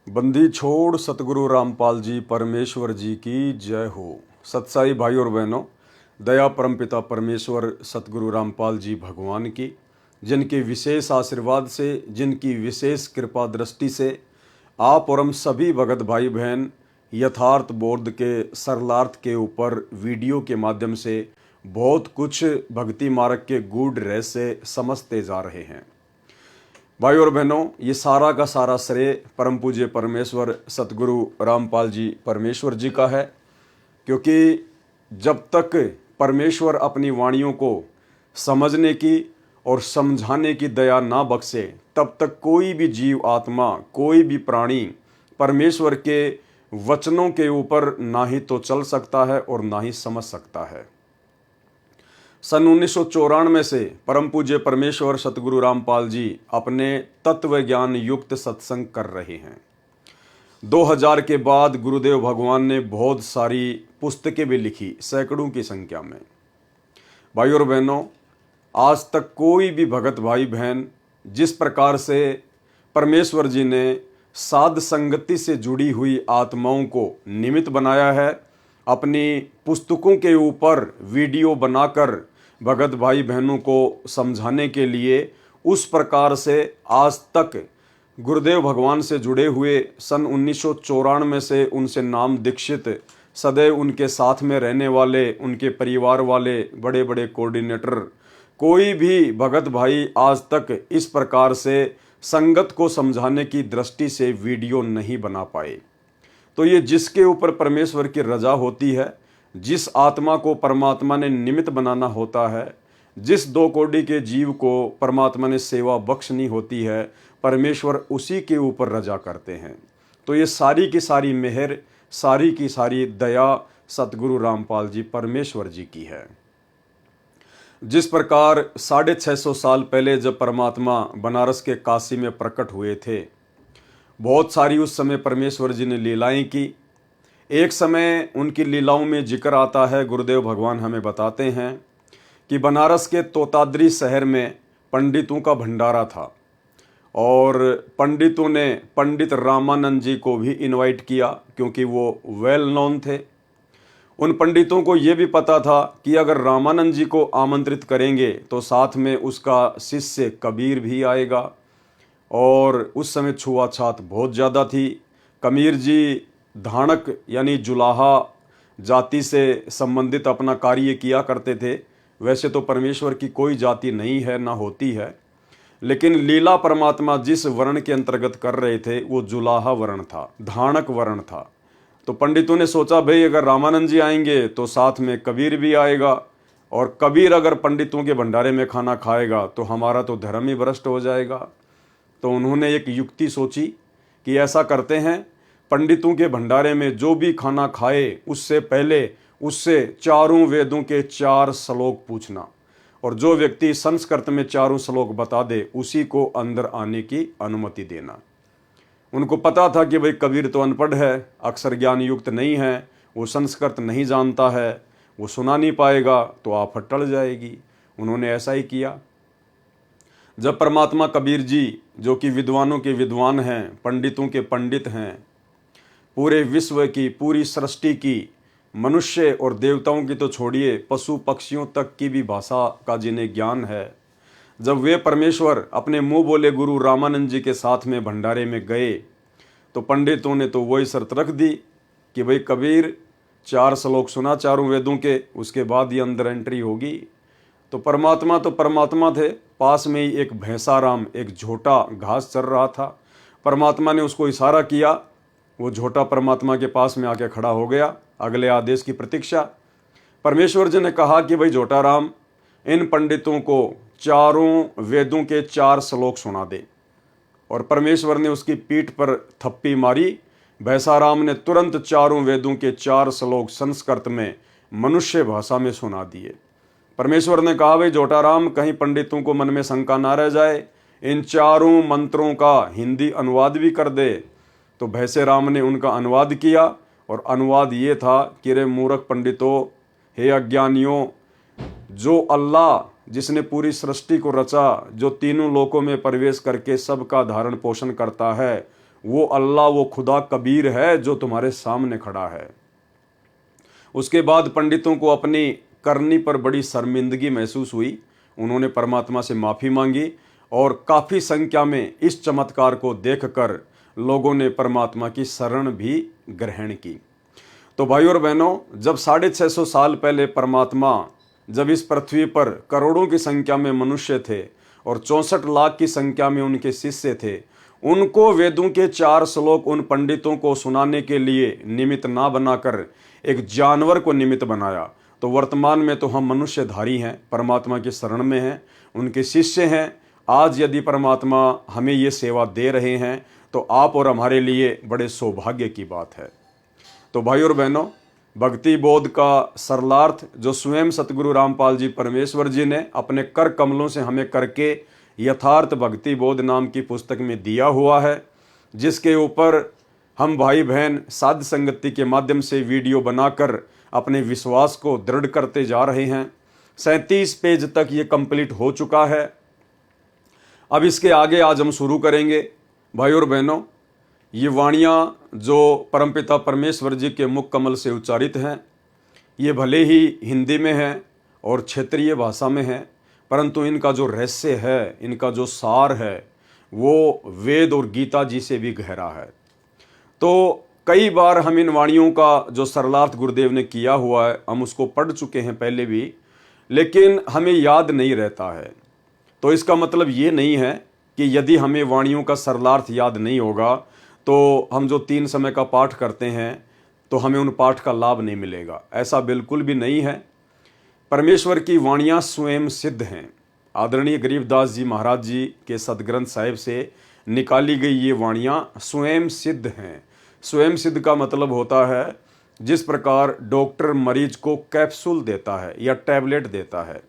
बंदी छोड़ सतगुरु रामपाल जी परमेश्वर जी की जय हो। सत्साई भाई और बहनों, दया परमपिता परमेश्वर सतगुरु रामपाल जी भगवान की, जिनके विशेष आशीर्वाद से, जिनकी विशेष कृपा दृष्टि से आप और हम सभी भगत भाई बहन यथार्थ बोध के सरलार्थ के ऊपर वीडियो के माध्यम से बहुत कुछ भक्ति मार्ग के गूढ़ रहस्य समझते जा रहे हैं। भाई और बहनों, ये सारा का सारा श्रेय परम पूज्य परमेश्वर सतगुरु रामपाल जी परमेश्वर जी का है, क्योंकि जब तक परमेश्वर अपनी वाणियों को समझने की और समझाने की दया ना बख्शे, तब तक कोई भी जीव आत्मा, कोई भी प्राणी परमेश्वर के वचनों के ऊपर ना ही तो चल सकता है और ना ही समझ सकता है। सन 1994 से परम पूज्य परमेश्वर सतगुरु रामपाल जी अपने तत्व ज्ञान युक्त सत्संग कर रहे हैं। 2000 के बाद गुरुदेव भगवान ने बहुत सारी पुस्तकें भी लिखी, सैकड़ों की संख्या में। भाई और बहनों, आज तक कोई भी भगत भाई बहन जिस प्रकार से परमेश्वर जी ने साध संगति से जुड़ी हुई आत्माओं को निमित्त बनाया है, अपनी पुस्तकों के ऊपर वीडियो बनाकर भगत भाई बहनों को समझाने के लिए, उस प्रकार से आज तक गुरुदेव भगवान से जुड़े हुए सन 1994 से उनसे नाम दीक्षित, सदैव उनके साथ में रहने वाले, उनके परिवार वाले बड़े बड़े कोऑर्डिनेटर, कोई भी भगत भाई आज तक इस प्रकार से संगत को समझाने की दृष्टि से वीडियो नहीं बना पाए। तो ये जिसके ऊपर परमेश्वर की रजा होती है, जिस आत्मा को परमात्मा ने निमित्त बनाना होता है, जिस दो कोटि के जीव को परमात्मा ने सेवा बख्शनी होती है, परमेश्वर उसी के ऊपर रजा करते हैं। तो ये सारी की सारी मेहर, सारी की सारी दया सतगुरु रामपाल जी परमेश्वर जी की है। जिस प्रकार 650 साल पहले जब परमात्मा बनारस के काशी में प्रकट हुए थे, बहुत सारी उस समय परमेश्वर जी ने लीलाएं की। एक समय उनकी लीलाओं में जिक्र आता है, गुरुदेव भगवान हमें बताते हैं कि बनारस के तोताद्री शहर में पंडितों का भंडारा था और पंडितों ने पंडित रामानंद जी को भी इनवाइट किया, क्योंकि वो वेल नोन थे। उन पंडितों को ये भी पता था कि अगर रामानंद जी को आमंत्रित करेंगे तो साथ में उसका शिष्य कबीर भी आएगा, और उस समय छुआछात बहुत ज़्यादा थी। कबीर जी धाणक यानी जुलाहा जाति से संबंधित अपना कार्य किया करते थे। वैसे तो परमेश्वर की कोई जाति नहीं है, ना होती है, लेकिन लीला परमात्मा जिस वर्ण के अंतर्गत कर रहे थे वो जुलाहा वर्ण था, धाणक वर्ण था। तो पंडितों ने सोचा, भाई अगर रामानंद जी आएंगे तो साथ में कबीर भी आएगा, और कबीर अगर पंडितों के भंडारे में खाना खाएगा तो हमारा तो धर्म ही भ्रष्ट हो जाएगा। तो उन्होंने एक युक्ति सोची कि ऐसा करते हैं, पंडितों के भंडारे में जो भी खाना खाए उससे पहले उससे चारों वेदों के 4 श्लोक पूछना, और जो व्यक्ति संस्कृत में चारों श्लोक बता दे उसी को अंदर आने की अनुमति देना। उनको पता था कि भाई कबीर तो अनपढ़ है, अक्षर ज्ञान युक्त नहीं है, वो संस्कृत नहीं जानता है, वो सुना नहीं पाएगा, तो आफत टल जाएगी। उन्होंने ऐसा ही किया। जब परमात्मा कबीर जी, जो कि विद्वानों के विद्वान हैं, पंडितों के पंडित हैं, पूरे विश्व की, पूरी सृष्टि की, मनुष्य और देवताओं की तो छोड़िए, पशु पक्षियों तक की भी भाषा का जिन्हें ज्ञान है, जब वे परमेश्वर अपने मुंह बोले गुरु रामानंद जी के साथ में भंडारे में गए, तो पंडितों ने तो वही शर्त रख दी कि भाई कबीर 4 श्लोक सुना चारों वेदों के, उसके बाद ही अंदर एंट्री होगी। तो परमात्मा थे। पास में ही एक भैंसाराम, एक झोटा घास चर रहा था। परमात्मा ने उसको इशारा किया, वो झोटा परमात्मा के पास में आके खड़ा हो गया, अगले आदेश की प्रतीक्षा। परमेश्वर जी ने कहा कि भाई झोटा राम, इन पंडितों को चारों वेदों के 4 श्लोक सुना दे। और परमेश्वर ने उसकी पीठ पर थप्पी मारी। भैंसाराम ने तुरंत चारों वेदों के 4 श्लोक संस्कृत में, मनुष्य भाषा में सुना दिए। परमेश्वर ने कहा, भाई जोटाराम, कहीं पंडितों को मन में शंका ना रह जाए, इन चारों मंत्रों का हिंदी अनुवाद भी कर दे। तो भैंसे राम ने उनका अनुवाद किया, और अनुवाद ये था कि रे मूर्ख पंडितों, हे अज्ञानियों, जो अल्लाह जिसने पूरी सृष्टि को रचा, जो तीनों लोकों में प्रवेश करके सबका धारण पोषण करता है, वो अल्लाह, वो खुदा कबीर है जो तुम्हारे सामने खड़ा है। उसके बाद पंडितों को अपनी करनी पर बड़ी शर्मिंदगी महसूस हुई। उन्होंने परमात्मा से माफ़ी मांगी और काफ़ी संख्या में इस चमत्कार को देखकर लोगों ने परमात्मा की शरण भी ग्रहण की। तो भाइयों और बहनों, जब 650 साल पहले परमात्मा जब इस पृथ्वी पर करोड़ों की संख्या में मनुष्य थे और 64 लाख की संख्या में उनके शिष्य थे, उनको वेदों के 4 श्लोक उन पंडितों को सुनाने के लिए निमित्त ना बनाकर एक जानवर को निमित्त बनाया। तो वर्तमान में तो हम मनुष्यधारी हैं, परमात्मा की शरण में हैं, उनके शिष्य हैं। आज यदि परमात्मा हमें ये सेवा दे रहे हैं तो आप और हमारे लिए बड़े सौभाग्य की बात है। तो भाई और बहनों, भक्ति बोध का सरलार्थ जो स्वयं सतगुरु रामपाल जी परमेश्वर जी ने अपने कर कमलों से हमें करके यथार्थ भक्ति बोध नाम की पुस्तक में दिया हुआ है, जिसके ऊपर हम भाई बहन साध संगति के माध्यम से वीडियो बनाकर अपने विश्वास को दृढ़ करते जा रहे हैं। 37 पेज तक ये कंप्लीट हो चुका है। अब इसके आगे आज हम शुरू करेंगे। भाई और बहनों, ये वाणियाँ जो परमपिता परमेश्वर जी के मुख कमल से उच्चारित हैं, ये भले ही हिंदी में है और क्षेत्रीय भाषा में है, परंतु इनका जो रहस्य है, इनका जो सार है, वो वेद और गीता जी से भी गहरा है। तो कई बार हम इन वाणियों का जो सरलार्थ गुरुदेव ने किया हुआ है, हम उसको पढ़ चुके हैं पहले भी, लेकिन हमें याद नहीं रहता है। तो इसका मतलब ये नहीं है कि यदि हमें वाणियों का सरलार्थ याद नहीं होगा तो हम जो 3 समय का पाठ करते हैं तो हमें उन पाठ का लाभ नहीं मिलेगा। ऐसा बिल्कुल भी नहीं है। परमेश्वर की वाणियाँ स्वयं सिद्ध हैं। आदरणीय गरीबदास जी महाराज जी के सदग्रंथ साहिब से निकाली गई ये वाणियाँ स्वयं सिद्ध हैं। स्वयं सिद्ध का मतलब होता है जिस प्रकार डॉक्टर मरीज को कैप्सूल देता है या टैबलेट देता है,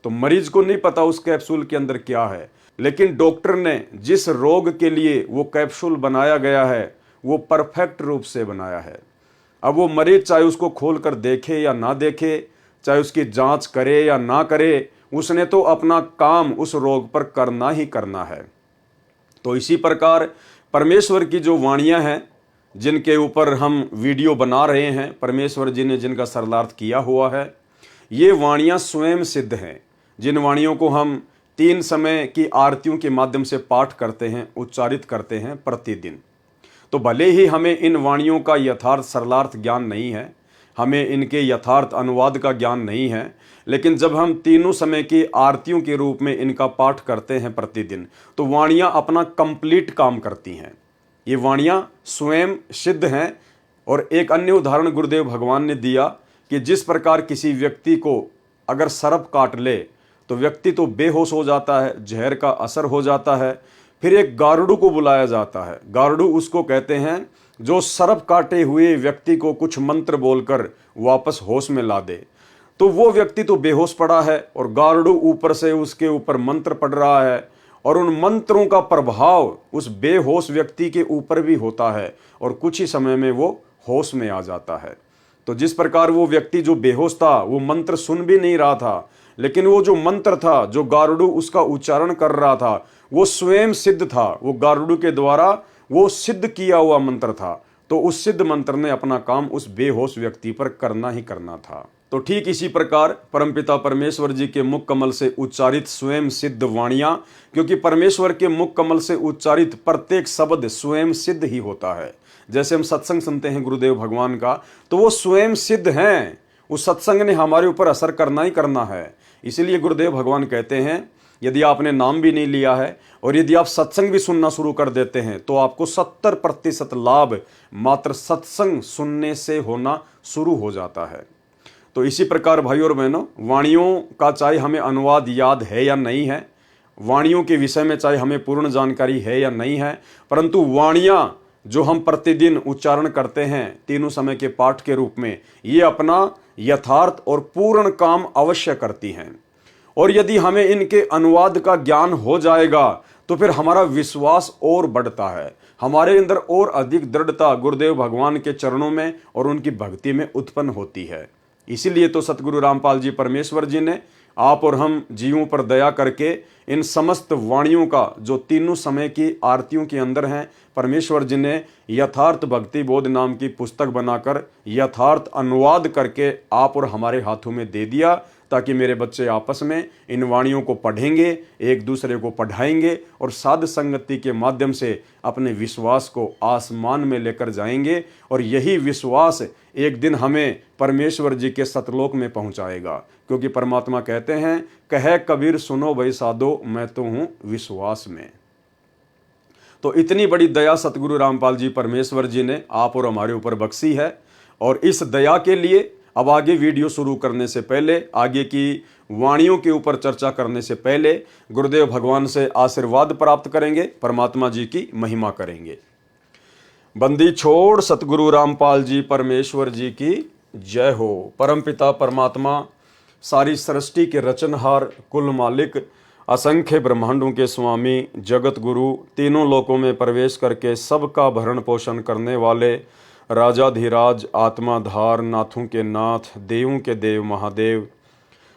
तो मरीज को नहीं पता उस कैप्सूल के अंदर क्या है, लेकिन डॉक्टर ने जिस रोग के लिए वो कैप्सूल बनाया गया है वो परफेक्ट रूप से बनाया है। अब वो मरीज चाहे उसको खोल कर देखे या ना देखे, चाहे उसकी जांच करे या ना करे, उसने तो अपना काम उस रोग पर करना ही करना है। तो इसी प्रकार परमेश्वर की जो वाणियाँ हैं, जिनके ऊपर हम वीडियो बना रहे हैं, परमेश्वर जी ने जिनका सरलार्थ किया हुआ है, ये वाणियाँ स्वयं सिद्ध हैं। जिन वाणियों को हम 3 समय की आरतियों के माध्यम से पाठ करते हैं, उच्चारित करते हैं प्रतिदिन, तो भले ही हमें इन वाणियों का यथार्थ सरलार्थ ज्ञान नहीं है, हमें इनके यथार्थ अनुवाद का ज्ञान नहीं है, लेकिन जब हम तीनों समय की आरतियों के रूप में इनका पाठ करते हैं प्रतिदिन, तो वाणियाँ अपना कंप्लीट काम करती हैं। ये वाणियाँ स्वयं सिद्ध हैं। और एक अन्य उदाहरण गुरुदेव भगवान ने दिया कि जिस प्रकार किसी व्यक्ति को अगर सर्प काट ले तो व्यक्ति तो बेहोश हो जाता है, जहर का असर हो जाता है, फिर एक गारुड़ को बुलाया जाता है। गारुड़ उसको कहते हैं जो सर्प काटे हुए व्यक्ति को कुछ मंत्र बोलकर वापस होश में ला दे। तो वो व्यक्ति तो बेहोश पड़ा है और गारुड़ ऊपर से उसके ऊपर मंत्र पढ़ रहा है और उन मंत्रों का प्रभाव उस बेहोश व्यक्ति के ऊपर भी होता है और कुछ ही समय में वो होश में आ जाता है। तो जिस प्रकार वो व्यक्ति जो बेहोश था वो मंत्र सुन भी नहीं रहा था, लेकिन वो जो मंत्र था, जो गारुड़ उसका उच्चारण कर रहा था, वो स्वयं सिद्ध था। वो गारुड़ के द्वारा वो सिद्ध किया हुआ मंत्र था। तो उस सिद्ध मंत्र ने अपना काम उस बेहोश व्यक्ति पर करना ही करना था। तो ठीक इसी प्रकार परमपिता परमेश्वर जी के मुख कमल से उच्चारित स्वयं सिद्ध वाणियाँ, क्योंकि परमेश्वर के मुख कमल से उच्चारित प्रत्येक शब्द स्वयं सिद्ध ही होता है। जैसे हम सत्संग सुनते हैं गुरुदेव भगवान का, तो वो स्वयं सिद्ध हैं। उस सत्संग ने हमारे ऊपर असर करना ही करना है। इसीलिए गुरुदेव भगवान कहते हैं, यदि आपने नाम भी नहीं लिया है और यदि आप सत्संग भी सुनना शुरू कर देते हैं तो आपको 70% लाभ मात्र सत्संग सुनने से होना शुरू हो जाता है। तो इसी प्रकार भाई और बहनों, वाणियों का चाहे हमें अनुवाद याद है या नहीं है, वाणियों के विषय में चाहे हमें पूर्ण जानकारी है या नहीं है, परंतु वाणियाँ जो हम प्रतिदिन उच्चारण करते हैं तीनों समय के पाठ के रूप में, ये अपना यथार्थ और पूर्ण काम अवश्य करती हैं। और यदि हमें इनके अनुवाद का ज्ञान हो जाएगा तो फिर हमारा विश्वास और बढ़ता है, हमारे अंदर और अधिक दृढ़ता गुरुदेव भगवान के चरणों में और उनकी भक्ति में उत्पन्न होती है। इसीलिए तो सतगुरु रामपाल जी परमेश्वर जी ने आप और हम जीवों पर दया करके इन समस्त वाणियों का जो तीनों समय की आरतियों के अंदर हैं, परमेश्वर जी ने यथार्थ भक्ति बोध नाम की पुस्तक बनाकर यथार्थ अनुवाद करके आप और हमारे हाथों में दे दिया, ताकि मेरे बच्चे आपस में इन वाणियों को पढ़ेंगे, एक दूसरे को पढ़ाएंगे और साध संगति के माध्यम से अपने विश्वास को आसमान में लेकर जाएंगे। और यही विश्वास एक दिन हमें परमेश्वर जी के सतलोक में पहुंचाएगा, क्योंकि परमात्मा कहते हैं, कहे कबीर सुनो भाई साधो, मैं तो हूं विश्वास में। तो इतनी बड़ी दया सतगुरु रामपाल जी परमेश्वर जी ने आप और हमारे ऊपर बख्शी है। और इस दया के लिए अब आगे वीडियो शुरू करने से पहले, आगे की वाणियों के ऊपर चर्चा करने से पहले गुरुदेव भगवान से आशीर्वाद प्राप्त करेंगे, परमात्मा जी की महिमा करेंगे। बंदी छोड़ सतगुरु रामपाल जी परमेश्वर जी की जय हो। परमपिता परमात्मा, सारी सृष्टि के रचनहार, कुल मालिक, असंख्य ब्रह्मांडों के स्वामी, जगत गुरु, तीनों लोकों में प्रवेश करके सबका भरण पोषण करने वाले राजाधिराज, आत्माधार, नाथों के नाथ, देवों के देव महादेव,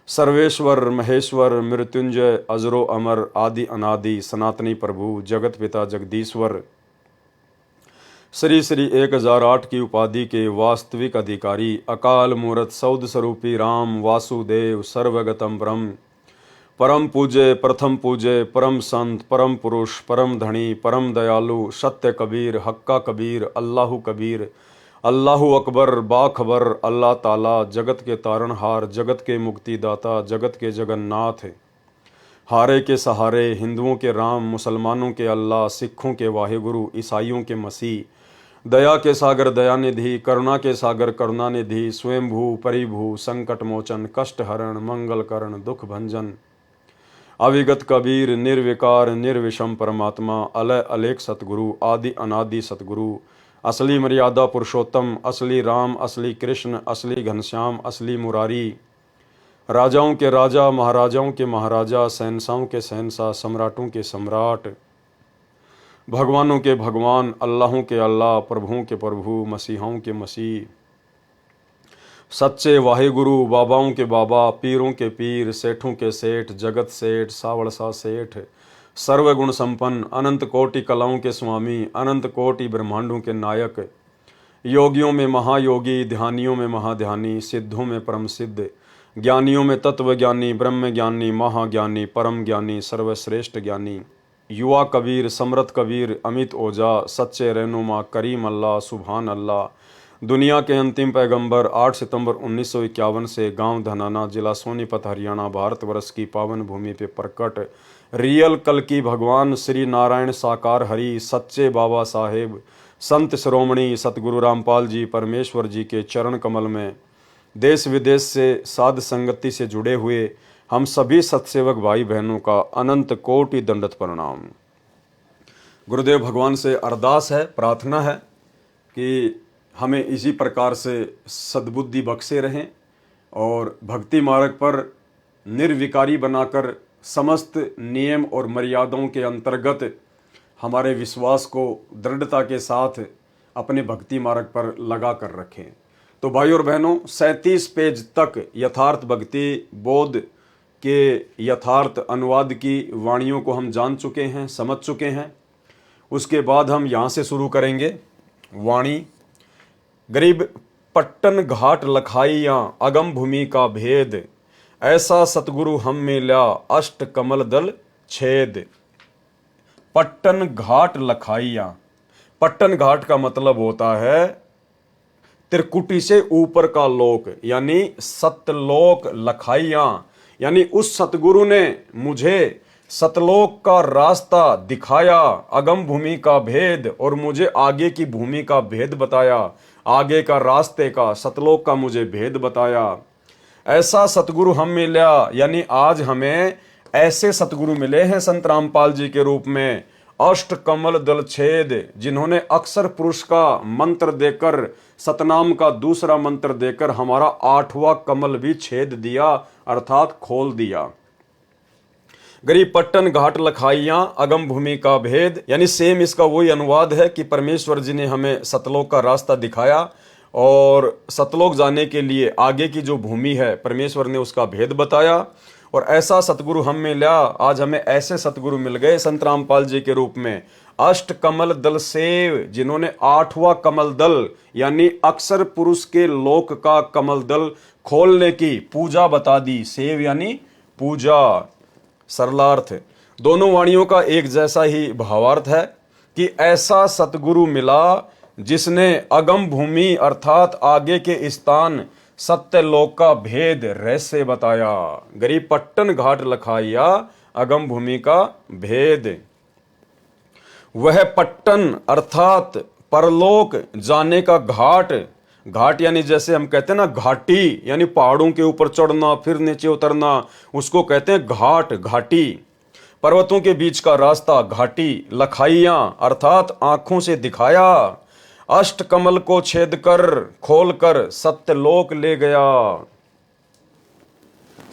सर्वेश्वर महेश्वर, मृत्युंजय, अजरो अमर, आदि अनादि, सनातनी प्रभु, जगत पिता जगदीश्वर, श्री श्री 1008 की उपाधि के वास्तविक अधिकारी, अकाल मूर्त सौद स्वरूपी राम वासुदेव, सर्वगतम ब्रह्म, परम पूज्य, प्रथम पूज्य, परम संत, परम पुरुष, परम धनी, परम दयालु, सत्य कबीर, हक्का कबीर, अल्लाहु कबीर, अल्लाहु अकबर, बाखबर, अल्लाह ताला, जगत के तारणहार, जगत के मुक्तिदाता, जगत के जगन्नाथ, हारे के सहारे, हिंदुओं के राम, मुसलमानों के अल्लाह, सिखों के वाहेगुरु, ईसाइयों के मसीह, दया के सागर दयानिधि, करुणा के सागर करुणानिधि, स्वयंभू परिभू, संकट मोचन, कष्ट हरण, मंगल करण, दुख भंजन, अविगत कबीर, निर्विकार निर्विषम परमात्मा, अलय अलेख सतगुरु, आदि अनादि सतगुरु, असली मर्यादा पुरुषोत्तम, असली राम, असली कृष्ण, असली घनश्याम, असली मुरारी, राजाओं के राजा, महाराजाओं के महाराजा, शहंशाहों के शहंशाह, सम्राटों के सम्राट, भगवानों के भगवान, अल्लाहों के अल्लाह, प्रभुओं के प्रभु, मसीहाओं के मसीह, सच्चे वाहेगुरु, बाबाओं के बाबा, पीरों के पीर, सेठों के सेठ, जगत सेठ, सावड़सा सेठ, सर्वगुण संपन्न, अनंत कोटि कलाओं के स्वामी, अनंत कोटि ब्रह्मांडों के नायक, योगियों में महायोगी, ध्यानियों में महाध्यानी, सिद्धों में परम सिद्ध, ज्ञानियों में तत्व ज्ञानी, ब्रह्म ज्ञानी, महाज्ञानी, परम ज्ञानी, सर्वश्रेष्ठ ज्ञानी, युवा कबीर, समृत कबीर, अमित ओझा, सच्चे रहनुमा, करीम अल्लाह, सुभान अल्लाह, दुनिया के अंतिम पैगंबर, 8 सितंबर 1951 से गांव धनाना, जिला सोनीपत, हरियाणा, भारतवर्ष की पावन भूमि पे प्रकट रियल कल की भगवान श्री नारायण साकार हरि, सच्चे बाबा साहेब, संत श्रोमणी सतगुरु रामपाल जी परमेश्वर जी के चरण कमल में देश विदेश से साध संगति से जुड़े हुए हम सभी सत्सेवक भाई बहनों का अनंत कोटि दंडत प्रणाम। गुरुदेव भगवान से अरदास है, प्रार्थना है कि हमें इसी प्रकार से सद्बुद्धि बख्शे रहें और भक्ति मार्ग पर निर्विकारी बनाकर समस्त नियम और मर्यादाओं के अंतर्गत हमारे विश्वास को दृढ़ता के साथ अपने भक्ति मार्ग पर लगा कर रखें। तो भाई और बहनों, 37 पेज तक यथार्थ भक्ति बोध के यथार्थ अनुवाद की वाणियों को हम जान चुके हैं, समझ चुके हैं। उसके बाद हम यहाँ से शुरू करेंगे वाणी। गरीब पट्टन घाट लखाइयाँ अगम भूमि का भेद, ऐसा सतगुरु हम मिला अष्ट कमल दल छेद। पट्टन घाट लखाइयाँ, पट्टन घाट का मतलब होता है त्रिकुटी से ऊपर का लोक, यानी सतलोक लखाइयाँ, यानी उस सतगुरु ने मुझे सतलोक का रास्ता दिखाया, अगम भूमि का भेद, और मुझे आगे की भूमि का भेद बताया, आगे का रास्ते का सतलोक का मुझे भेद बताया। ऐसा सतगुरु हम मिला, यानी आज हमें ऐसे सतगुरु मिले हैं संत रामपाल जी के रूप में, अष्ट कमल दल छेद, जिन्होंने अक्षर पुरुष का मंत्र देकर, सतनाम का दूसरा मंत्र देकर हमारा 8वां कमल भी छेद दिया, अर्थात खोल दिया। गरीब पट्टन घाट लखाइयाँ अगम भूमि का भेद, यानी सेम इसका वही अनुवाद है कि परमेश्वर जी ने हमें सतलोक का रास्ता दिखाया और सतलोक जाने के लिए आगे की जो भूमि है परमेश्वर ने उसका भेद बताया। और ऐसा सतगुरु हम मिला। आज हमें ऐसे सतगुरु मिल गए संत रामपाल जी के रूप में, अष्ट कमल दल सेव, जिन्होंने 8वां कमल दल यानी अक्षर पुरुष के लोक का कमल दल खोलने की पूजा बता दी। सेव यानी पूजा, सरलार्थ। दोनों वाणियों का एक जैसा ही भावार्थ है कि ऐसा सतगुरु मिला जिसने अगम भूमि अर्थात आगे के स्थान सत्यलोक का भेद रहस्य बताया। गरीब पट्टन घाट लखाइया अगम भूमि का भेद। वह पट्टन अर्थात परलोक जाने का घाट, घाट यानी जैसे हम कहते हैं ना घाटी, यानी पहाड़ों के ऊपर चढ़ना फिर नीचे उतरना, उसको कहते हैं घाट, घाटी। पर्वतों के बीच का रास्ता घाटी। लखाइयां अर्थात आंखों से दिखाया। अष्ट कमल को छेद कर खोल कर सत्यलोक ले गया।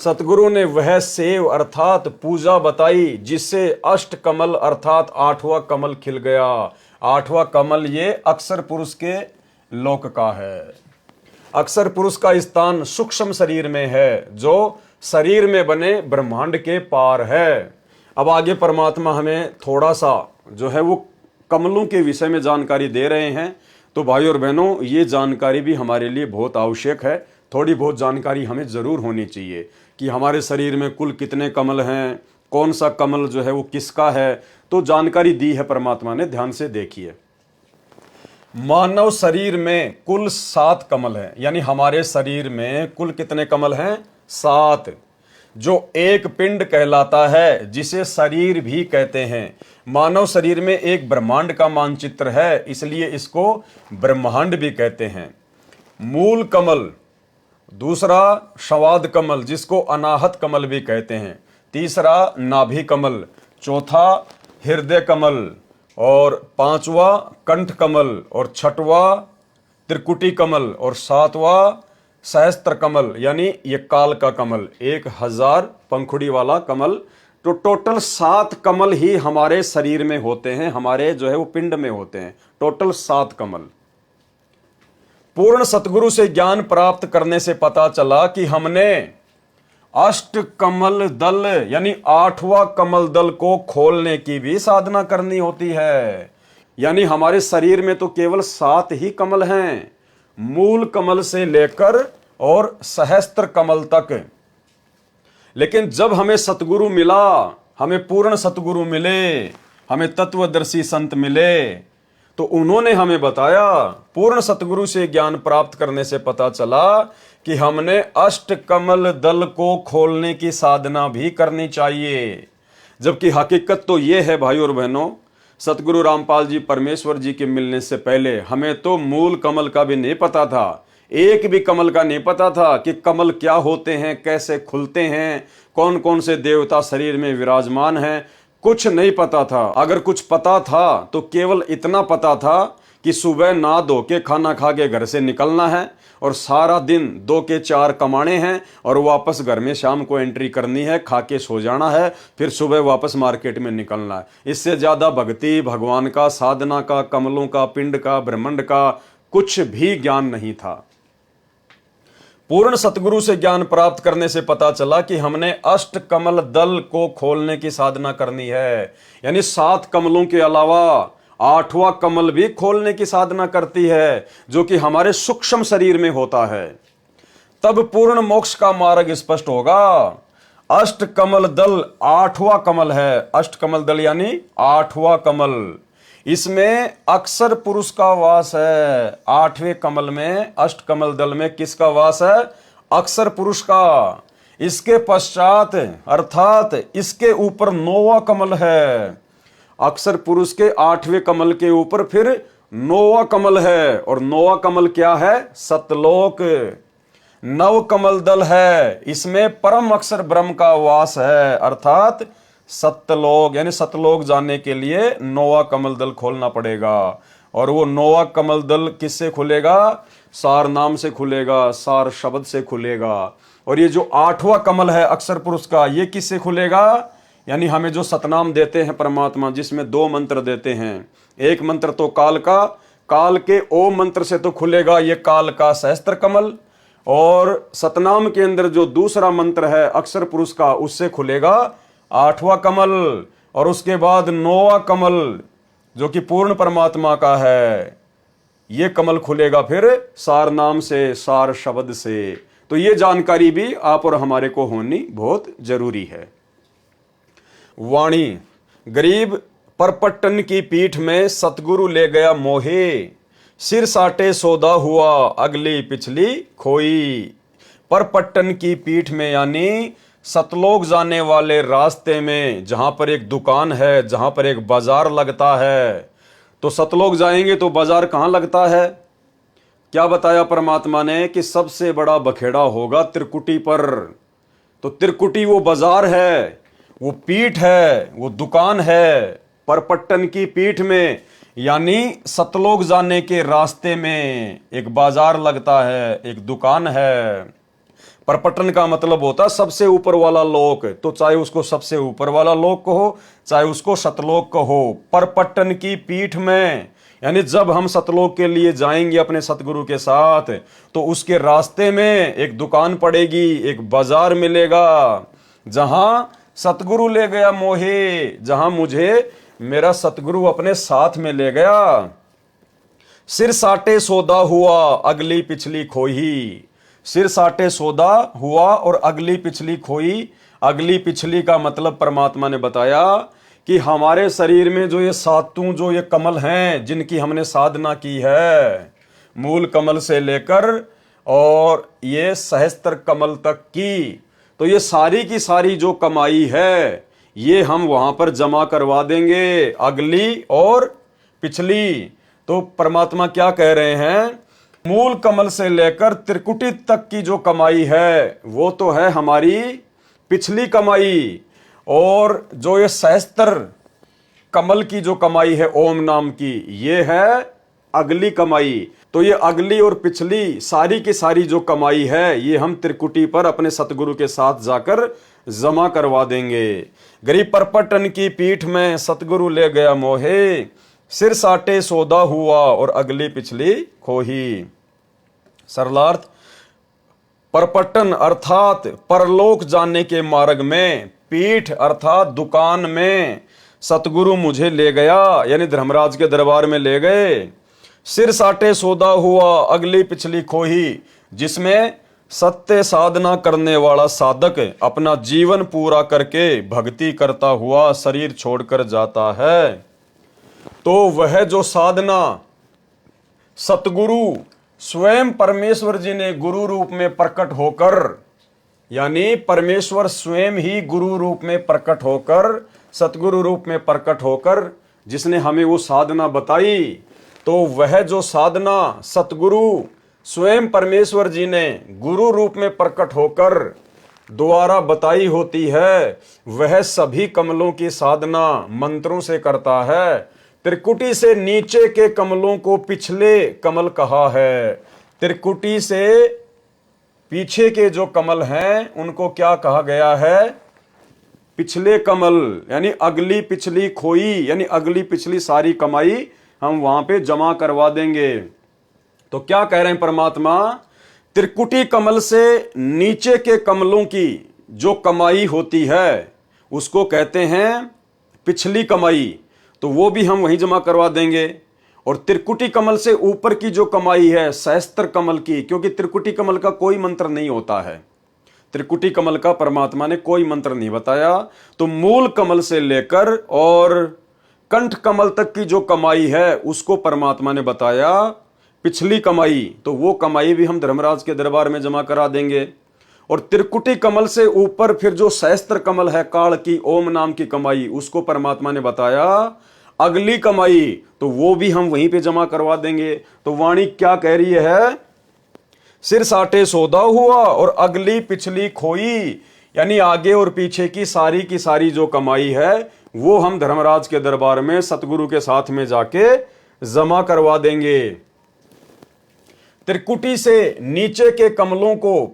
सतगुरु ने वह सेव अर्थात पूजा बताई जिससे अष्ट कमल अर्थात 8वां कमल खिल गया। 8वां कमल ये अक्षर पुरुष के लोक का है। अक्षर पुरुष का स्थान सूक्ष्म शरीर में है जो शरीर में बने ब्रह्मांड के पार है। अब आगे परमात्मा हमें थोड़ा सा जो है वो कमलों के विषय में जानकारी दे रहे हैं। तो भाई और बहनों, ये जानकारी भी हमारे लिए बहुत आवश्यक है। थोड़ी बहुत जानकारी हमें जरूर होनी चाहिए कि हमारे शरीर में कुल कितने कमल हैं, कौन सा कमल जो है वो किसका है। तो जानकारी दी है परमात्मा ने, ध्यान से देखिए। मानव शरीर में कुल 7 कमल हैं, यानी हमारे शरीर में कुल कितने कमल हैं? 7, जो एक पिंड कहलाता है जिसे शरीर भी कहते हैं। मानव शरीर में एक ब्रह्मांड का मानचित्र है, इसलिए इसको ब्रह्मांड भी कहते हैं। मूल कमल, दूसरा संवाद कमल जिसको अनाहत कमल भी कहते हैं, तीसरा नाभि कमल, चौथा हृदय कमल, और 5वां कंठ कमल, और 6वां त्रिकुटी कमल, और 7वां सहस्त्र कमल यानी ये काल का कमल, 1000 पंखुड़ी वाला कमल। तो टोटल 7 कमल ही हमारे शरीर में होते हैं, हमारे जो है वो पिंड में होते हैं। टोटल 7 कमल। पूर्ण सतगुरु से ज्ञान प्राप्त करने से पता चला कि हमने अष्ट कमल दल यानी 8वां कमल दल को खोलने की भी साधना करनी होती है। यानी हमारे शरीर में तो केवल 7 ही कमल हैं, मूल कमल से लेकर और सहस्त्र कमल तक। लेकिन जब हमें सतगुरु मिला, हमें पूर्ण सतगुरु मिले, हमें तत्वदर्शी संत मिले, तो उन्होंने हमें बताया, पूर्ण सतगुरु से ज्ञान प्राप्त करने से पता चला कि हमने अष्ट कमल दल को खोलने की साधना भी करनी चाहिए। जबकि हकीकत तो यह है भाई और बहनों, सतगुरु रामपाल जी परमेश्वर जी के मिलने से पहले हमें तो मूल कमल का भी नहीं पता था, एक भी कमल का नहीं पता था कि कमल क्या होते हैं, कैसे खुलते हैं, कौन कौन से देवता शरीर में विराजमान हैं, कुछ नहीं पता था। अगर कुछ पता था तो केवल इतना पता था कि सुबह नहा धो के खाना खा के घर से निकलना है और सारा दिन 2 के 4 कमाने हैं और वापस घर में शाम को एंट्री करनी है, खा के सो जाना है, फिर सुबह वापस मार्केट में निकलना है। इससे ज्यादा भक्ति, भगवान का, साधना का, कमलों का, पिंड का, ब्रह्मांड का कुछ भी ज्ञान नहीं था। पूर्ण सतगुरु से ज्ञान प्राप्त करने से पता चला कि हमने अष्ट कमल दल को खोलने की साधना करनी है। यानी 7 कमलों के अलावा 8वां कमल भी खोलने की साधना करती है, जो कि हमारे सूक्ष्म शरीर में होता है। तब पूर्ण मोक्ष का मार्ग स्पष्ट होगा। अष्ट कमल दल 8वां कमल है। अष्ट कमल दल यानी 8वां कमल, इसमें अक्षर पुरुष का वास है। 8वें कमल में, अष्ट कमल दल में किसका वास है? अक्षर पुरुष का। इसके पश्चात अर्थात इसके ऊपर 9वां कमल है। अक्षर पुरुष के 8वें कमल के ऊपर फिर 9वां कमल है, और 9वां कमल क्या है? सतलोक। 9 कमल दल है, इसमें परम अक्षर ब्रह्म का वास है, अर्थात सत्यलोक। यानी सतलोक जाने के लिए 9वां कमल दल खोलना पड़ेगा। और वो 9वां कमल दल किससे खुलेगा? सार नाम से खुलेगा, सार शब्द से खुलेगा। और ये जो 8वां कमल है अक्षर पुरुष का, ये किससे खुलेगा? यानी हमें जो सतनाम देते हैं परमात्मा, जिसमें 2 मंत्र देते हैं। एक मंत्र तो काल का, काल के ओम मंत्र से तो खुलेगा ये काल का सहस्त्र कमल, और सतनाम के अंदर जो दूसरा मंत्र है अक्षर पुरुष का, उससे खुलेगा 8वां कमल, और उसके बाद 9वां कमल जो कि पूर्ण परमात्मा का है, ये कमल खुलेगा फिर सार नाम से, सार शब्द से। तो ये जानकारी भी आप और हमारे को होनी बहुत जरूरी है। वाणी, गरीब परपट्टन की पीठ में सतगुरु ले गया मोहे, सिर साटे सौदा हुआ अगली पिछली खोई। परपट्टन की पीठ में यानी सतलोक जाने वाले रास्ते में, जहां पर एक दुकान है, जहां पर एक बाजार लगता है। तो सतलोक जाएंगे तो बाजार कहां लगता है? क्या बताया परमात्मा ने कि सबसे बड़ा बखेड़ा होगा त्रिकुटी पर। तो त्रिकुटी वो बाजार है, वो पीठ है, वो दुकान है। परपट्टन की पीठ में यानी सतलोक जाने के रास्ते में एक बाजार लगता है, एक दुकान है। परपट्टन का मतलब होता है सबसे ऊपर वाला लोक, तो चाहे उसको सबसे ऊपर वाला लोक कहो, चाहे उसको सतलोक कहो। परपट्टन की पीठ में यानी जब हम सतलोक के लिए जाएंगे अपने सतगुरु के साथ, तो उसके रास्ते में एक दुकान पड़ेगी, एक बाजार मिलेगा, जहां सतगुरु ले गया मोहे, जहां मुझे मेरा सतगुरु अपने साथ में ले गया। सिर साटे सौदा हुआ अगली पिछली खोई। सिर साटे सौदा हुआ और अगली पिछली खोई। अगली पिछली का मतलब परमात्मा ने बताया कि हमारे शरीर में जो ये सातों जो ये कमल हैं, जिनकी हमने साधना की है, मूल कमल से लेकर और ये सहस्त्र कमल तक की, तो ये सारी की सारी जो कमाई है, ये हम वहां पर जमा करवा देंगे, अगली और पिछली। तो परमात्मा क्या कह रहे हैं? मूल कमल से लेकर त्रिकुटी तक की जो कमाई है, वो तो है हमारी पिछली कमाई, और जो ये सहस्त्र कमल की जो कमाई है ओम नाम की, ये है अगली कमाई। तो ये अगली और पिछली सारी की सारी जो कमाई है, ये हम त्रिकुटी पर अपने सतगुरु के साथ जाकर जमा करवा देंगे। गरीब परपट्टन की पीठ में सतगुरु ले गया मोहे, सिर साटे सौदा हुआ और अगली पिछली खोही। सरलार्थ, परपट्टन अर्थात परलोक जाने के मार्ग में, पीठ अर्थात दुकान में सतगुरु मुझे ले गया, यानी धर्मराज के दरबार में ले गए। सिर साटे सौदा हुआ अगली पिछली खोही, जिसमें सत्य साधना करने वाला साधक अपना जीवन पूरा करके भक्ति करता हुआ शरीर छोड़कर जाता है। तो वह जो साधना सतगुरु स्वयं परमेश्वर जी ने गुरु रूप में प्रकट होकर, यानी परमेश्वर स्वयं ही गुरु रूप में प्रकट होकर, सतगुरु रूप में प्रकट होकर जिसने हमें वो साधना बताई, तो वह जो साधना सतगुरु स्वयं परमेश्वर जी ने गुरु रूप में प्रकट होकर द्वारा बताई होती है, वह सभी कमलों की साधना मंत्रों से करता है। त्रिकुटी से नीचे के कमलों को पिछले कमल कहा है। त्रिकुटी से पीछे के जो कमल हैं उनको क्या कहा गया है? पिछले कमल, यानी अगली पिछली खोई, यानी अगली पिछली सारी कमाई हम वहां पे जमा करवा देंगे। तो क्या कह रहे हैं परमात्मा? त्रिकुटी कमल से नीचे के कमलों की जो कमाई होती है उसको कहते हैं पिछली कमाई, तो वो भी हम वहीं जमा करवा देंगे। और त्रिकुटी कमल से ऊपर की जो कमाई है सहस्त्र कमल की, क्योंकि त्रिकुटी कमल का कोई मंत्र नहीं होता है, त्रिकुटी कमल का परमात्मा ने कोई मंत्र नहीं बताया। तो मूल कमल से लेकर और कंठ कमल तक की जो कमाई है उसको परमात्मा ने बताया पिछली कमाई, तो वो कमाई भी हम धर्मराज के दरबार में जमा करा देंगे। और त्रिकुटी कमल से ऊपर फिर जो सहस्त्र कमल है काल की ओम नाम की कमाई, उसको परमात्मा ने बताया अगली कमाई, तो वो भी हम वहीं पे जमा करवा देंगे। तो वाणी क्या कह रही है? सिर साटे सौदा हुआ और अगली पिछली खोई, यानी आगे और पीछे की सारी जो कमाई है वो हम धर्मराज के दरबार में सतगुरु के साथ में जाके जमा करवा देंगे। त्रिकुटी से नीचे के कमलों को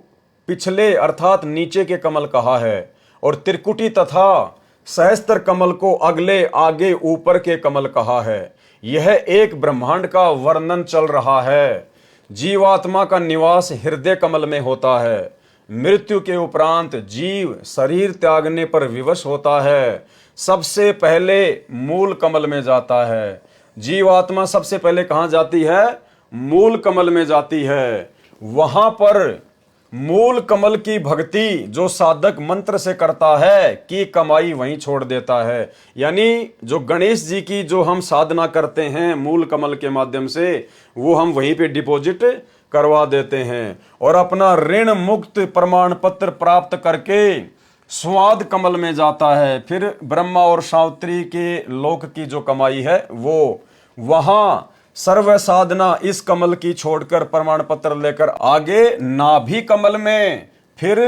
पिछले अर्थात नीचे के कमल कहा है, और त्रिकुटी तथा सहस्त्र कमल को अगले आगे ऊपर के कमल कहा है। यह एक ब्रह्मांड का वर्णन चल रहा है। जीवात्मा का निवास हृदय कमल में होता है। मृत्यु के उपरांत जीव शरीर त्यागने पर विवश होता है, सबसे पहले मूल कमल में जाता है। जीवात्मा सबसे पहले कहां जाती है? मूल कमल में जाती है। वहां पर मूल कमल की भक्ति जो साधक मंत्र से करता है कि कमाई वहीं छोड़ देता है। यानी जो गणेश जी की जो हम साधना करते हैं मूल कमल के माध्यम से, वो हम वहीं पे डिपॉजिट करवा देते हैं और अपना ऋण मुक्त प्रमाण पत्र प्राप्त करके स्वाद कमल में जाता है। फिर ब्रह्मा और सावित्री के लोक की जो कमाई है वो वहां सर्व साधना इस कमल की छोड़कर प्रमाण पत्र लेकर आगे नाभि कमल में, फिर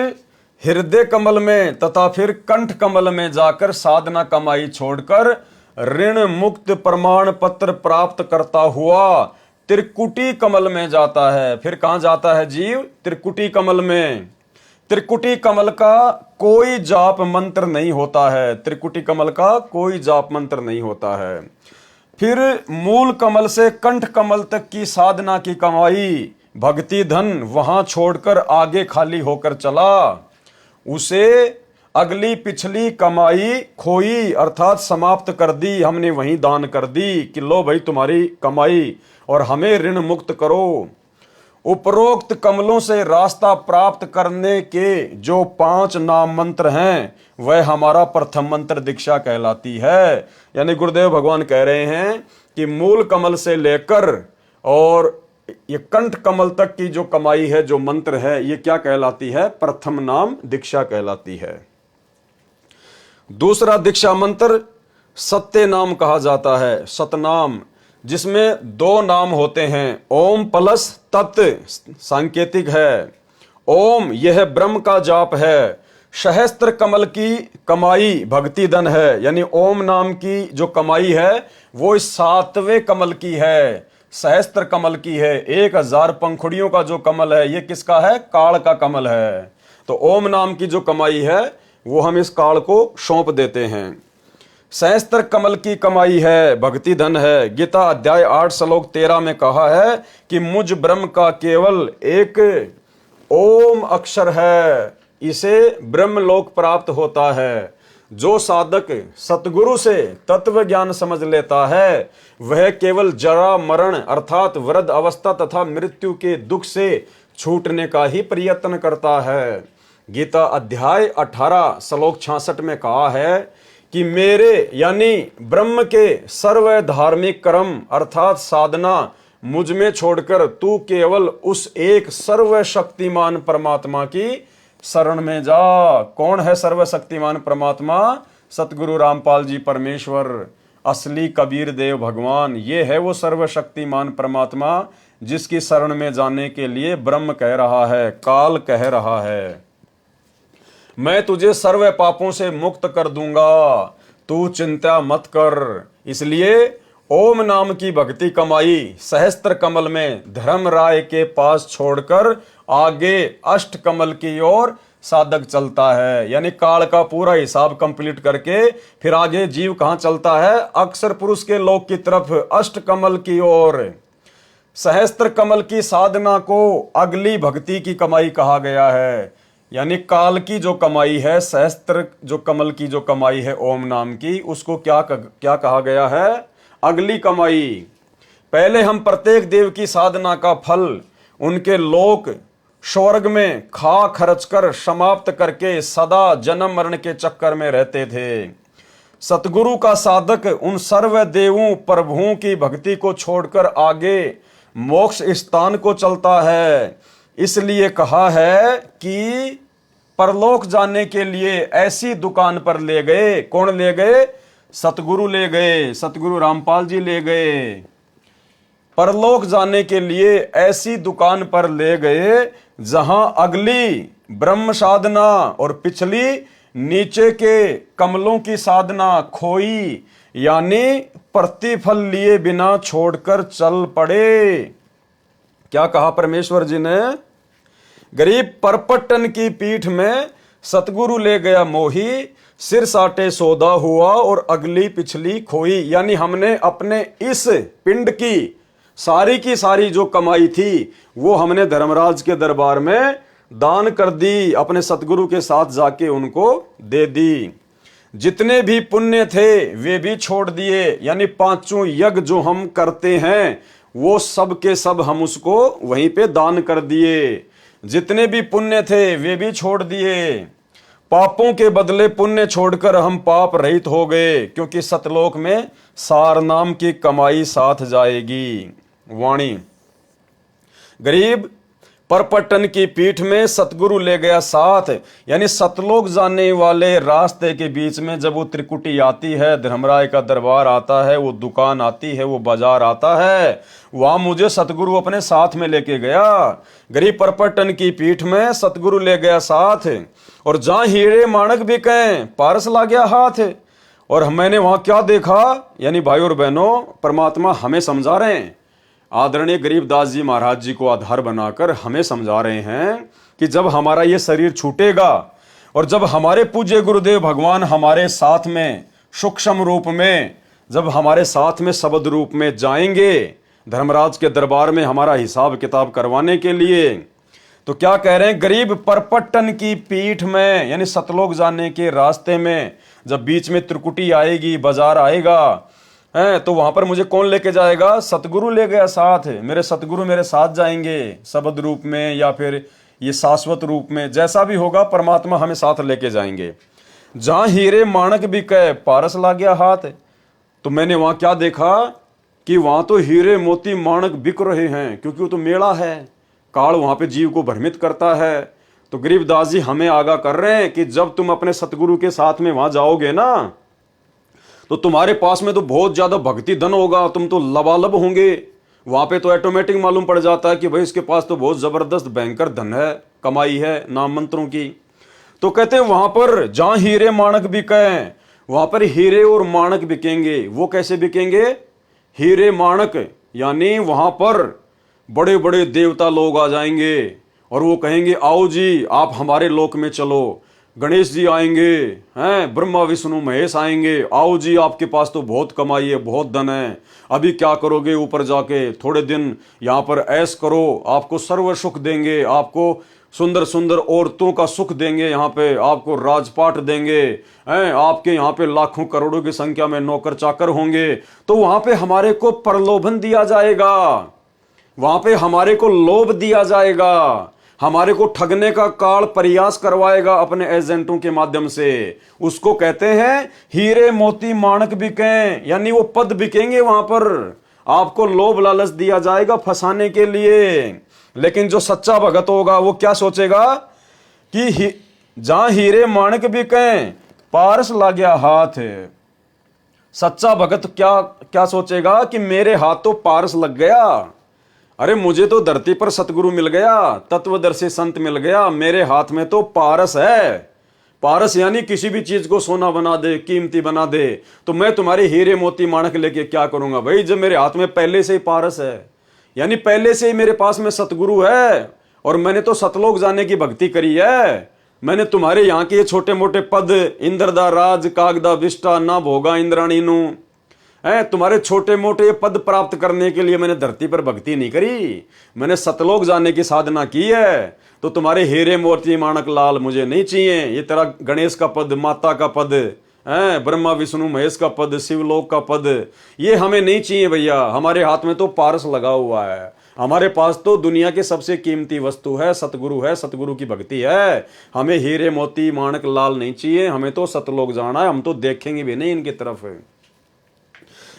हृदय कमल में तथा फिर कंठ कमल में जाकर साधना कमाई छोड़कर ऋण मुक्त प्रमाण पत्र प्राप्त करता हुआ त्रिकुटी कमल में जाता है। फिर कहां जाता है जीव? त्रिकुटी कमल में। त्रिकुटी कमल का कोई जाप मंत्र नहीं होता है। त्रिकुटी कमल का कोई जाप मंत्र नहीं होता है। फिर मूल कमल से कंठ कमल तक की साधना की कमाई भक्ति धन वहां छोड़कर आगे खाली होकर चला, उसे अगली पिछली कमाई खोई अर्थात समाप्त कर दी, हमने वहीं दान कर दी कि लो भाई तुम्हारी कमाई और हमें ऋण मुक्त करो। उपरोक्त कमलों से रास्ता प्राप्त करने के जो 5 नाम मंत्र हैं वह हमारा प्रथम मंत्र दीक्षा कहलाती है। यानी गुरुदेव भगवान कह रहे हैं कि मूल कमल से लेकर और ये कंठ कमल तक की जो कमाई है, जो मंत्र है, ये क्या कहलाती है? प्रथम नाम दीक्षा कहलाती है। दूसरा दीक्षा मंत्र सत्य नाम कहा जाता है, सतनाम, जिसमें 2 नाम होते हैं। ओम प्लस तत् सांकेतिक है। ओम यह ब्रह्म का जाप है। सहस्त्र कमल की कमाई भक्ति धन है। यानी ओम नाम की जो कमाई है वो 7वें कमल की है, सहस्त्र कमल की है। 1000 पंखुड़ियों का जो कमल है ये किसका है? काल का कमल है। तो ओम नाम की जो कमाई है वो हम इस काल को सौंप देते हैं। सहस्त्र कमल की कमाई है, भक्ति धन है। गीता अध्याय 8 श्लोक 13 में कहा है कि मुझ ब्रह्म का केवल एक ओम अक्षर है, इसे ब्रह्मलोक प्राप्त होता है। जो साधक सतगुरु से तत्व ज्ञान समझ लेता है वह केवल जरा मरण अर्थात वृद्ध अवस्था तथा मृत्यु के दुख से छूटने का ही प्रयत्न करता है। गीता अध्याय 18 श्लोक 66 में कहा है कि मेरे यानी ब्रह्म के सर्व धार्मिक कर्म अर्थात साधना मुझ में छोड़कर तू केवल उस एक सर्वशक्तिमान परमात्मा की शरण में जा। कौन है सर्वशक्तिमान परमात्मा? सतगुरु रामपाल जी परमेश्वर, असली कबीर देव भगवान। ये है वो सर्वशक्तिमान परमात्मा जिसकी शरण में जाने के लिए ब्रह्म कह रहा है, काल कह रहा है, मैं तुझे सर्व पापों से मुक्त कर दूंगा, तू चिंता मत कर। इसलिए ओम नाम की भक्ति कमाई सहस्त्र कमल में धर्म राय के पास छोड़कर आगे अष्ट कमल की ओर साधक चलता है। यानी काल का पूरा हिसाब कंप्लीट करके फिर आगे जीव कहां चलता है? अक्षर पुरुष के लोक की तरफ, अष्ट कमल की ओर। सहस्त्र कमल की साधना को अगली भक्ति की कमाई कहा गया है। यानी काल की जो कमाई है, सहस्त्र जो कमल की जो कमाई है ओम नाम की, उसको क्या कहा गया है? अगली कमाई। पहले हम प्रत्येक देव की साधना का फल उनके लोक स्वर्ग में खा खर्च कर समाप्त करके सदा जन्म मरण के चक्कर में रहते थे। सतगुरु का साधक उन सर्व देवों प्रभुओं की भक्ति को छोड़कर आगे मोक्ष स्थान को चलता है। इसलिए कहा है कि परलोक जाने के लिए ऐसी दुकान पर ले गए। कौन ले गए? सतगुरु ले गए, सतगुरु रामपाल जी ले गए। परलोक जाने के लिए ऐसी दुकान पर ले गए जहां अगली ब्रह्म साधना और पिछली नीचे के कमलों की साधना खोई, यानी प्रतिफल लिए बिना छोड़कर चल पड़े। क्या कहा परमेश्वर जी ने? गरीब परपट्टन की पीठ में सतगुरु ले गया मोही, सिर साटे सौदा हुआ और अगली पिछली खोई। यानी हमने अपने इस पिंड की सारी की सारी जो कमाई थी वो हमने धर्मराज के दरबार में दान कर दी, अपने सतगुरु के साथ जाके उनको दे दी। जितने भी पुण्य थे वे भी छोड़ दिए, यानी पांचों यज्ञ जो हम करते हैं वो सब के सब हम उसको वहीं पे दान कर दिए। जितने भी पुण्य थे वे भी छोड़ दिए। पापों के बदले पुण्य छोड़कर हम पाप रहित हो गए, क्योंकि सतलोक में सार नाम की कमाई साथ जाएगी। वाणी गरीब परपट्टन की पीठ में सतगुरु ले गया साथ, यानी सतलोक जाने वाले रास्ते के बीच में जब वो त्रिकुटी आती है, धर्मराय का दरबार आता है, वो दुकान आती है, वो बाजार आता है, वहां मुझे सतगुरु अपने साथ में लेके गया। गरीब परपट्टन की पीठ में सतगुरु ले गया साथ, और जहां हीरे माणक बिके पारस ला गया हाथ। और मैंने वहां क्या देखा, यानी भाई और बहनों, परमात्मा हमें समझा रहे हैं, आदरणीय गरीबदास जी महाराज जी को आधार बनाकर हमें समझा रहे हैं कि जब हमारा ये शरीर छूटेगा और जब हमारे पूज्य गुरुदेव भगवान हमारे साथ में सूक्ष्म रूप में, जब हमारे साथ में शब्द रूप में जाएंगे धर्मराज के दरबार में हमारा हिसाब किताब करवाने के लिए, तो क्या कह रहे हैं, गरीब परपट्टन की पीठ में, यानी सतलोक जाने के रास्ते में जब बीच में त्रिकुटी आएगी, बाजार आएगा है, तो वहां पर मुझे कौन लेके जाएगा, सतगुरु ले गया साथ। मेरे सतगुरु मेरे साथ जाएंगे, शब्द रूप में या फिर ये शाश्वत रूप में, जैसा भी होगा परमात्मा हमें साथ लेके जाएंगे। जहां हीरे माणक बिके पारस ला गया हाथ, तो मैंने वहां क्या देखा कि वहां तो हीरे मोती माणक बिक रहे हैं, क्योंकि वो तो मेला है, काल वहां पे जीव को भ्रमित करता है। तो गरीबदास जी हमें आगाह कर रहे हैं कि जब तुम अपने सतगुरु के साथ में वहां जाओगे ना, तो तुम्हारे पास में तो बहुत ज्यादा भक्ति धन होगा, तुम तो लबालब होंगे। वहां पे तो ऑटोमेटिक मालूम पड़ जाता है कि भाई इसके पास तो बहुत जबरदस्त भयंकर धन है, कमाई है नाम मंत्रों की। तो कहते हैं वहां पर जहां हीरे माणक बिके, वहां पर हीरे और माणक बिकेंगे। वो कैसे बिकेंगे, हीरे माणक यानी वहां पर बड़े बड़े देवता लोग आ जाएंगे और वो कहेंगे आओ जी आप हमारे लोक में चलो, गणेश जी आएंगे हैं, ब्रह्मा विष्णु महेश आएंगे, आओ जी आपके पास तो बहुत कमाई है, बहुत धन है, अभी क्या करोगे, ऊपर जाके थोड़े दिन यहाँ पर ऐश करो, आपको सर्व सुख देंगे, आपको सुंदर सुंदर औरतों का सुख देंगे, यहाँ पे आपको राजपाट देंगे हैं, आपके यहाँ पे लाखों करोड़ों की संख्या में नौकर चाकर होंगे। तो वहां पे हमारे को प्रलोभन दिया जाएगा, वहां पे हमारे को लोभ दिया जाएगा, हमारे को ठगने का काल प्रयास करवाएगा अपने एजेंटों के माध्यम से। उसको कहते हैं हीरे मोती माणक बिके, यानी वो पद बिकेंगे, वहां पर आपको लोभ लालच दिया जाएगा फंसाने के लिए। लेकिन जो सच्चा भगत होगा वो क्या सोचेगा कि जहां हीरे माणक बिके पारस ला गया हाथ। सच्चा भगत क्या क्या सोचेगा कि मेरे हाथ तो पारस लग गया, अरे मुझे तो धरती पर सतगुरु मिल गया, तत्वदर्शी संत मिल गया, मेरे हाथ में तो पारस है। पारस यानी किसी भी चीज को सोना बना दे, कीमती बना दे, तो मैं तुम्हारे हीरे मोती माणक लेके क्या करूंगा भाई, जब मेरे हाथ में पहले से ही पारस है, यानी पहले से ही मेरे पास में सतगुरु है, और मैंने तो सतलोक जाने की भक्ति करी है। मैंने तुम्हारे यहाँ के छोटे मोटे पद, इंद्रदा राज कागदा विष्टा ना भोगा इंद्राणी नु है, तुम्हारे छोटे मोटे पद प्राप्त करने के लिए मैंने धरती पर भक्ति नहीं करी, मैंने सतलोक जाने की साधना की है। तो तुम्हारे हीरे मोती माणक लाल मुझे नहीं चाहिए, ये तेरा गणेश का पद, माता का पद है, ब्रह्मा विष्णु महेश का पद, शिवलोक का पद, ये हमें नहीं चाहिए भैया। हमारे हाथ में तो पारस लगा हुआ है, हमारे पास तो दुनिया के सबसे कीमती वस्तु है, सतगुरु है, सतगुरु की भक्ति है। हमें हीरे मोती माणक लाल नहीं चाहिए, हमें तो सतलोक जाना है, हम तो देखेंगे भी नहीं इनकी तरफ।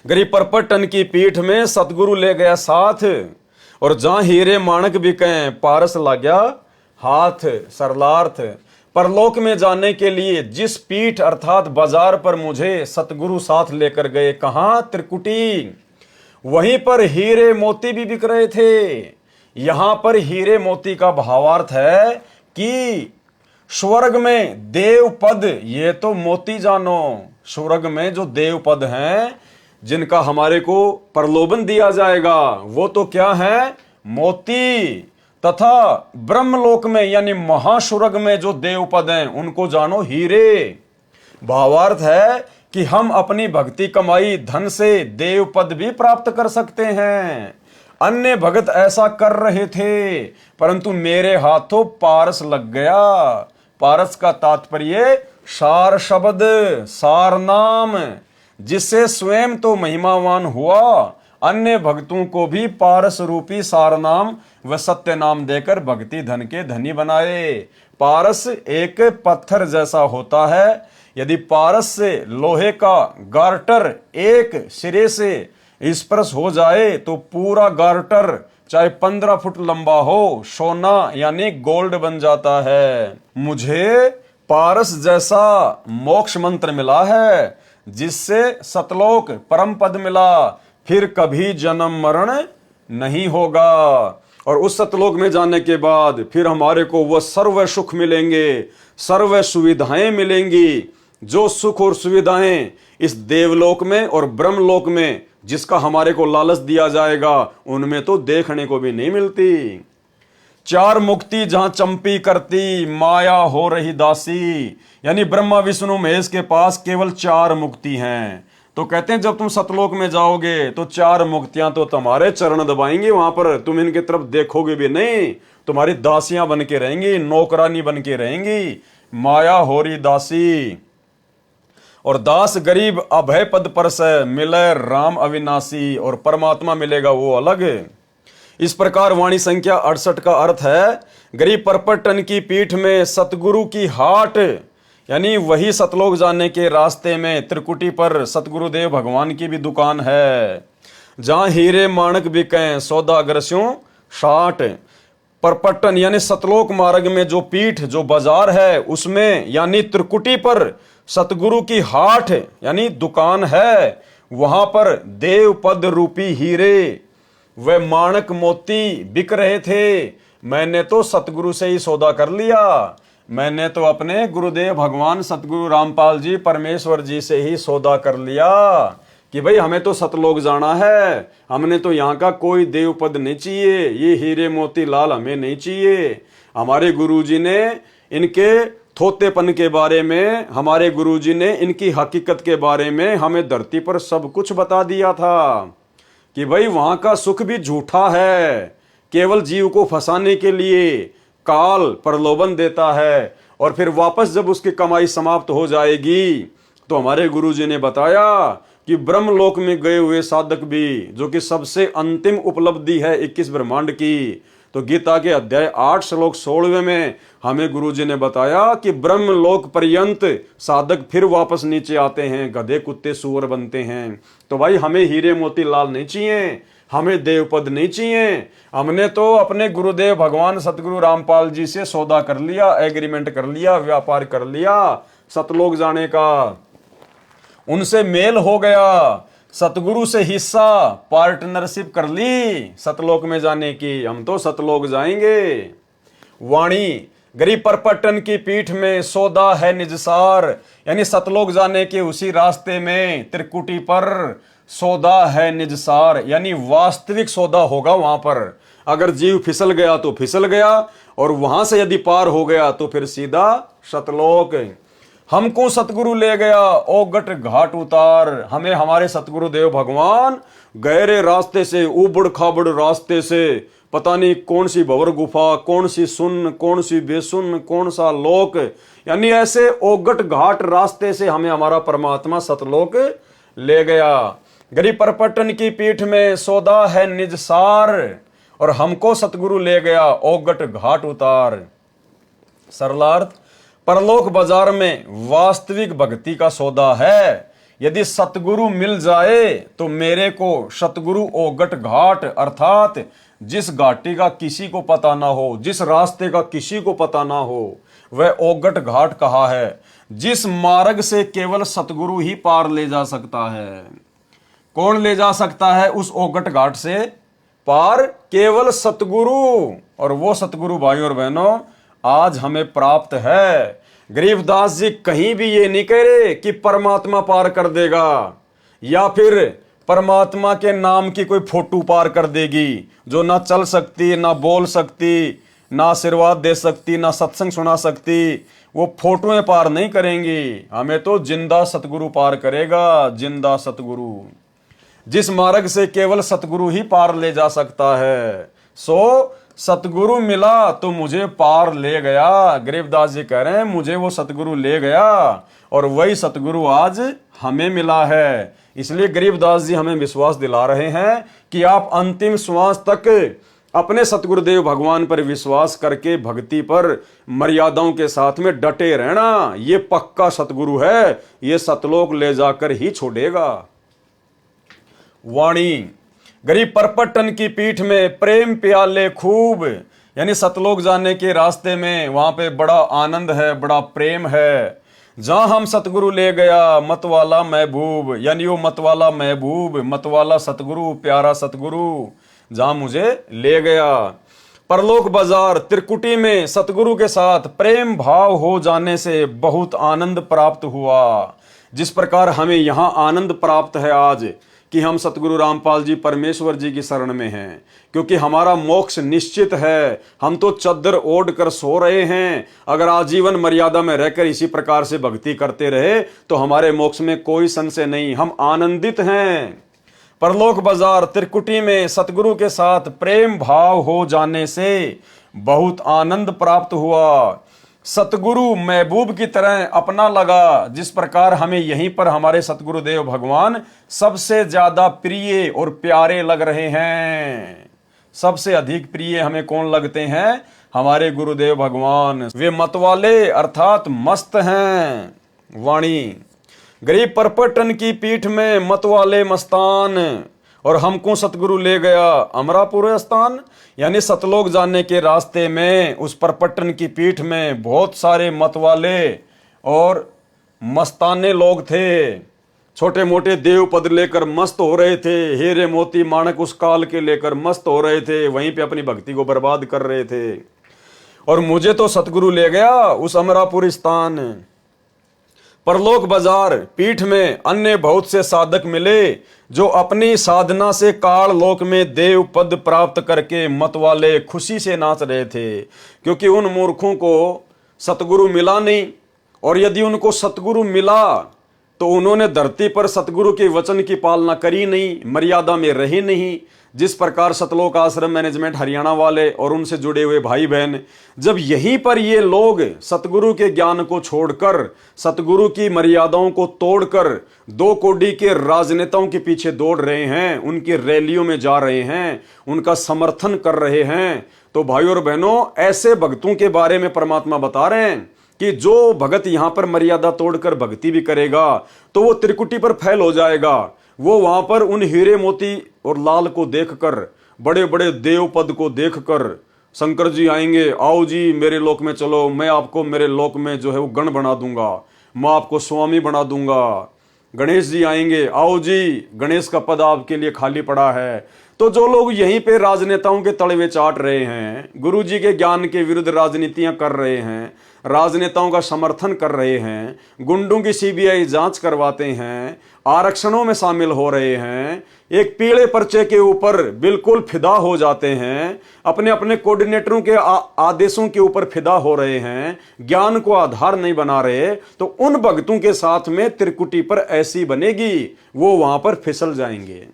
गरीब परपट्टन की पीठ में सतगुरु ले गया साथ, और जहां हीरे माणक बिके पारस ला गया हाथ। सरलार्थ, परलोक में जाने के लिए जिस पीठ अर्थात बाजार पर मुझे सतगुरु साथ लेकर गए, कहां, त्रिकुटी, वहीं पर हीरे मोती भी बिक रहे थे। यहां पर हीरे मोती का भावार्थ है कि स्वर्ग में देव पद, ये तो मोती जानो, स्वर्ग में जो देव पद हैं जिनका हमारे को प्रलोभन दिया जाएगा, वो तो क्या है, मोती। तथा ब्रह्मलोक में यानी महास्वर्ग में जो देव पद हैं उनको जानो हीरे। भावार्थ है कि हम अपनी भक्ति कमाई धन से देव पद भी प्राप्त कर सकते हैं। अन्य भगत ऐसा कर रहे थे, परंतु मेरे हाथों पारस लग गया। पारस का तात्पर्य सार शब्द, सार नाम, जिससे स्वयं तो महिमावान हुआ, अन्य भक्तों को भी पारस रूपी सार नाम व सत्य नाम देकर भक्ति धन के धनी बनाए। पारस एक पत्थर जैसा होता है। यदि पारस से लोहे का गार्टर एक सिरे से स्पर्श हो जाए तो पूरा गार्टर चाहे 15 फुट लंबा हो, सोना यानी गोल्ड बन जाता है। मुझे पारस जैसा मोक्ष मंत्र मिला है, जिससे सतलोक परम पद मिला, फिर कभी जन्म मरण नहीं होगा। और उस सतलोक में जाने के बाद फिर हमारे को वह सर्व सुख मिलेंगे, सर्व सुविधाएं मिलेंगी। जो सुख और सुविधाएं इस देवलोक में और ब्रह्मलोक में जिसका हमारे को लालच दिया जाएगा, उनमें तो देखने को भी नहीं मिलती। चार मुक्ति जहां चंपी करती, माया हो रही दासी। यानी ब्रह्मा विष्णु महेश के पास केवल 4 मुक्ति हैं। तो कहते हैं जब तुम सतलोक में जाओगे तो 4 मुक्तियां तो तुम्हारे चरण दबाएंगे, वहां पर तुम इनकी तरफ देखोगे भी नहीं, तुम्हारी दासियां बन के रहेंगी, नौकरानी बन के रहेंगी। माया हो रही दासी और दास गरीब अभय पद पर से मिले राम अविनाशी, और परमात्मा मिलेगा वो अलग। इस प्रकार वाणी संख्या 68 का अर्थ है, गरीब परपटन की पीठ में सतगुरु की हाट, यानी वही सतलोक जाने के रास्ते में त्रिकुटी पर सतगुरुदेव भगवान की भी दुकान है, जहां हीरे माणक बिकें सौदागर स्यों साठ। परपटन यानी सतलोक मार्ग में जो पीठ, जो बाजार है, उसमें यानी त्रिकुटी पर सतगुरु की हाट यानी दुकान है। वहां पर देव पद रूपी हीरे व माणक मोती बिक रहे थे। मैंने तो सतगुरु से ही सौदा कर लिया। मैंने तो अपने गुरुदेव भगवान सतगुरु रामपाल जी परमेश्वर जी से ही सौदा कर लिया कि भाई हमें तो सतलोक जाना है, हमने तो यहाँ का कोई देव पद नहीं चाहिए, ये हीरे मोती लाल हमें नहीं चाहिए। हमारे गुरुजी ने इनके थोतेपन के बारे में, हमारे गुरुजी ने इनकी हकीकत के बारे में हमें धरती पर सब कुछ बता दिया था कि भाई वहां का सुख भी झूठा है, केवल जीव को फंसाने के लिए काल प्रलोभन देता है, और फिर वापस जब उसकी कमाई समाप्त हो जाएगी तो हमारे गुरुजी ने बताया कि ब्रह्मलोक में गए हुए साधक भी, जो कि सबसे अंतिम उपलब्धि है 21 ब्रह्मांड की, तो गीता के अध्याय 8 श्लोक 16 में हमें गुरुजी ने बताया कि ब्रह्मलोक पर्यंत साधक फिर वापस नीचे आते हैं, गधे कुत्ते सूअर बनते हैं। तो भाई हमें हीरे मोती लाल नहीं चाहिए, हमें देवपद नहीं चाहिए। हमने तो अपने गुरुदेव भगवान सतगुरु रामपाल जी से सौदा कर लिया, एग्रीमेंट कर लिया, व्यापार कर लिया सतलोक जाने का, उनसे मेल हो गया, सतगुरु से हिस्सा पार्टनरशिप कर ली सतलोक में जाने की। हम तो सतलोक जाएंगे। वाणी गरीब परपटन की पीठ में सौदा है निजसार, यानी सतलोक जाने के उसी रास्ते में त्रिकुटी पर सौदा है निजसार, यानी वास्तविक सौदा होगा वहां पर। अगर जीव फिसल गया तो फिसल गया, और वहां से यदि पार हो गया तो फिर सीधा सतलोक। हमको सतगुरु ले गया ओगट घाट उतार। हमें हमारे सतगुरु देव भगवान गहरे रास्ते से, उबड़ खाबड़ रास्ते से, पता नहीं कौन सी भंवर गुफा, कौन सी सुन, कौन सी बेसुन, कौन सा लोक, यानी ऐसे ओगट घाट रास्ते से हमें हमारा परमात्मा सतलोक ले गया। गरीब परपटन की पीठ में सौदा है निज सार, और हमको सतगुरु ले गया ओगट घाट उतार। सरलार्थ, परलोक बाजार में वास्तविक भक्ति का सौदा है। यदि सतगुरु मिल जाए तो मेरे को सतगुरु ओगट घाट, अर्थात जिस घाटी का किसी को पता ना हो, जिस रास्ते का किसी को पता ना हो, वह ओगट घाट कहा है। जिस मार्ग से केवल सतगुरु ही पार ले जा सकता है। कौन ले जा सकता है उस ओगट घाट से पार? केवल सतगुरु। और वो सतगुरु भाई और बहनों आज हमें प्राप्त है। गरीबदास जी कहीं भी ये नहीं कह रहे कि परमात्मा पार कर देगा, या फिर परमात्मा के नाम की कोई फोटो पार कर देगी, जो ना चल सकती, ना बोल सकती, ना आशीर्वाद दे सकती, ना सत्संग सुना सकती। वो फोटोएं पार नहीं करेंगी, हमें तो जिंदा सतगुरु पार करेगा, जिंदा सतगुरु। जिस मार्ग से केवल सतगुरु ही पार ले जा सकता है। सो सतगुरु मिला तो मुझे पार ले गया। गरीबदास जी कह रहे हैं मुझे वो सतगुरु ले गया और वही सतगुरु आज हमें मिला है। इसलिए गरीबदास जी हमें विश्वास दिला रहे हैं कि आप अंतिम श्वास तक अपने सतगुरुदेव भगवान पर विश्वास करके भक्ति पर मर्यादाओं के साथ में डटे रहना। ये पक्का सतगुरु है, ये सतलोक ले जाकर ही छोड़ेगा। वाणी गरीब परपटन की पीठ में प्रेम प्याले खूब, यानी सतलोक जाने के रास्ते में वहां पे बड़ा आनंद है, बड़ा प्रेम है। जहां हम सतगुरु ले गया मतवाला महबूब, यानी वो मतवाला महबूब, मतवाला सतगुरु, प्यारा सतगुरु जहां मुझे ले गया। परलोक बाजार त्रिकुटी में सतगुरु के साथ प्रेम भाव हो जाने से बहुत आनंद प्राप्त हुआ। जिस प्रकार हमें यहां आनंद प्राप्त है आज कि हम सतगुरु रामपाल जी परमेश्वर जी की शरण में हैं, क्योंकि हमारा मोक्ष निश्चित है। हम तो चद्दर ओढ़ कर सो रहे हैं। अगर आजीवन मर्यादा में रहकर इसी प्रकार से भक्ति करते रहे तो हमारे मोक्ष में कोई संशय नहीं, हम आनंदित हैं। परलोक बाजार त्रिकुटी में सतगुरु के साथ प्रेम भाव हो जाने से बहुत आनंद प्राप्त हुआ। सतगुरु महबूब की तरह अपना लगा। जिस प्रकार हमें यहीं पर हमारे सतगुरुदेव भगवान सबसे ज्यादा प्रिय और प्यारे लग रहे हैं। सबसे अधिक प्रिय हमें कौन लगते हैं? हमारे गुरुदेव भगवान। वे मतवाले अर्थात मस्त हैं। वाणी गरीब परपटन की पीठ में मतवाले मस्तान, और हमको सतगुरु ले गया अमरापुर स्थान, यानी सतलोक जाने के रास्ते में उस परपटन की पीठ में बहुत सारे मतवाले और मस्ताने लोग थे। छोटे मोटे देव पद लेकर मस्त हो रहे थे, हीरे मोती माणक उस काल के लेकर मस्त हो रहे थे, वहीं पे अपनी भक्ति को बर्बाद कर रहे थे। और मुझे तो सतगुरु ले गया उस अमरापुर स्थान। परलोक बाजार पीठ में अन्य बहुत से साधक मिले जो अपनी साधना से काल लोक में देव पद प्राप्त करके मतवाले खुशी से नाच रहे थे, क्योंकि उन मूर्खों को सतगुरु मिला नहीं। और यदि उनको सतगुरु मिला तो उन्होंने धरती पर सतगुरु के वचन की पालना करी नहीं, मर्यादा में रहे नहीं। जिस प्रकार सतलोक आश्रम मैनेजमेंट हरियाणा वाले और उनसे जुड़े हुए भाई बहन, जब यहीं पर ये लोग सतगुरु के ज्ञान को छोड़कर, सतगुरु की मर्यादाओं को तोड़कर दो कोडी के राजनेताओं के पीछे दौड़ रहे हैं, उनकी रैलियों में जा रहे हैं, उनका समर्थन कर रहे हैं, तो भाइयों और बहनों, ऐसे भक्तों के बारे में परमात्मा बता रहे हैं कि जो भगत यहां पर मर्यादा तोड़कर भक्ति भी करेगा तो वो त्रिकुटी पर फैल हो जाएगा। वो वहां पर उन हीरे मोती और लाल को देखकर, बड़े बड़े देव पद को देखकर, शंकर जी आएंगे, आओ जी मेरे लोक में चलो, मैं आपको मेरे लोक में जो है वो गण बना दूंगा, मैं आपको स्वामी बना दूंगा। गणेश जी आएंगे, आओ जी गणेश का पद आपके लिए खाली पड़ा है। तो जो लोग यहीं पे राजनेताओं के तलवे चाट रहे हैं, गुरु जी के ज्ञान के विरुद्ध राजनीतियां कर रहे हैं, राजनेताओं का समर्थन कर रहे हैं, गुंडों की सीबीआई जांच करवाते हैं, आरक्षणों में शामिल हो रहे हैं, एक पीले पर्चे के ऊपर बिल्कुल फिदा हो जाते हैं, अपने अपने कोऑर्डिनेटरों के आदेशों के ऊपर फिदा हो रहे हैं, ज्ञान को आधार नहीं बना रहे, तो उन भक्तों के साथ में त्रिकुटी पर ऐसी बनेगी, वो वहां पर फिसल जाएंगे।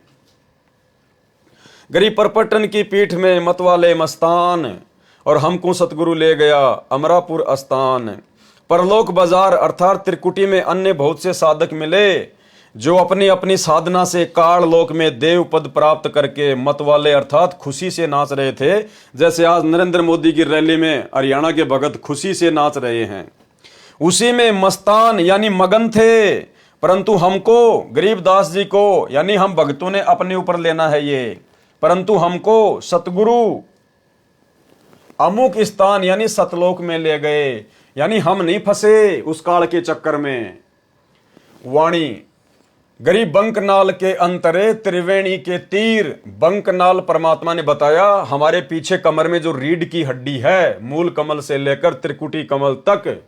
गरीब परपटन की पीठ में मतवाले मस्तान, और हमको सतगुरु ले गया अमरापुर स्थान। परलोक बाजार अर्थात त्रिकुटी में अन्य बहुत से साधक मिले जो अपनी अपनी साधना से काल लोक में देव पद प्राप्त करके मतवाले अर्थात खुशी से नाच रहे थे। जैसे आज नरेंद्र मोदी की रैली में हरियाणा के भगत खुशी से नाच रहे हैं, उसी में मस्तान यानी मगन थे। परंतु हमको, गरीबदास जी को, यानी हम भक्तों ने अपने ऊपर लेना है ये, परंतु हमको सतगुरु अमुक स्थान यानी सतलोक में ले गए, यानी हम नहीं फंसे उस काल के चक्कर में। वाणी गरीब बंकनाल के अंतरे त्रिवेणी के तीर। बंकनाल परमात्मा ने बताया हमारे पीछे कमर में जो रीढ़ की हड्डी है, मूल कमल से लेकर त्रिकुटी कमल तक,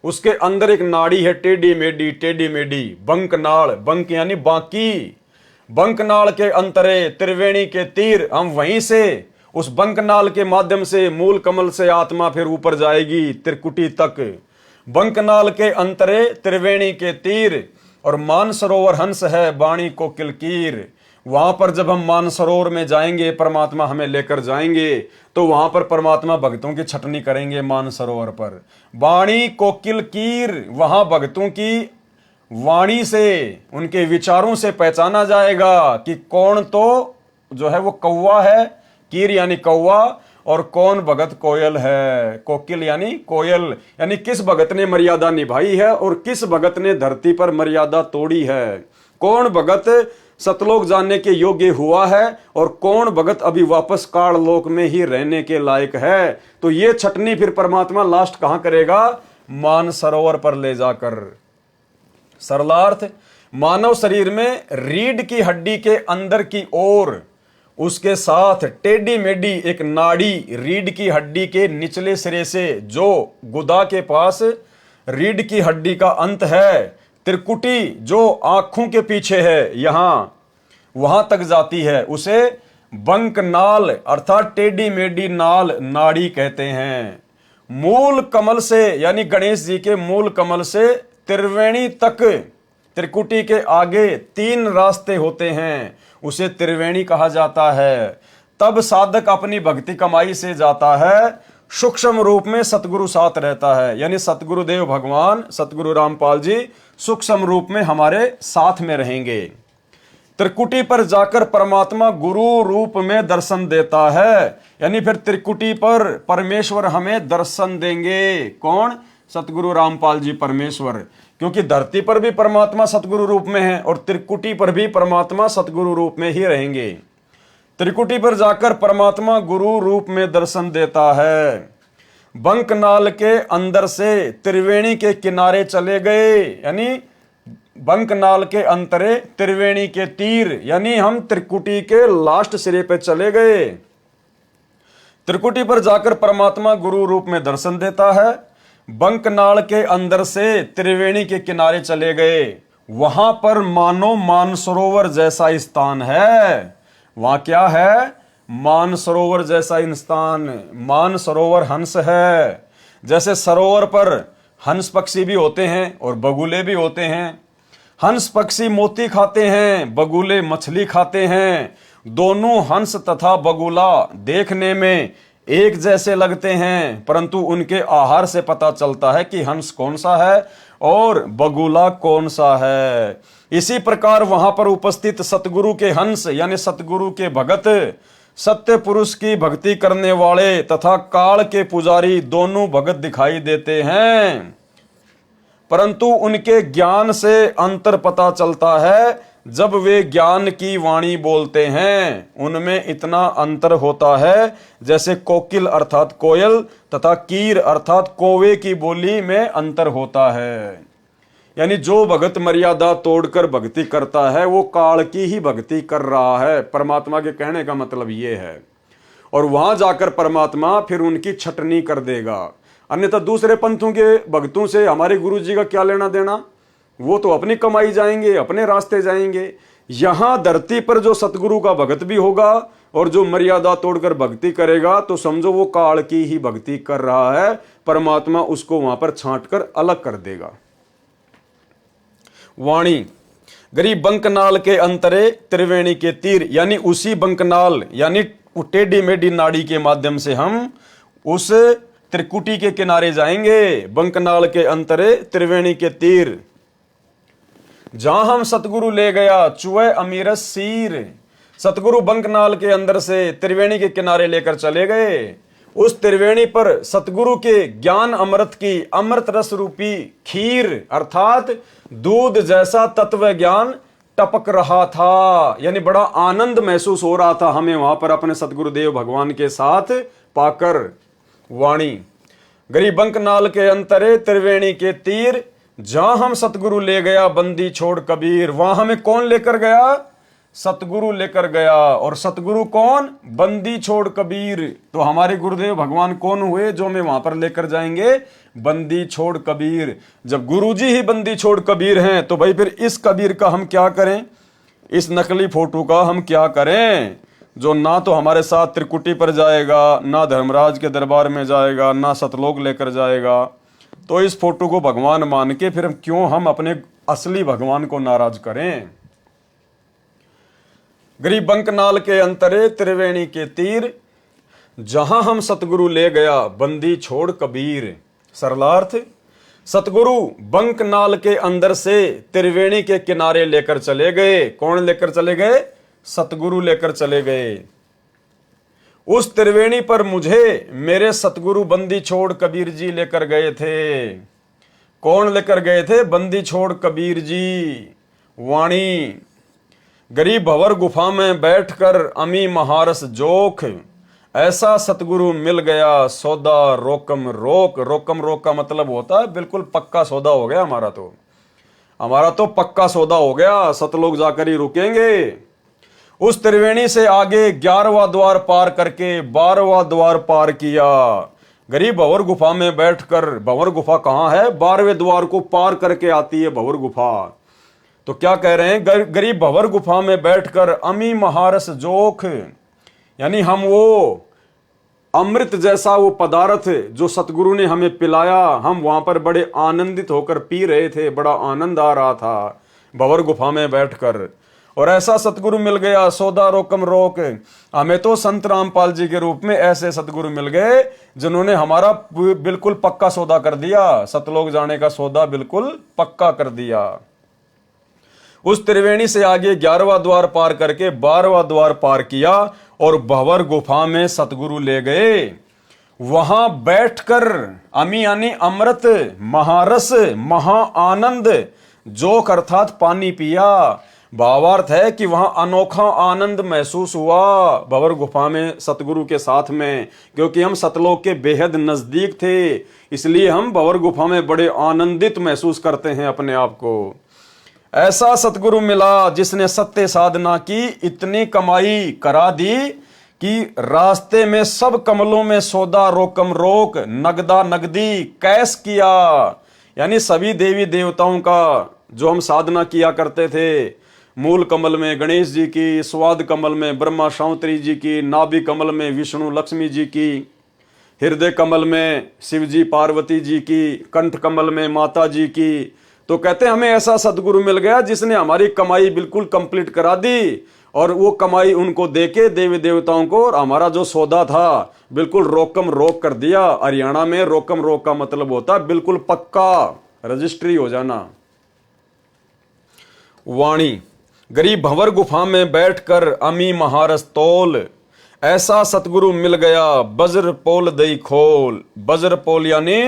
उसके अंदर एक नाड़ी है टेढ़ी मेढ़ी, टेढ़ी मेढ़ी, बंकनाल। बंक यानी बाकी। बंकनाल के अंतरे त्रिवेणी के तीर, हम वहीं से उस बंकनाल के माध्यम से मूल कमल से आत्मा फिर ऊपर जाएगी त्रिकुटी तक। बंकनाल के अंतरे त्रिवेणी के तीर, और मानसरोवर हंस है वाणी को किलकीर। वहां पर जब हम मानसरोवर में जाएंगे, परमात्मा हमें लेकर जाएंगे, तो वहां पर परमात्मा भक्तों की छटनी करेंगे मानसरोवर पर। वाणी कोकिल कीर, वहां भक्तों की वाणी से, उनके विचारों से पहचाना जाएगा कि कौन तो जो है वो कौवा है, कीर यानी कौवा, और कौन भगत कोयल है, कोकिल यानी कोयल, यानी किस भगत ने मर्यादा निभाई है और किस भगत ने धरती पर मर्यादा तोड़ी है, कौन भगत सतलोक जानने के योग्य हुआ है और कौन भगत अभी वापस काल लोक में ही रहने के लायक है। तो ये छटनी फिर परमात्मा लास्ट कहां करेगा? मानसरोवर पर ले जाकर। सरलार्थ, मानव शरीर में रीढ़ की हड्डी के अंदर की ओर, उसके साथ टेढ़ी मेढ़ी एक नाड़ी रीढ़ की हड्डी के निचले सिरे से, जो गुदा के पास रीढ़ की हड्डी का अंत है, त्रिकुटी जो आंखों के पीछे है, यहां वहां तक जाती है, उसे बंक नाल अर्थात टेढ़ी मेढ़ी नाल नाड़ी कहते हैं। मूल कमल से यानी गणेश जी के मूल कमल से त्रिवेणी तक, त्रिकुटी के आगे 3 रास्ते होते हैं, उसे त्रिवेणी कहा जाता है। तब साधक अपनी भक्ति कमाई से जाता है, सूक्ष्म रूप में सतगुरु साथ रहता है, यानी सतगुरुदेव भगवान सतगुरु रामपाल जी सूक्ष्म रूप में हमारे साथ में रहेंगे। त्रिकुटी पर जाकर परमात्मा गुरु रूप में दर्शन देता है, यानी फिर त्रिकुटी पर परमेश्वर हमें दर्शन देंगे। कौन? सतगुरु रामपाल जी परमेश्वर, क्योंकि धरती पर भी परमात्मा सतगुरु रूप में है और त्रिकुटी पर भी परमात्मा सतगुरु रूप में ही रहेंगे। त्रिकुटी पर जाकर परमात्मा गुरु रूप में दर्शन देता है। बंकनाल के अंदर से त्रिवेणी के किनारे चले गए, यानी बंकनाल के अंतरे त्रिवेणी के तीर, यानी हम त्रिकुटी के लास्ट सिरे पे चले गए। त्रिकुटी पर जाकर परमात्मा गुरु रूप में दर्शन देता है। बंकनाल के अंदर से त्रिवेणी के किनारे चले गए, वहां पर मानो मानसरोवर जैसा स्थान है। वहां क्या है? मानसरोवर जैसा स्थान। मानसरोवर हंस है, जैसे सरोवर पर हंस पक्षी भी होते हैं और बगुले भी होते हैं। हंस पक्षी मोती खाते हैं, बगुले मछली खाते हैं। दोनों हंस तथा बगुला देखने में एक जैसे लगते हैं, परंतु उनके आहार से पता चलता है कि हंस कौन सा है और बगुला कौन सा है। इसी प्रकार वहां पर उपस्थित सतगुरु के हंस यानी सतगुरु के भगत, सत्य पुरुष की भक्ति करने वाले तथा काल के पुजारी दोनों भगत दिखाई देते हैं, परंतु उनके ज्ञान से अंतर पता चलता है। जब वे ज्ञान की वाणी बोलते हैं, उनमें इतना अंतर होता है जैसे कोकिल अर्थात कोयल तथा कीर अर्थात कौवे की बोली में अंतर होता है। यानी जो भगत मर्यादा तोड़कर भक्ति करता है वो काल की ही भक्ति कर रहा है। परमात्मा के कहने का मतलब ये है। और वहां जाकर परमात्मा फिर उनकी छटनी कर देगा। अन्यथा दूसरे पंथों के भक्तों से हमारे गुरु जी का क्या लेना देना? वो तो अपनी कमाई जाएंगे, अपने रास्ते जाएंगे। यहां धरती पर जो सतगुरु का भगत भी होगा और जो मर्यादा तोड़कर भक्ति करेगा, तो समझो वो काल की ही भक्ति कर रहा है। परमात्मा उसको वहां पर छांटकर अलग कर देगा। वाणी गरीब बंकनाल के अंतरे त्रिवेणी के तीर, यानी उसी बंकनाल यानी टेढ़ी मेढ़ी नाड़ी के माध्यम से हम उस त्रिकुटी के किनारे जाएंगे। बंकनाल के अंतरे त्रिवेणी के तीर, जहां हम सतगुरु ले गया चुए अमीरस सीर। सतगुरु बंकनाल के अंदर से त्रिवेणी के किनारे लेकर चले गए। उस त्रिवेणी पर सतगुरु के ज्ञान अमृत की अमृत रस रूपी खीर अर्थात दूध जैसा तत्व ज्ञान टपक रहा था। यानी बड़ा आनंद महसूस हो रहा था हमें वहां पर अपने सतगुरुदेव भगवान के साथ पाकर। वाणी गरीब बंकनाल के अंतरे त्रिवेणी के तीर, जहां हम सतगुरु ले गया बंदी छोड़ कबीर। वहां हमें कौन लेकर गया? सतगुरु लेकर गया। और सतगुरु कौन? बंदी छोड़ कबीर। तो हमारे गुरुदेव भगवान कौन हुए जो हमें वहां पर लेकर जाएंगे? बंदी छोड़ कबीर। जब गुरुजी ही बंदी छोड़ कबीर हैं, तो भाई फिर इस कबीर का हम क्या करें? इस नकली फोटो का हम क्या करें, जो ना तो हमारे साथ त्रिकुटी पर जाएगा, ना धर्मराज के दरबार में जाएगा, ना सतलोक लेकर जाएगा। तो इस फोटो को भगवान मान के फिर क्यों हम अपने असली भगवान को नाराज करें? गरीब बंकनाल के अंतरे त्रिवेणी के तीर, जहां हम सतगुरु ले गया बंदी छोड़ कबीर। सरलार्थ, सतगुरु बंकनाल के अंदर से त्रिवेणी के किनारे लेकर चले गए। कौन लेकर चले गए? सतगुरु लेकर चले गए। उस त्रिवेणी पर मुझे मेरे सतगुरु बंदी छोड़ कबीर जी लेकर गए थे। कौन लेकर गए थे? बंदी छोड़ कबीर जी। वाणी, गरीब भंवर गुफा में बैठकर अमी महारस जोख, ऐसा सतगुरु मिल गया सौदा रोकम रोक। रोकम रोक का मतलब होता है बिल्कुल पक्का सौदा हो गया हमारा तो पक्का सौदा हो गया, सतलोक जाकर ही रुकेंगे। उस त्रिवेणी से आगे 11वां द्वार पार करके 12वां द्वार पार किया। गरीब भंवर गुफा में बैठकर, भंवर गुफा कहां है? 12वें द्वार को पार करके आती है भंवर गुफा। तो क्या कह रहे हैं? गरीब भंवर गुफा में बैठकर अमी महारस जोख, यानी हम वो अमृत जैसा वो पदार्थ जो सतगुरु ने हमें पिलाया, हम वहां पर बड़े आनंदित होकर पी रहे थे, बड़ा आनंद आ रहा था भंवर गुफा में बैठकर। और ऐसा सतगुरु मिल गया सौदा रोकम रोक। हमें तो संत रामपाल जी के रूप में ऐसे सतगुरु मिल गए जिन्होंने हमारा बिल्कुल पक्का सौदा कर दिया, सतलोक जाने का सौदा बिल्कुल पक्का कर दिया। उस त्रिवेणी से आगे 11वां द्वार पार करके 12वां द्वार पार किया और भंवर गुफा में सतगुरु ले गए। वहां बैठकर अमी यानी अमृत, महारस, महा आनंद, जोक अर्थात पानी पिया। भावार्थ है कि वहां अनोखा आनंद महसूस हुआ भंवर गुफा में सतगुरु के साथ में, क्योंकि हम सतलोक के बेहद नजदीक थे, इसलिए हम भंवर गुफा में बड़े आनंदित महसूस करते हैं अपने आप को। ऐसा सतगुरु मिला जिसने सत्य साधना की इतनी कमाई करा दी कि रास्ते में सब कमलों में सौदा रोकम रोक, नगदा नगदी कैश किया। यानी सभी देवी देवताओं का जो हम साधना किया करते थे, मूल कमल में गणेश जी की, स्वाद कमल में ब्रह्मा शांतरी जी की, नाभि कमल में विष्णु लक्ष्मी जी की, हृदय कमल में शिव जी पार्वती जी की, कंठ कमल में माता जी की। तो कहते हैं हमें ऐसा सदगुरु मिल गया जिसने हमारी कमाई बिल्कुल कंप्लीट करा दी, और वो कमाई उनको देके देवी देवताओं को, और हमारा जो सौदा था बिल्कुल रोकम रोक कर दिया। हरियाणा में रोकम रोक का मतलब होता है बिल्कुल पक्का रजिस्ट्री हो जाना। वाणी, गरीब भंवर गुफा में बैठकर अमी महारस तोल, ऐसा सतगुरु मिल गया बज्र पोल दई खोल। बज्र पोल यानी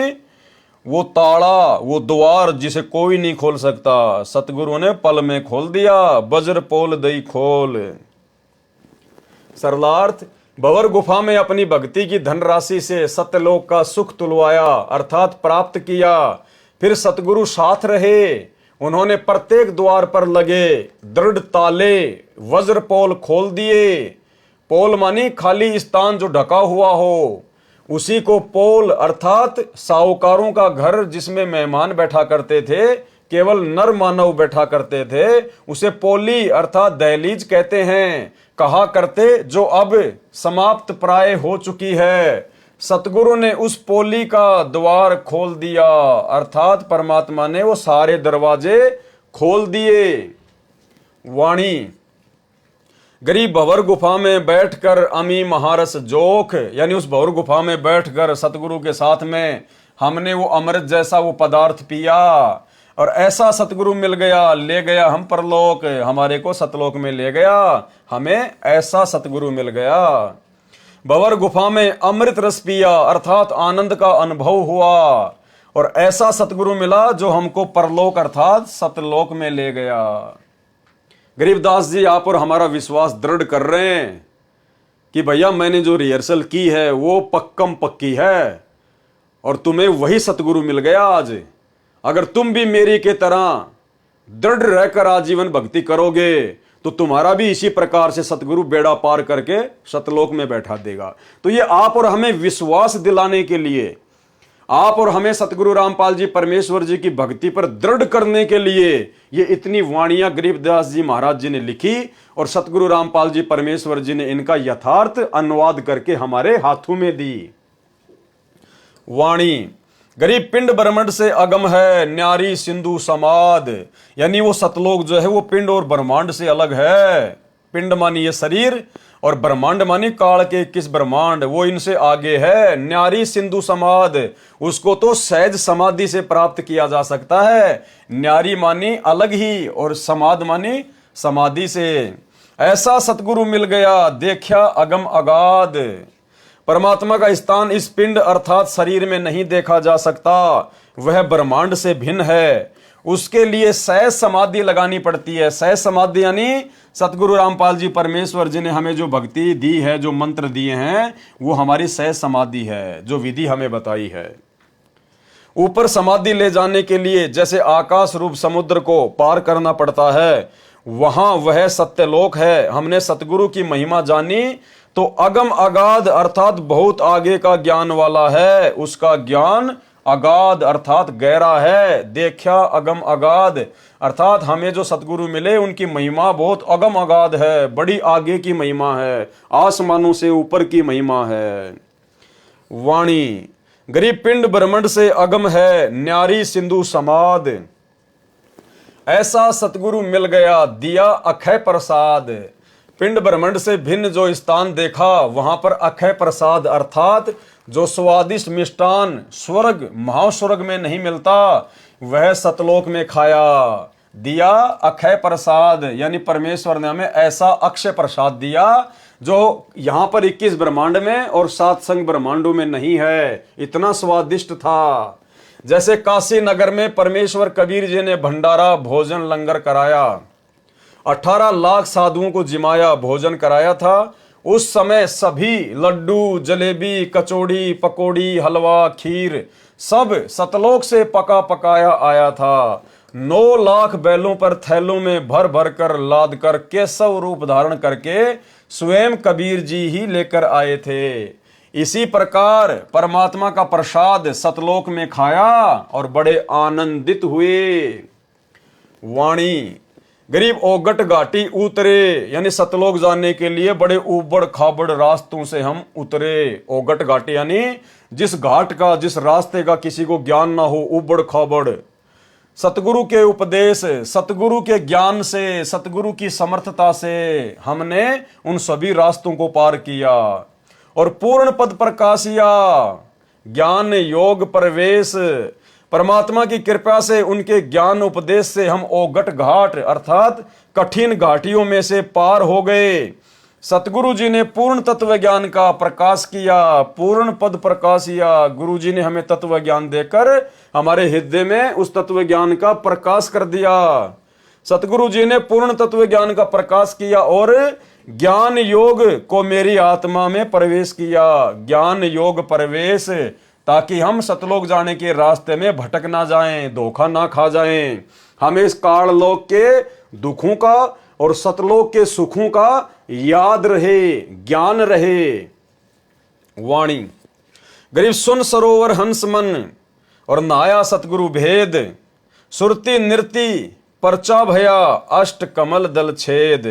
वो ताला, वो द्वार जिसे कोई नहीं खोल सकता, सतगुरु ने पल में खोल दिया। बज्र पोल दई खोल। सरलार्थ, भंवर गुफा में अपनी भक्ति की धनराशि से सत्यलोक का सुख तुलवाया अर्थात प्राप्त किया। फिर सतगुरु साथ रहे, उन्होंने प्रत्येक द्वार पर लगे दृढ़ ताले वज्र पोल खोल दिए। पोल मानी खाली स्थान जो ढका हुआ हो, उसी को पोल अर्थात साहूकारों का घर जिसमें मेहमान बैठा करते थे, केवल नर मानव बैठा करते थे, उसे पोली अर्थात दहलीज कहते हैं, कहा करते, जो अब समाप्त प्राय हो चुकी है। सतगुरु ने उस पोली का द्वार खोल दिया अर्थात परमात्मा ने वो सारे दरवाजे खोल दिए। वाणी, गरीब भंवर गुफा में बैठकर अमी महारस जोख, यानी उस भंवर गुफा में बैठकर सतगुरु के साथ में हमने वो अमृत जैसा वो पदार्थ पिया, और ऐसा सतगुरु मिल गया, ले गया हम परलोक, हमारे को सतलोक में ले गया, हमें ऐसा सतगुरु मिल गया। भंवर गुफा में अमृत रस पिया अर्थात आनंद का अनुभव हुआ, और ऐसा सतगुरु मिला जो हमको परलोक अर्थात सतलोक में ले गया। गरीबदास जी आप और हमारा विश्वास दृढ़ कर रहे हैं कि भैया मैंने जो रिहर्सल की है वो पक्कम पक्की है, और तुम्हें वही सतगुरु मिल गया आज। अगर तुम भी मेरी के तरह दृढ़ रहकर आजीवन भक्ति करोगे तो तुम्हारा भी इसी प्रकार से सतगुरु बेड़ा पार करके सतलोक में बैठा देगा। तो ये आप और हमें विश्वास दिलाने के लिए, आप और हमें सतगुरु रामपाल जी परमेश्वर जी की भक्ति पर दृढ़ करने के लिए ये इतनी वाणियां गरीबदास जी महाराज जी ने लिखी, और सतगुरु रामपाल जी परमेश्वर जी ने इनका यथार्थ अनुवाद करके हमारे हाथों में दी। वाणी, गरीब पिंड ब्रह्मांड से अगम है न्यारी सिंधु समाद, यानी वो सतलोक जो है वो पिंड और ब्रह्मांड से अलग है। पिंड मानी ये शरीर और ब्रह्मांड मानी काल के 21 ब्रह्मांड, वो इनसे आगे है। न्यारी सिंधु समाध, उसको तो सहज समाधि से प्राप्त किया जा सकता है। न्यारी मानी अलग ही और समाध मानी समाधि से। ऐसा सतगुरु मिल गया देखा अगम अगाध। परमात्मा का स्थान इस पिंड अर्थात शरीर में नहीं देखा जा सकता, वह ब्रह्मांड से भिन्न है। उसके लिए सहज समाधि लगानी पड़ती है। सहज समाधि यानी सतगुरु रामपाल जी परमेश्वर जी ने हमें जो भक्ति दी है, जो मंत्र दिए हैं, वो हमारी सहज समाधि है, जो विधि हमें बताई है। ऊपर समाधि ले जाने के लिए जैसे आकाश रूप समुद्र को पार करना पड़ता है, वहां वह सत्यलोक है। हमने सतगुरु की महिमा जानी तो अगम अगाध अर्थात बहुत आगे का ज्ञान वाला है। उसका ज्ञान अगाध अर्थात गहरा है। देखा अगम अगाध अर्थात हमें जो सतगुरु मिले उनकी महिमा बहुत अगम अगाध है, बड़ी आगे की महिमा है, आसमानों से ऊपर की महिमा है। वाणी गरीब पिंड ब्रह्मांड से अगम है, न्यारी सिंधु समाध। ऐसा सतगुरु मिल गया दिया अक्षय प्रसाद। पिंड ब्रह्मांड से भिन्न जो स्थान देखा, वहां पर अक्षय प्रसाद अर्थात जो स्वादिष्ट मिष्टान स्वर्ग महास्वर्ग में नहीं मिलता, वह सतलोक में खाया। दिया अक्षय प्रसाद यानी परमेश्वर ने हमें ऐसा अक्षय प्रसाद दिया जो यहां पर 21 ब्रह्मांड में और 7 संग ब्रह्मांडों में नहीं है। इतना स्वादिष्ट था। जैसे काशी नगर में परमेश्वर कबीर जी ने भंडारा भोजन लंगर कराया, 18 लाख साधुओं को जिमाया भोजन कराया था। उस समय सभी लड्डू जलेबी कचौड़ी पकौड़ी हलवा खीर सब सतलोक से पका पकाया आया था। 9 लाख बैलों पर थैलों में भर भर कर लाद कर केशव रूप धारण करके स्वयं कबीर जी ही लेकर आए थे। इसी प्रकार परमात्मा का प्रसाद सतलोक में खाया और बड़े आनंदित हुए। वाणी गरीब ओगट घाटी उतरे यानी सतलोक जाने के लिए बड़े उबड़ खाबड़ रास्तों से हम उतरे। ओगट घाटी यानी जिस घाट का जिस रास्ते का किसी को ज्ञान ना हो, उबड़ खाबड़। सतगुरु के उपदेश सतगुरु के ज्ञान से सतगुरु की समर्थता से हमने उन सभी रास्तों को पार किया और पूर्ण पद प्रकाशिया। ज्ञान योग प्रवेश परमात्मा की कृपा से उनके ज्ञान उपदेश से हम ओगट घाट अर्थात कठिन घाटियों में से पार हो गए। सतगुरु जी ने पूर्ण तत्व ज्ञान का प्रकाश किया, पूर्ण पद प्रकाशिया। गुरु जी ने हमें तत्व ज्ञान देकर हमारे हृदय में उस तत्व ज्ञान का प्रकाश कर दिया। सतगुरु जी ने पूर्ण तत्व ज्ञान का प्रकाश किया और ज्ञान योग को मेरी आत्मा में प्रवेश किया। ज्ञान योग प्रवेश ताकि हम सतलोक जाने के रास्ते में भटक ना जाएं, धोखा ना खा जाएं। हमें इस काल लोक के दुखों का और सतलोक के सुखों का याद रहे, ज्ञान रहे। वाणी गरीब सुन सरोवर हंस मन और नाया सतगुरु भेद। सुरती नृति परचा भया अष्ट कमल दल छेद।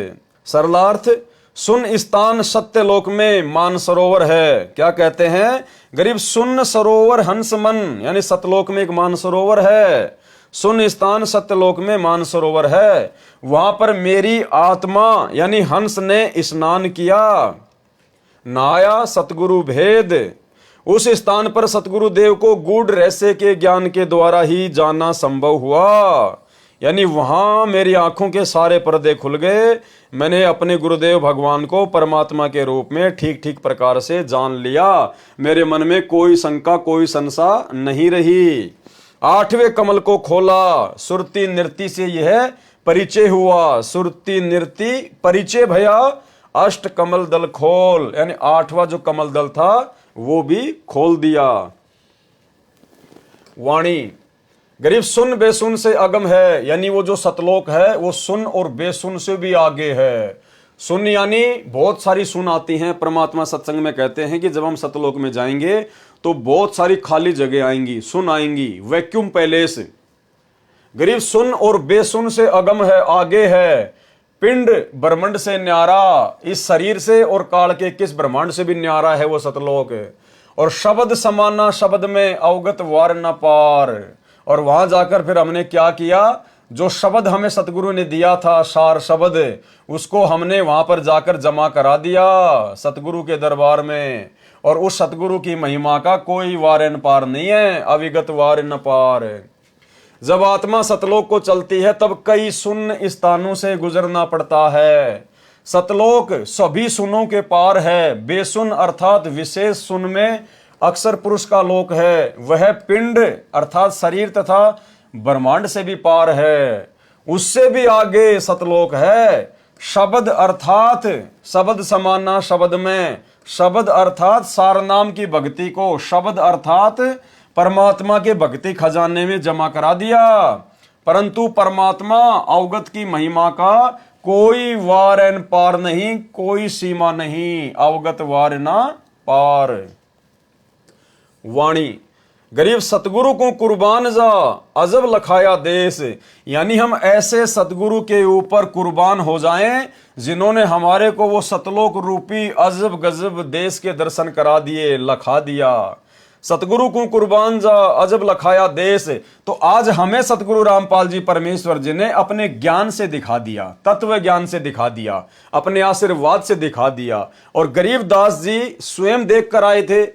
सरलार्थ सुन स्थान सत्यलोक में मान सरोवर है। क्या कहते हैं? गरीब सुन सरोवर हंस मन यानी सतलोक में एक मान सरोवर है। सुन स्थान सत्यलोक में मान सरोवर है। वहां पर मेरी आत्मा यानी हंस ने स्नान किया। नाया सतगुरु भेद उस स्थान पर सतगुरु देव को गूढ़ रहस्य के ज्ञान के द्वारा ही जानना संभव हुआ। यानी वहां मेरी आंखों के सारे पर्दे खुल गए। मैंने अपने गुरुदेव भगवान को परमात्मा के रूप में ठीक ठीक प्रकार से जान लिया। मेरे मन में कोई शंका कोई संशय नहीं रही। 8वें कमल को खोला। सुरती नृति से यह परिचय हुआ। सुरती नृति परिचय भया अष्ट कमल दल खोल यानी 8वां जो कमल दल था वो भी खोल दिया। वाणी गरीब सुन बेसुन से अगम है यानी वो जो सतलोक है वो सुन और बेसुन से भी आगे है। सुन यानी बहुत सारी सुन आती हैं। परमात्मा सत्संग में कहते हैं कि जब हम सतलोक में जाएंगे तो बहुत सारी खाली जगह आएंगी, सुन आएंगी, वैक्यूम पैलेस। गरीब सुन और बेसुन से अगम है, आगे है। पिंड ब्रह्मांड से न्यारा, इस शरीर से और काल के 21 ब्रह्मांड से भी न्यारा है वो सतलोक। और शब्द समाना शब्द में अवगत वार न पार। और वहां जाकर फिर हमने क्या किया? जो शब्द हमें सतगुरु ने दिया था, सार शब्द, उसको हमने वहां पर जाकर जमा करा दिया सतगुरु के दरबार में। और उस सतगुरु की महिमा का कोई वार न पार नहीं है, अविगत वार न पार। जब आत्मा सतलोक को चलती है तब कई शून्य स्थानों से गुजरना पड़ता है। सतलोक सभी सुनों के पार है, बेसुन अर्थात विशेष सुन में अक्षर पुरुष का लोक है। वह पिंड अर्थात शरीर तथा ब्रह्मांड से भी पार है, उससे भी आगे सतलोक है। शब्द अर्थात शब्द समाना शब्द में, शब्द अर्थात सारनाम की भक्ति को शब्द अर्थात परमात्मा के भक्ति खजाने में जमा करा दिया। परंतु परमात्मा अवगत की महिमा का कोई वार न पार नहीं, कोई सीमा नहीं, अवगत वार ना पार। वाणी गरीब सतगुरु को कुर्बान जा अजब लखाया देश, यानी हम ऐसे सतगुरु के ऊपर कुर्बान हो जाएं जिन्होंने हमारे को वो सतलोक रूपी अजब गजब देश के दर्शन करा दिए, लखा दिया। सतगुरु को कुर्बान जा अजब लखाया देश, तो आज हमें सतगुरु रामपाल जी परमेश्वर जी ने अपने ज्ञान से दिखा दिया, तत्व ज्ञान से दिखा दिया, अपने आशीर्वाद से दिखा दिया। और गरीबदास जी स्वयं देख कर आए थे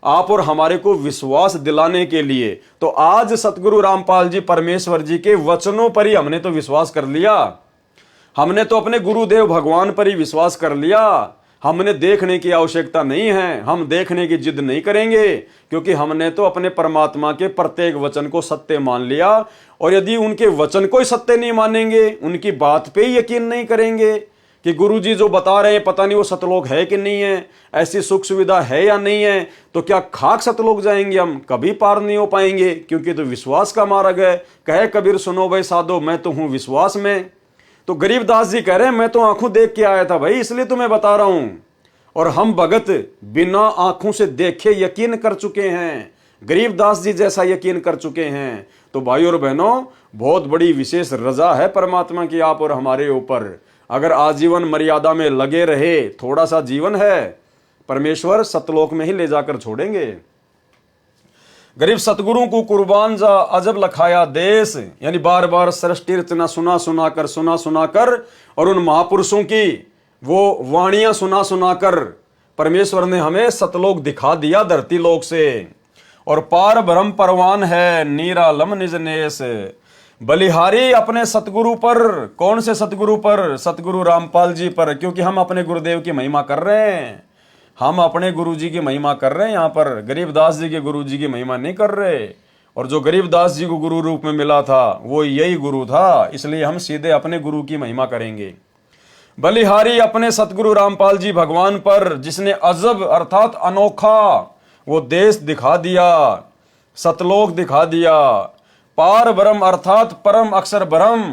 आप और हमारे को विश्वास दिलाने के लिए। तो आज सतगुरु रामपाल जी परमेश्वर जी के वचनों पर ही हमने तो विश्वास कर लिया, हमने तो अपने गुरुदेव भगवान पर ही विश्वास कर लिया। हमने देखने की आवश्यकता नहीं है, हम देखने की जिद नहीं करेंगे, क्योंकि हमने तो अपने परमात्मा के प्रत्येक वचन को सत्य मान लिया। और यदि उनके वचन को ही सत्य नहीं मानेंगे, उनकी बात पे ही यकीन नहीं करेंगे कि गुरुजी जो बता रहे हैं पता नहीं वो सतलोक है कि नहीं है, ऐसी सुख सुविधा है या नहीं है, तो क्या खाक सतलोक जाएंगे हम? कभी पार नहीं हो पाएंगे, क्योंकि तो विश्वास का मार्ग है। कहे कबीर सुनो भाई साधो, मैं तो हूं विश्वास में। तो गरीबदास जी कह रहे हैं मैं तो आंखों देख के आया था भाई, इसलिए तो मैं बता रहा हूं। और हम भगत बिना आंखों से देखे यकीन कर चुके हैं, गरीबदास जी जैसा यकीन कर चुके हैं। तो भाई और बहनों, बहुत बड़ी विशेष रजा है परमात्मा की आप और हमारे ऊपर। अगर आजीवन मर्यादा में लगे रहे, थोड़ा सा जीवन है, परमेश्वर सतलोक में ही ले जाकर छोड़ेंगे। गरीब सतगुरु को कुर्बान जा अजब लखाया देश, यानी बार बार सृष्टि रचना सुना सुना कर और उन महापुरुषों की वो वाणियां सुना कर परमेश्वर ने हमें सतलोक दिखा दिया धरती लोक से। और पार ब्रह्म परवान है निरालम निज नेस, बलिहारी अपने सतगुरु पर। कौन से सतगुरु पर? सतगुरु रामपाल जी पर, क्योंकि हम अपने गुरुदेव की महिमा कर रहे हैं, हम अपने गुरुजी की महिमा कर रहे हैं। यहाँ पर गरीबदास जी के गुरुजी की महिमा नहीं कर रहे। और जो गरीबदास जी को गुरु रूप में मिला था वो यही गुरु था, इसलिए हम सीधे अपने गुरु की महिमा करेंगे। बलिहारी अपने सतगुरु रामपाल जी भगवान पर, जिसने अजब अर्थात अनोखा वो देश दिखा दिया, सतलोक दिखा दिया। पार ब्रह्म अर्थात परम अक्षर ब्रह्म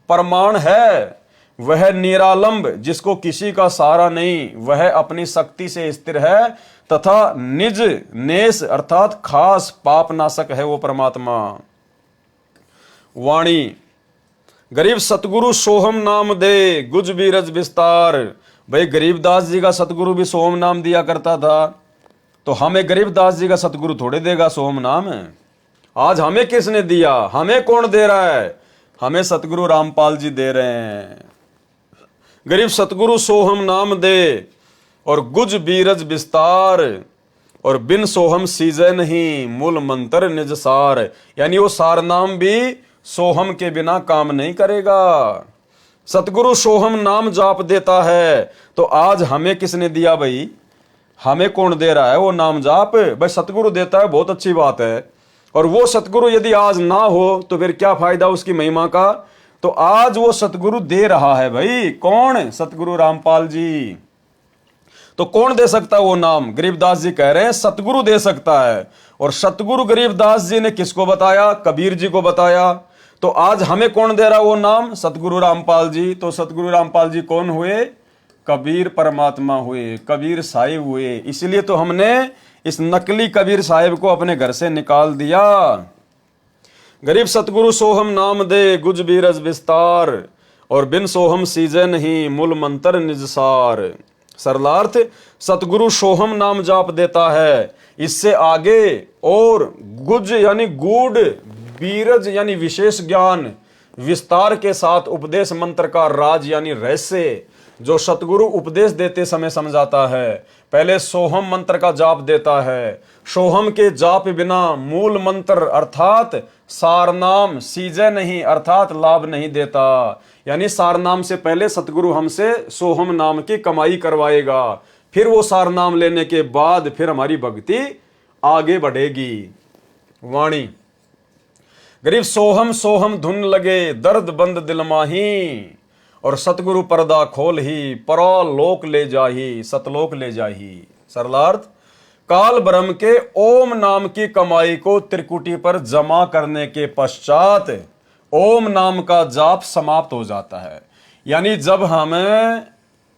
परमाण है, वह निरालंब जिसको किसी का सहारा नहीं, वह अपनी शक्ति से स्थिर है तथा निज नेस अर्थात खास पाप नाशक है वो परमात्मा। वाणी गरीब सतगुरु सोहम नाम दे गुज बीरज विस्तार। भाई गरीबदास जी का सतगुरु भी सोहम नाम दिया करता था, तो हमें गरीबदास जी का सतगुरु थोड़े देगा सोहम नाम। आज हमें किसने दिया? हमें कौन दे रहा है? हमें सतगुरु रामपाल जी दे रहे हैं। गरीब सतगुरु सोहम नाम दे और गुज बीरज विस्तार, और बिन सोहम सीजे नहीं मूल मंत्र निज सार, यानी वो सार नाम भी सोहम के बिना काम नहीं करेगा। सतगुरु सोहम नाम जाप देता है, तो आज हमें किसने दिया भाई? हमें कौन दे रहा है वो नाम जाप? भाई सतगुरु देता है, बहुत अच्छी बात है। और वो सतगुरु यदि आज ना हो तो फिर क्या फायदा उसकी महिमा का? तो आज वो सतगुरु दे रहा है भाई। कौन? सतगुरु रामपाल जी। तो कौन दे सकता है वो नाम? गरीबदास जी कह रहे हैं सतगुरु दे सकता है। और सतगुरु गरीबदास जी ने किसको बताया? कबीर जी को बताया। तो आज हमें कौन दे रहा वो नाम? सतगुरु रामपाल जी। तो सतगुरु रामपाल जी कौन हुए? कबीर परमात्मा हुए, कबीर साहिब हुए। इसलिए तो हमने इस नकली कबीर साहिब को अपने घर से निकाल दिया। गरीब सतगुरु सोहम नाम दे गुज बीरज विस्तार, और बिन सोहम सीजे नहीं मूल मंत्र निज सार। सरलार्थ सतगुरु सोहम नाम जाप देता है, इससे आगे और गुज यानी गूढ़, बीरज यानी विशेष ज्ञान, विस्तार के साथ उपदेश मंत्र का राज यानी रहस्य जो सतगुरु उपदेश देते समय समझाता है। पहले सोहम मंत्र का जाप देता है। सोहम के जाप बिना मूल मंत्र अर्थात सारनाम सीजे नहीं अर्थात लाभ नहीं देता। यानी सारनाम से पहले सतगुरु हमसे सोहम नाम की कमाई करवाएगा, फिर वो सारनाम लेने के बाद फिर हमारी भक्ति आगे बढ़ेगी। वाणी गरीब सोहम सोहम धुन लगे दर्द बंद दिल माही, और सतगुरु पर्दा खोल ही परलोक ले जाही सतलोक ले जाही। सरलार्थ काल ब्रह्म के ओम नाम की कमाई को त्रिकुटी पर जमा करने के पश्चात ओम नाम का जाप समाप्त हो जाता है। यानी जब हमें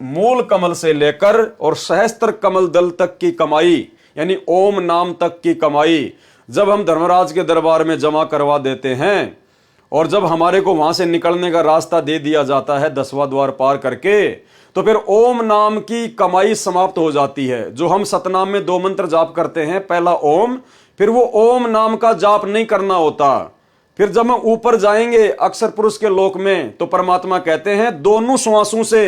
मूल कमल से लेकर और सहस्त्र कमल दल तक की कमाई यानी ओम नाम तक की कमाई जब हम धर्मराज के दरबार में जमा करवा देते हैं और जब हमारे को वहां से निकलने का रास्ता दे दिया जाता है 10वां द्वार पार करके, तो फिर ओम नाम की कमाई समाप्त हो जाती है। जो हम सतनाम में 2 मंत्र जाप करते हैं, पहला ओम, फिर वो ओम नाम का जाप नहीं करना होता। फिर जब हम ऊपर जाएंगे अक्षर पुरुष के लोक में, तो परमात्मा कहते हैं दोनों श्वासों से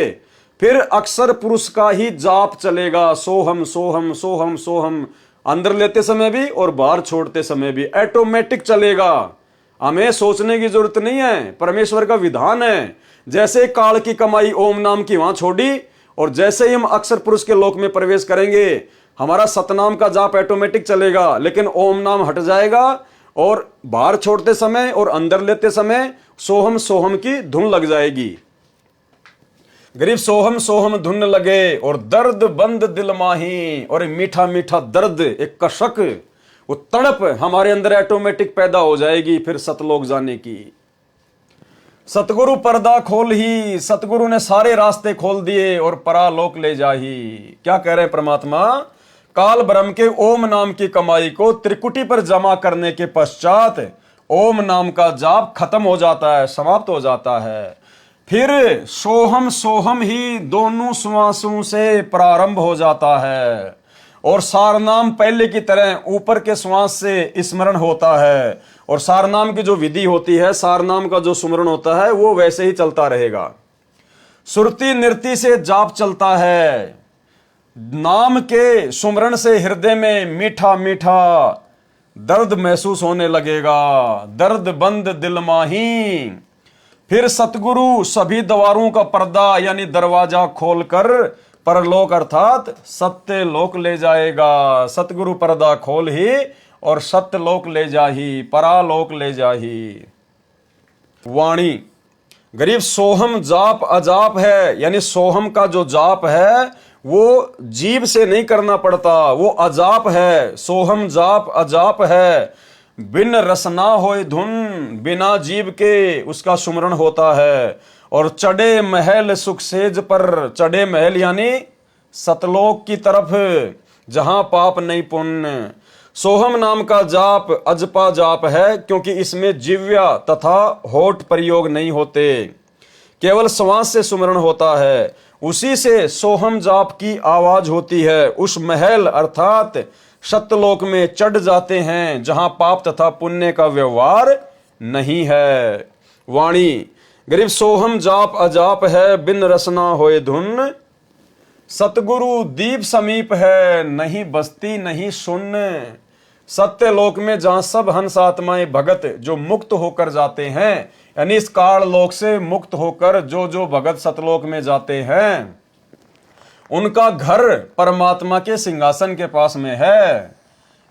फिर अक्षर पुरुष का ही जाप चलेगा। सोहम सोहम सोहम सोहम, अंदर लेते समय भी और बाहर छोड़ते समय भी ऑटोमेटिक चलेगा। हमें सोचने की जरूरत नहीं है, परमेश्वर का विधान है। जैसे काल की कमाई ओम नाम की वहां छोड़ी और जैसे ही हम अक्षर पुरुष के लोक में प्रवेश करेंगे हमारा सतनाम का जाप ऑटोमेटिक चलेगा, लेकिन ओम नाम हट जाएगा और बाहर छोड़ते समय और अंदर लेते समय सोहम सोहम की धुन लग जाएगी। गरीब सोहम सोहम धुन लगे और दर्द बंद दिल माही, और मीठा मीठा दर्द एक कशक वो तड़प हमारे अंदर ऑटोमेटिक पैदा हो जाएगी फिर सतलोक जाने की। सतगुरु पर्दा खोल ही, सतगुरु ने सारे रास्ते खोल दिए और परालोक ले जाही। क्या कह रहे हैं परमात्मा? काल ब्रह्म के ओम नाम की कमाई को त्रिकुटी पर जमा करने के पश्चात ओम नाम का जाप खत्म हो जाता है, समाप्त हो जाता है। फिर सोहम सोहम ही दोनों श्वासों से प्रारंभ हो जाता है और सारनाम पहले की तरह ऊपर के श्वास से स्मरण होता है। और सारनाम की जो विधि होती है, सारनाम का जो सुमरण होता है वो वैसे ही चलता रहेगा। सुरती नृत्य से जाप चलता है। नाम के सुमरण से हृदय में मीठा मीठा दर्द महसूस होने लगेगा। दर्द बंद दिल माही, फिर सतगुरु सभी द्वारों का पर्दा यानी दरवाजा खोलकर परलोक अर्थात सत्य लोक ले जाएगा। सतगुरु पर्दा खोल ही और सत्य लोक ले जाही, परालोक ले जाही। वाणी गरीब सोहम जाप अजाप है, यानी सोहम का जो जाप है वो जीभ से नहीं करना पड़ता, वो अजाप है। सोहम जाप अजाप है, बिन रसना होए धुन, बिना जीव के उसका सुमरण होता है। और चढ़े महल सुख सेज पर, चढ़े महल यानी सतलोक की तरफ जहां पाप नहीं पुण्य। सोहम नाम का जाप अजपा जाप है क्योंकि इसमें जिव्या तथा होठ प्रयोग नहीं होते, केवल श्वास से सुमरण होता है। उसी से सोहम जाप की आवाज होती है। उस महल अर्थात सत्यलोक में चढ़ जाते हैं जहां पाप तथा पुण्य का व्यवहार नहीं है। वाणी गरीब सोहम जाप अजाप है, बिन रसना होए धुन। सतगुरु दीप समीप है, नहीं बस्ती नहीं सुन्न। सत्य लोक में जहां सब हंस आत्माएं भगत जो मुक्त होकर जाते हैं, यानी इस काल लोक से मुक्त होकर जो भगत सतलोक में जाते हैं, उनका घर परमात्मा के सिंहासन के पास में है।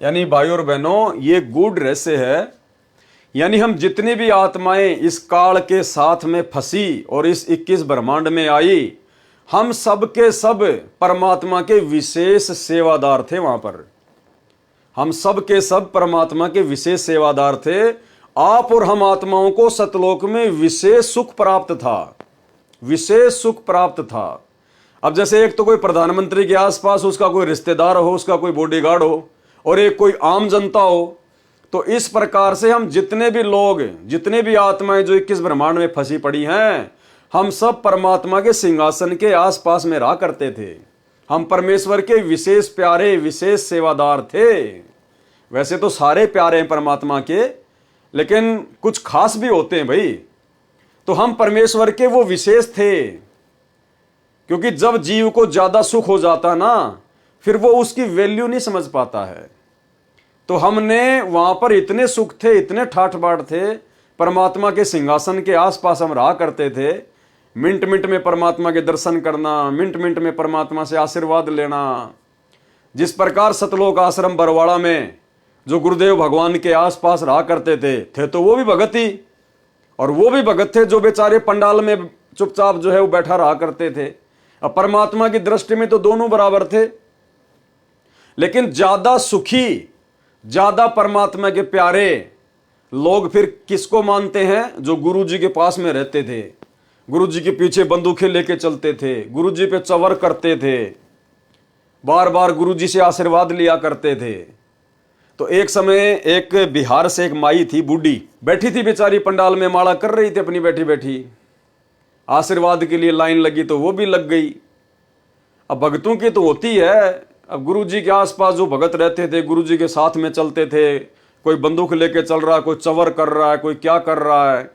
यानी भाई और बहनों, ये गूढ़ रहस्य है। यानी हम जितनी भी आत्माएं इस काल के साथ में फंसी और इस 21 ब्रह्मांड में आई, हम सब के सब परमात्मा के विशेष सेवादार थे। वहां पर हम सब के सब परमात्मा के विशेष सेवादार थे। आप और हम आत्माओं को सतलोक में विशेष सुख प्राप्त था, विशेष सुख प्राप्त था। अब जैसे एक तो कोई प्रधानमंत्री के आसपास उसका कोई रिश्तेदार हो, उसका कोई बॉडीगार्ड हो, और एक कोई आम जनता हो, तो इस प्रकार से हम जितने भी लोग, जितने भी आत्माएं जो 21 ब्रह्मांड में फंसी पड़ी हैं, हम सब परमात्मा के सिंहासन के आसपास में रहा करते थे। हम परमेश्वर के विशेष प्यारे, विशेष सेवादार थे। वैसे तो सारे प्यारे हैं परमात्मा के, लेकिन कुछ खास भी होते हैं भाई। तो हम परमेश्वर के वो विशेष थे, क्योंकि जब जीव को ज्यादा सुख हो जाता ना, फिर वो उसकी वैल्यू नहीं समझ पाता है। तो हमने वहां पर इतने सुख थे, इतने ठाठ बाट थे, परमात्मा के सिंहासन के आसपास हम रहा करते थे। मिनट मिनट में परमात्मा के दर्शन करना, मिनट मिनट में परमात्मा से आशीर्वाद लेना। जिस प्रकार सतलोक आश्रम बरवाड़ा में जो गुरुदेव भगवान के आसपास रहा करते थे तो वो भी भगत ही, और वो भी भगत थे जो बेचारे पंडाल में चुपचाप जो है वो बैठा रहा करते थे। अब परमात्मा की दृष्टि में तो दोनों बराबर थे, लेकिन ज्यादा सुखी, ज्यादा परमात्मा के प्यारे लोग फिर किसको मानते हैं? जो गुरु जी के पास में रहते थे, गुरु जी के पीछे बंदूकें लेके चलते थे, गुरु जी पे चवर करते थे, बार बार गुरु जी से आशीर्वाद लिया करते थे। तो एक समय एक बिहार से एक माई थी, बूढ़ी बैठी थी बेचारी पंडाल में, माला कर रही थी अपनी बैठी बैठी, आशीर्वाद के लिए लाइन लगी तो वो भी लग गई। अब भगतों की तो होती है, अब गुरु जी के आसपास जो भगत रहते थे, गुरु जी के साथ में चलते थे, कोई बंदूक लेके चल रहा है, कोई चवर कर रहा है, कोई क्या कर रहा है।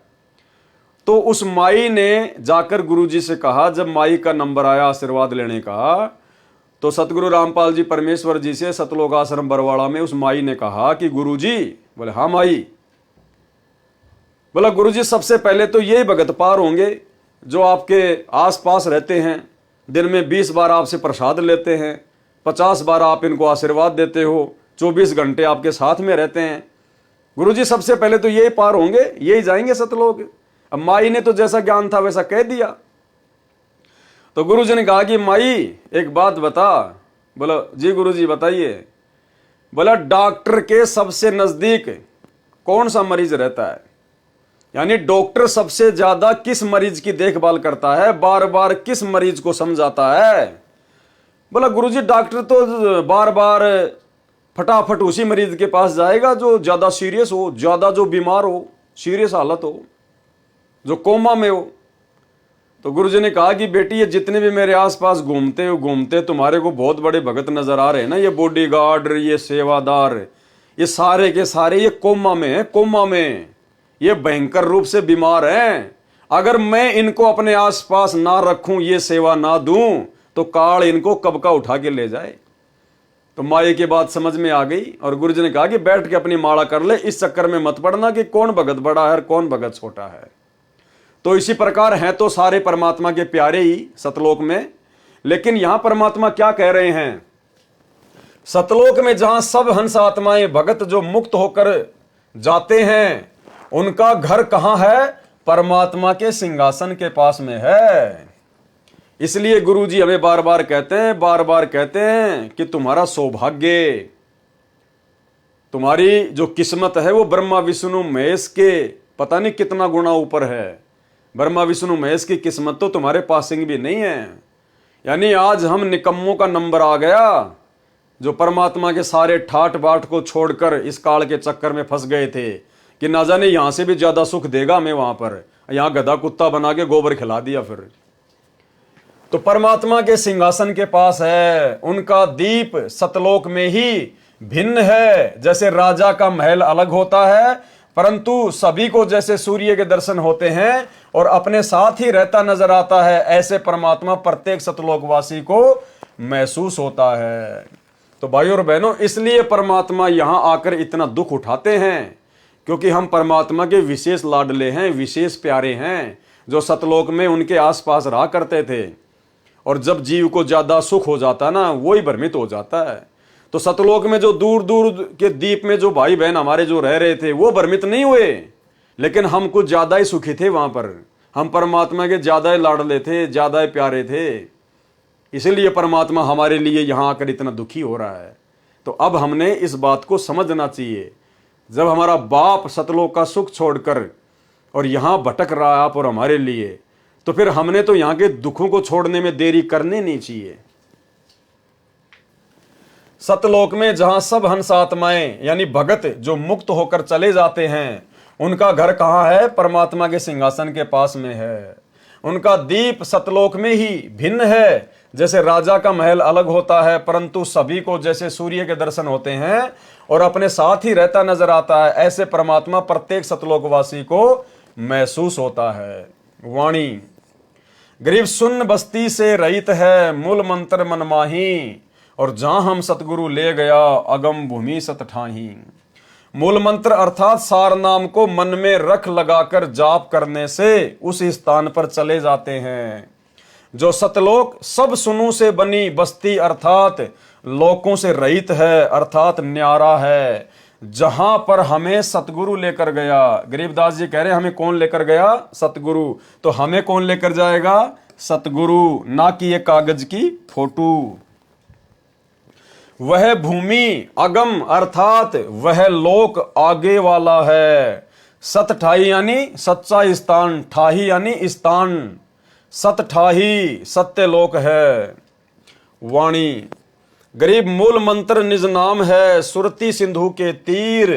तो उस माई ने जाकर गुरु जी से कहा, जब माई का नंबर आया आशीर्वाद लेने का, तो सतगुरु रामपाल जी परमेश्वर जी से सतलोक आश्रम बरवाड़ा में उस माई ने कहा कि गुरु जी, बोले हाँ माई, बोला गुरु जी सबसे पहले तो यही भगत पार होंगे जो आपके आसपास रहते हैं, दिन में 20 बार आपसे प्रसाद लेते हैं, 50 बार आप इनको आशीर्वाद देते हो, 24 घंटे आपके साथ में रहते हैं। गुरु जी सबसे पहले तो यही पार होंगे, यही जाएंगे सतलोक। अब माई ने तो जैसा ज्ञान था वैसा कह दिया। तो गुरु जी ने कहा कि माई एक बात बता। बोला जी गुरु जी बताइए। बोला डॉक्टर के सबसे नजदीक कौन सा मरीज रहता है, यानी डॉक्टर सबसे ज्यादा किस मरीज की देखभाल करता है, बार बार किस मरीज को समझाता है। बोला गुरु जी डॉक्टर तो बार बार फटाफट उसी मरीज के पास जाएगा जो ज्यादा सीरियस हो, ज्यादा जो बीमार हो, सीरियस हालत हो, जो कोमा में हो। तो गुरुजी ने कहा कि बेटी ये जितने भी मेरे आसपास घूमते तुम्हारे को बहुत बड़े भगत नजर आ रहे हैं ना, ये बॉडीगार्ड, ये सेवादार, ये सारे के सारे ये कोमा में है, कोमा में ये भयंकर रूप से बीमार हैं। अगर मैं इनको अपने आसपास ना रखूं, ये सेवा ना दूं, तो काल इनको कब का उठा के ले जाए। तो माई की बात समझ में आ गई और गुरुजी ने कहा कि बैठ के अपनी माला कर ले, इस चक्कर में मत पड़ना कि कौन भगत बड़ा है और कौन भगत छोटा है। तो इसी प्रकार हैं तो सारे परमात्मा के प्यारे ही सतलोक में, लेकिन यहां परमात्मा क्या कह रहे हैं? सतलोक में जहां सब हंस आत्माएं भगत जो मुक्त होकर जाते हैं, उनका घर कहां है? परमात्मा के सिंहासन के पास में है। इसलिए गुरुजी हमें बार बार कहते हैं कि तुम्हारा सौभाग्य, तुम्हारी जो किस्मत है वो ब्रह्मा विष्णु महेश के पता नहीं कितना गुना ऊपर है। ब्रह्मा विष्णु महेश की किस्मत तो तुम्हारे पासिंग भी नहीं है। यानी आज हम निकम्मों का नंबर आ गया, जो परमात्मा के सारे ठाट बाट को छोड़कर इस काल के चक्कर में फंस गए थे कि ना जाने यहां से भी ज्यादा सुख देगा हमें वहां पर, यहां गधा कुत्ता बना के गोबर खिला दिया। फिर तो परमात्मा के सिंहासन के पास है, उनका दीप सतलोक में ही भिन्न है। जैसे राजा का महल अलग होता है, परंतु सभी को जैसे सूर्य के दर्शन होते हैं और अपने साथ ही रहता नजर आता है, ऐसे परमात्मा प्रत्येक सतलोकवासी को महसूस होता है। तो भाइयों और बहनों, इसलिए परमात्मा यहां आकर इतना दुख उठाते हैं, क्योंकि हम परमात्मा के विशेष लाडले हैं, विशेष प्यारे हैं, जो सतलोक में उनके आसपास रहा करते थे। और जब जीव को ज्यादा सुख हो जाता ना, वही भ्रमित हो जाता है। तो सतलोक में जो दूर दूर के द्वीप में जो भाई बहन हमारे जो रह रहे थे, वो भ्रमित नहीं हुए, लेकिन हम कुछ ज्यादा ही सुखी थे वहां पर। हम परमात्मा के ज्यादा ही लाडले थे, ज्यादा ही प्यारे थे, इसीलिए परमात्मा हमारे लिए यहां आकर इतना दुखी हो रहा है। तो अब हमने इस बात को समझना चाहिए, जब हमारा बाप सतलोक का सुख छोड़कर और यहां भटक रहा है आप और हमारे लिए, तो फिर हमने तो यहां के दुखों को छोड़ने में देरी करनी नहीं चाहिए। सतलोक में जहां सब हंस आत्माएं यानी भगत जो मुक्त होकर चले जाते हैं, उनका घर कहां है? परमात्मा के सिंहासन के पास में है। उनका दीप सतलोक में ही भिन्न है। जैसे राजा का महल अलग होता है, परंतु सभी को जैसे सूर्य के दर्शन होते हैं और अपने साथ ही रहता नजर आता है, ऐसे परमात्मा प्रत्येक सतलोकवासी को महसूस होता है। वाणी। गरीब सुन्न बस्ती से रहित है, मूल मंत्र मन माही, और जहां हम सतगुरु ले गया, अगम भूमि सत ठाही। मूल मंत्र अर्थात सार नाम को मन में रख लगाकर जाप करने से उस स्थान पर चले जाते हैं। जो सतलोक सब सुनू से बनी बस्ती अर्थात लोकों से रहित है, अर्थात न्यारा है, जहां पर हमें सतगुरु लेकर गया। गरीबदास जी कह रहे हैं हमें कौन लेकर गया? सतगुरु। तो हमें कौन लेकर जाएगा? सतगुरु, ना कि ये कागज की फोटो। वह भूमि अगम अर्थात वह लोक आगे वाला है। सत ठाही यानी सच्चा स्थान, ठाही यानी स्थान, सत ठाही सत्य लोक है। वाणी। गरीब मूल मंत्र निज नाम है, सुरती सिंधु के तीर,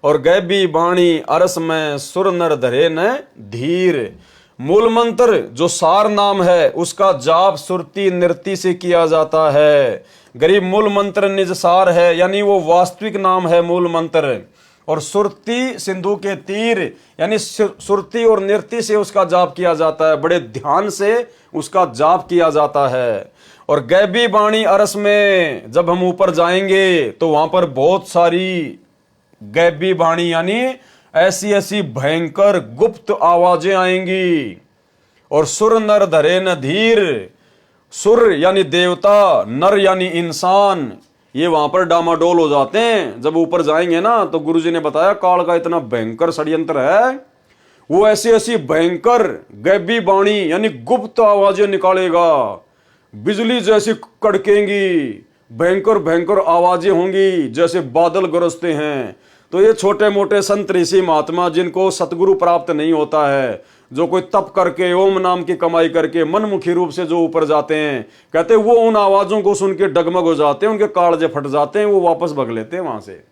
और गैबी बाणी अरस में सुर नर धरे न धीर। मूल मंत्र जो सार नाम है उसका जाप सुरती नृत्य से किया जाता है। गरीब मूल मंत्र निज सार है यानी वो वास्तविक नाम है मूल मंत्र, और सुरती सिंधु के तीर यानी सुरती और नृत्य से उसका जाप किया जाता है, बड़े ध्यान से उसका जाप किया जाता है। और गैबी बाणी अरस में जब हम ऊपर जाएंगे तो वहां पर बहुत सारी गैबी बाणी यानी ऐसी ऐसी भयंकर गुप्त आवाजें आएंगी। और सुर नर धरे न धीर, सुर यानी देवता, नर यानी इंसान, ये वहां पर डामाडोल हो जाते हैं। जब ऊपर जाएंगे ना तो गुरुजी ने बताया काल का इतना भयंकर षड्यंत्र है, वो ऐसी ऐसी भयंकर गैबी बाणी यानी गुप्त आवाजें निकालेगा, बिजली जैसी कड़केंगी, भयंकर भयंकर आवाजें होंगी जैसे बादल गरजते हैं। तो ये छोटे मोटे संत ऋषि महात्मा जिनको सतगुरु प्राप्त नहीं होता है, जो कोई तप करके ओम नाम की कमाई करके मनमुखी रूप से जो ऊपर जाते हैं, कहते हैं वो उन आवाजों को सुन के डगमग हो जाते हैं, उनके कालजे फट जाते हैं, वो वापस भग लेते हैं वहां से।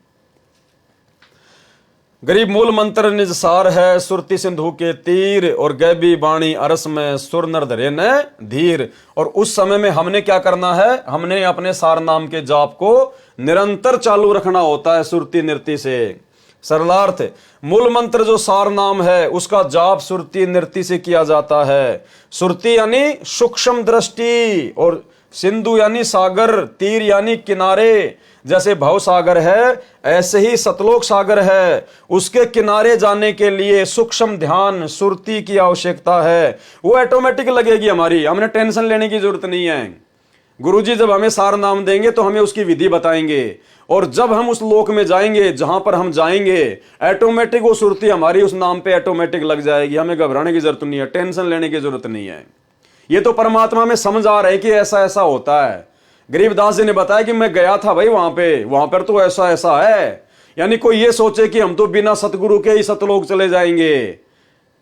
गरीब मूल मंत्र निज सार है, सुरती सिंधु के तीर, और गैबी बाणी अरस में सुर नर धरे न धीर। और उस समय में हमने क्या करना है? हमने अपने सार नाम के जाप को निरंतर चालू रखना होता है सुरती नृत्य से। सरलार्थ, मूल मंत्र जो सार नाम है उसका जाप सुरती नृत्य से किया जाता है। सुरती यानी सूक्ष्म दृष्टि, और सिंधु यानी सागर, तीर यानी किनारे। जैसे भव सागर है ऐसे ही सतलोक सागर है, उसके किनारे जाने के लिए सूक्ष्म ध्यान सुरती की आवश्यकता है। वो ऑटोमेटिक लगेगी हमारी, हमने टेंशन लेने की जरूरत नहीं है। गुरुजी जब हमें सार नाम देंगे तो हमें उसकी विधि बताएंगे, और जब हम उस लोक में जाएंगे जहां पर हम जाएंगे ऑटोमेटिक वो सुरती हमारी उस नाम पे ऑटोमेटिक लग जाएगी। हमें घबराने की जरूरत नहीं है, टेंशन लेने की जरूरत नहीं है। ये तो परमात्मा में समझ आ रहा है कि ऐसा ऐसा होता है। गरीबदास जी ने बताया कि मैं गया था भाई वहां पर तो ऐसा ऐसा है। यानी कोई ये सोचे कि हम तो बिना सतगुरु के ही सतलोक चले जाएंगे,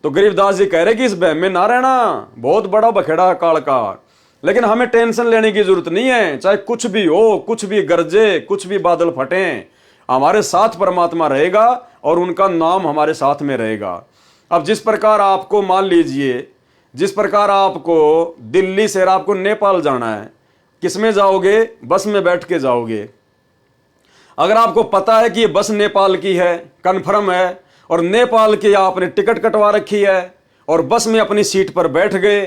तो गरीबदास जी कह रहे कि इस बहम में ना रहना, बहुत बड़ा बखेड़ा है काल का। लेकिन हमें टेंशन लेने की जरूरत नहीं है, चाहे कुछ भी हो, कुछ भी गरजे, कुछ भी बादल फटे, हमारे साथ परमात्मा रहेगा और उनका नाम हमारे साथ में रहेगा। अब जिस प्रकार आपको मान लीजिए, जिस प्रकार आपको दिल्ली से आपको नेपाल जाना है, किस में जाओगे? बस में बैठ के जाओगे। अगर आपको पता है कि ये बस नेपाल की है, कन्फर्म है, और नेपाल की आपने टिकट कटवा रखी है और बस में अपनी सीट पर बैठ गए,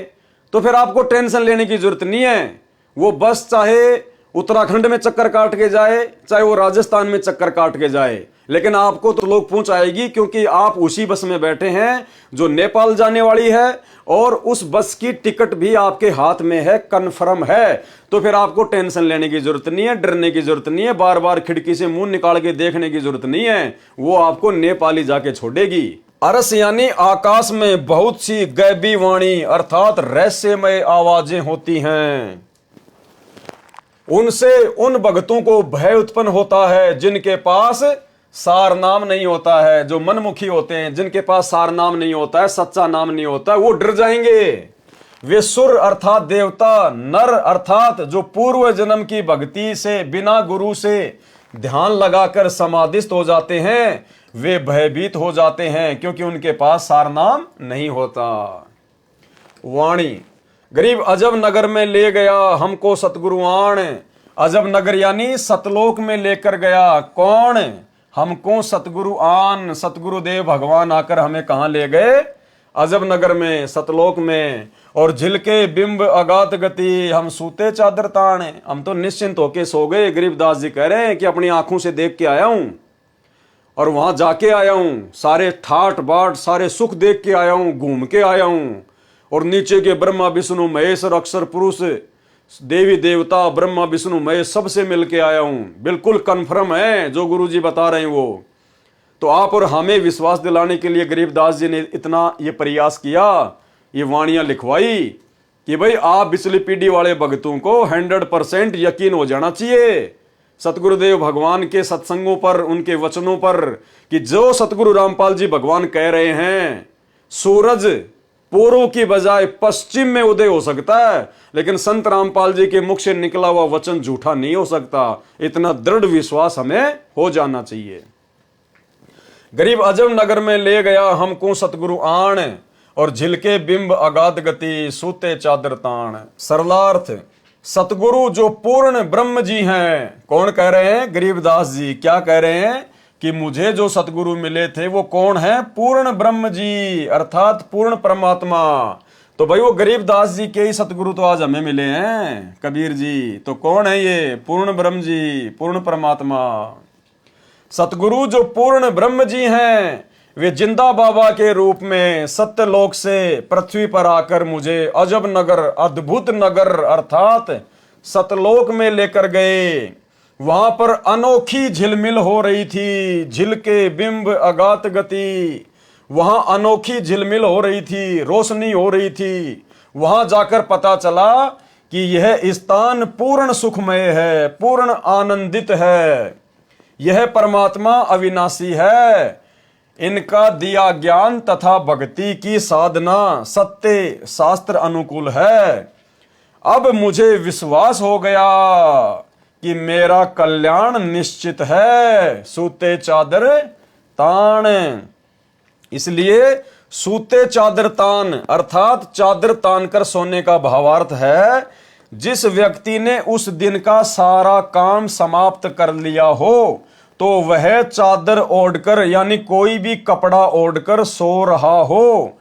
तो फिर आपको टेंशन लेने की जरूरत नहीं है। वो बस चाहे उत्तराखंड में चक्कर काट के जाए, चाहे वो राजस्थान में चक्कर काट के जाए, लेकिन आपको तो लोग पहुंचाएगी, क्योंकि आप उसी बस में बैठे हैं जो नेपाल जाने वाली है, और उस बस की टिकट भी आपके हाथ में है, कन्फर्म है। तो फिर आपको टेंशन लेने की जरूरत नहीं है, डरने की जरूरत नहीं है, बार बार खिड़की से मुंह निकाल के देखने की जरूरत नहीं है। वो आपको नेपाल ही जाके छोड़ेगी। अरस यानी आकाश में बहुत सी गैबी वाणी अर्थात रहस्यमय आवाजें होती हैं, उनसे उन भक्तों को भय उत्पन्न होता है जिनके पास सार नाम नहीं होता है, जो मनमुखी होते हैं, जिनके पास सार नाम नहीं होता है, सच्चा नाम नहीं होता है, वो डर जाएंगे। वे सुर अर्थात देवता, नर अर्थात जो पूर्व जन्म की भक्ति से बिना गुरु से ध्यान लगाकर समाधिस्थ हो जाते हैं, वे भयभीत हो जाते हैं क्योंकि उनके पास सार नाम नहीं होता। वाणी। गरीब अजब नगर में ले गया हमको सतगुरुआन, अजब नगर यानी सतलोक में लेकर गया कौन? हमको सतगुरु आन, सतगुरुदेव भगवान आकर हमें कहां ले गए? अजब नगर में सतलोक में, और झिलके बिंब अगात गति, हम सूते चादर तान। हम तो निश्चिंत होके सो गए। गरीबदास जी कह रहे हैं कि अपनी आंखों से देख के आया हूं और वहां जाके आया हूं, सारे ठाट बाट सारे सुख देख के आया हूं, घूम के आया हूं, और नीचे के ब्रह्मा विष्णु महेश और अक्षर पुरुष देवी देवता ब्रह्मा विष्णु महेश सबसे मिल के आया हूं। बिल्कुल कन्फर्म है जो गुरुजी बता रहे हैं वो। तो आप और हमें विश्वास दिलाने के लिए गरीबदास जी ने इतना ये प्रयास किया, ये वाणियां लिखवाई कि भाई आप पिछली पीढ़ी वाले भक्तों को 100% यकीन हो जाना चाहिए सतगुरुदेव भगवान के सत्संगों पर, उनके वचनों पर, कि जो सतगुरु रामपाल जी भगवान कह रहे हैं, सूरज पूर्व की बजाय पश्चिम में उदय हो सकता है, लेकिन संत रामपाल जी के मुख से निकला हुआ वचन झूठा नहीं हो सकता। इतना दृढ़ विश्वास हमें हो जाना चाहिए। गरीब अजब नगर में ले गया हमको सतगुरु आण, और झिलके बिंब अगाध गति, सूते चादर ताण। सरलार्थ, सतगुरु जो पूर्ण ब्रह्म जी हैं। कौन कह रहे हैं? गरीबदास जी। क्या कह रहे हैं? कि मुझे जो सतगुरु मिले थे वो कौन है? पूर्ण ब्रह्म जी, अर्थात पूर्ण परमात्मा। तो भाई वो गरीबदास जी के ही सतगुरु तो आज हमें मिले हैं, कबीर जी। तो कौन है ये? पूर्ण ब्रह्म जी, पूर्ण परमात्मा। सतगुरु जो पूर्ण ब्रह्म जी हैं, वे जिंदा बाबा के रूप में सत्यलोक से पृथ्वी पर आकर मुझे अजब नगर, अद्भुत नगर अर्थात सतलोक में लेकर गए। वहां पर अनोखी झिलमिल हो रही थी, झिलके बिंब अगात गति। वहां अनोखी झिलमिल हो रही थी, रोशनी हो रही थी। वहां जाकर पता चला कि यह स्थान पूर्ण सुखमय है, पूर्ण आनंदित है। यह परमात्मा अविनाशी है। इनका दिया ज्ञान तथा भक्ति की साधना सत्य शास्त्र अनुकूल है। अब मुझे विश्वास हो गया कि मेरा कल्याण निश्चित है। सूते चादर तान, इसलिए सूते चादर तान अर्थात चादर तान कर सोने का भावार्थ है जिस व्यक्ति ने उस दिन का सारा काम समाप्त कर लिया हो, तो वह चादर ओढ़कर यानी कोई भी कपड़ा ओढ़कर सो रहा हो,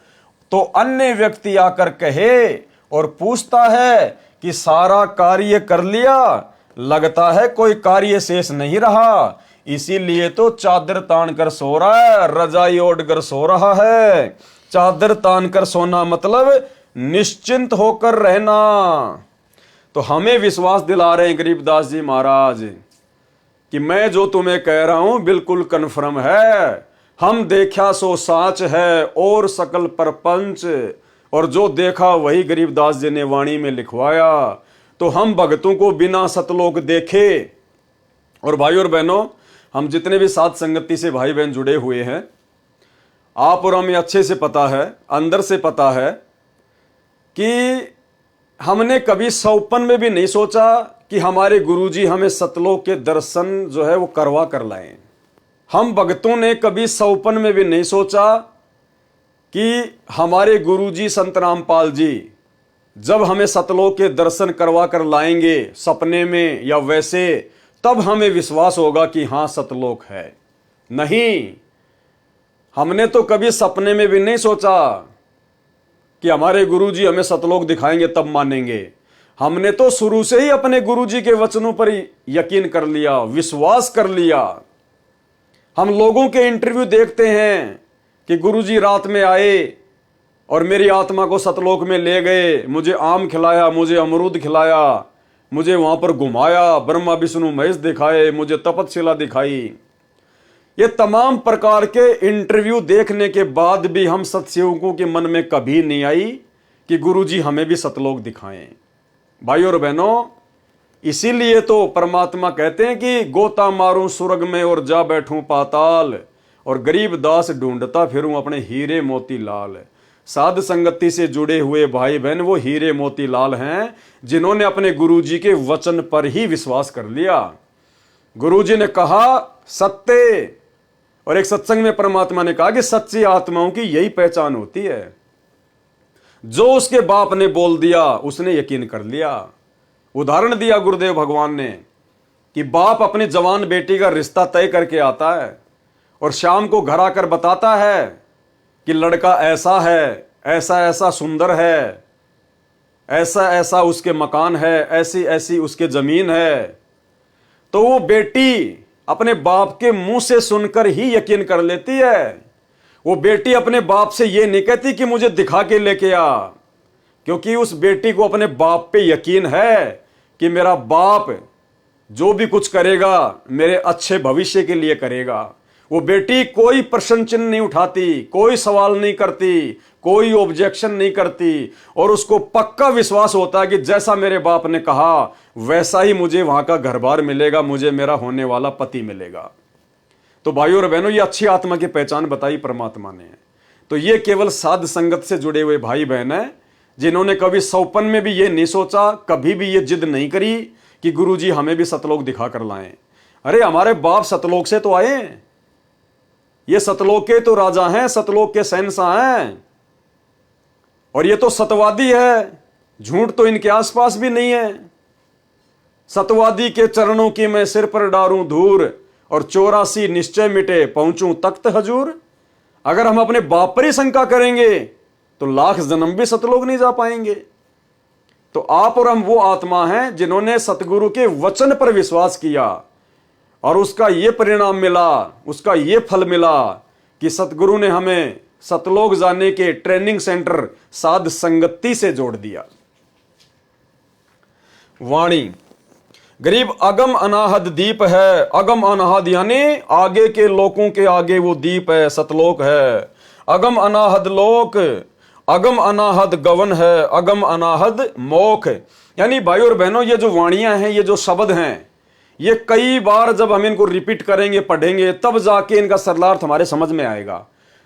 तो अन्य व्यक्ति आकर कहे और पूछता है कि सारा कार्य कर लिया? लगता है कोई कार्य शेष नहीं रहा, इसीलिए तो चादर तान कर सो रहा है, रजाई ओढ़ कर सो रहा है। चादर तान कर सोना मतलब निश्चिंत होकर रहना। तो हमें विश्वास दिला रहे हैं गरीबदास जी महाराज कि मैं जो तुम्हें कह रहा हूं बिल्कुल कन्फर्म है। हम देखा सो साच है और सकल परपंच, और जो देखा वही गरीबदास जी ने वाणी में लिखवाया। तो हम भक्तों को बिना सतलोक देखे, और भाई और बहनों हम जितने भी साथ संगति से भाई बहन जुड़े हुए हैं, आप और हमें अच्छे से पता है, अंदर से पता है कि हमने कभी सौपन में भी नहीं सोचा कि हमारे गुरुजी हमें सतलोक के दर्शन जो है वो करवा कर लाएं। हम भक्तों ने कभी सौपन में भी नहीं सोचा कि हमारे गुरुजी संत रामपाल जी जब हमें सतलोक के दर्शन करवा कर लाएंगे सपने में या वैसे, तब हमें विश्वास होगा कि हाँ सतलोक है। नहीं, हमने तो कभी सपने में भी नहीं सोचा कि हमारे गुरुजी हमें सतलोक दिखाएंगे तब मानेंगे। हमने तो शुरू से ही अपने गुरुजी के वचनों पर यकीन कर लिया, विश्वास कर लिया। हम लोगों के इंटरव्यू देखते हैं कि गुरुजी रात में आए और मेरी आत्मा को सतलोक में ले गए, मुझे आम खिलाया, मुझे अमरूद खिलाया, मुझे वहां पर घुमाया, ब्रह्मा विष्णु महेश दिखाए, मुझे तपस्या दिखाई। ये तमाम प्रकार के इंटरव्यू देखने के बाद भी हम सत्सेवकों के मन में कभी नहीं आई कि गुरुजी हमें भी सतलोक दिखाएं। भाई और बहनों, इसीलिए तो परमात्मा कहते हैं कि गोता मारूं स्वर्ग में और जा बैठूं पाताल, और गरीब दास ढूंढता फिरूं अपने हीरे मोती लाल। साध संगति से जुड़े हुए भाई बहन वो हीरे मोती लाल हैं जिन्होंने अपने गुरुजी के वचन पर ही विश्वास कर लिया। गुरुजी ने कहा सत्य, और एक सत्संग में परमात्मा ने कहा कि सच्ची आत्माओं की यही पहचान होती है। जो उसके बाप ने बोल दिया उसने यकीन कर लिया। उदाहरण दिया गुरुदेव भगवान ने कि बाप अपनी जवान बेटी का रिश्ता तय करके आता है और शाम को घर आकर बताता है कि लड़का ऐसा है, ऐसा ऐसा सुंदर है, ऐसा ऐसा उसके मकान है, ऐसी ऐसी उसके जमीन है, तो वो बेटी अपने बाप के मुंह से सुनकर ही यकीन कर लेती है। वो बेटी अपने बाप से ये नहीं कहती कि मुझे दिखा के लेके आ, क्योंकि उस बेटी को अपने बाप पे यकीन है कि मेरा बाप जो भी कुछ करेगा मेरे अच्छे भविष्य के लिए करेगा। वो बेटी कोई प्रश्न चिन्ह नहीं उठाती, कोई सवाल नहीं करती, कोई ऑब्जेक्शन नहीं करती, और उसको पक्का विश्वास होता है कि जैसा मेरे बाप ने कहा वैसा ही मुझे वहां का घर बार मिलेगा, मुझे मेरा होने वाला पति मिलेगा। तो भाइयों और बहनों, ये अच्छी आत्मा की पहचान बताई परमात्मा ने। तो ये केवल साध संगत से जुड़े हुए भाई बहन हैं, जिन्होंने कभी सौपन में भी ये नहीं सोचा, कभी भी ये जिद नहीं करी कि गुरुजी हमें भी सतलोक दिखा कर लाएं। अरे हमारे बाप सतलोक से तो आए, ये सतलोक के तो राजा हैं, सतलोक के शहंशाह हैं, और ये तो सतवादी है, झूठ तो इनके आसपास भी नहीं है। सतवादी के चरणों की मैं सिर पर डारूं धूर, और 84 निश्चय मिटे पहुंचूं तख्त हजूर। अगर हम अपने बाप पर ही शंका करेंगे तो लाख जन्म भी सतलोक नहीं जा पाएंगे। तो आप और हम वो आत्मा हैं जिन्होंने सतगुरु के वचन पर विश्वास किया, और उसका ये परिणाम मिला, उसका ये फल मिला कि सतगुरु ने हमें सतलोक जाने के ट्रेनिंग सेंटर साध संगति से जोड़ दिया। वाणी गरीब अगम अनाहद दीप है, अगम अनाहद यानी आगे के लोगों के आगे वो दीप है, सतलोक है। अगम अनाहद लोक, अगम अनाहद गवन है, अगम अनाहद मोख। यानी भाइयों और बहनों, ये जो वाणियां हैं, ये जो शब्द हैं, ये कई बार जब हम इनको रिपीट करेंगे, पढ़ेंगे, तब जाके इनका सरलार्थ हमारे समझ में आएगा।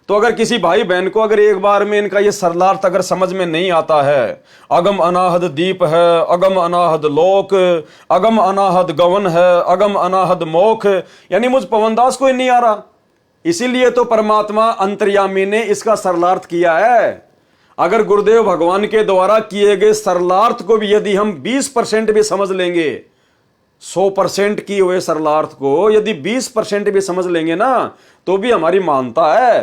तो अगर किसी भाई बहन को अगर एक बार में इनका ये सरलार्थ अगर समझ में नहीं आता है, अगम अनाहद दीप है, अगम अनाहद लोक, अगम अनाहद गवन है, अगम अनाहद मोख, यानी मुझ पवनदास को ही नहीं आ रहा। इसीलिए तो परमात्मा अंतर्यामी ने इसका सरलार्थ किया है। अगर गुरुदेव भगवान के द्वारा किए गए सरलार्थ को भी यदि हम 20% भी समझ लेंगे, 100% किए हुए सरलार्थ को यदि 20% भी समझ लेंगे ना, तो भी हमारी मानता है,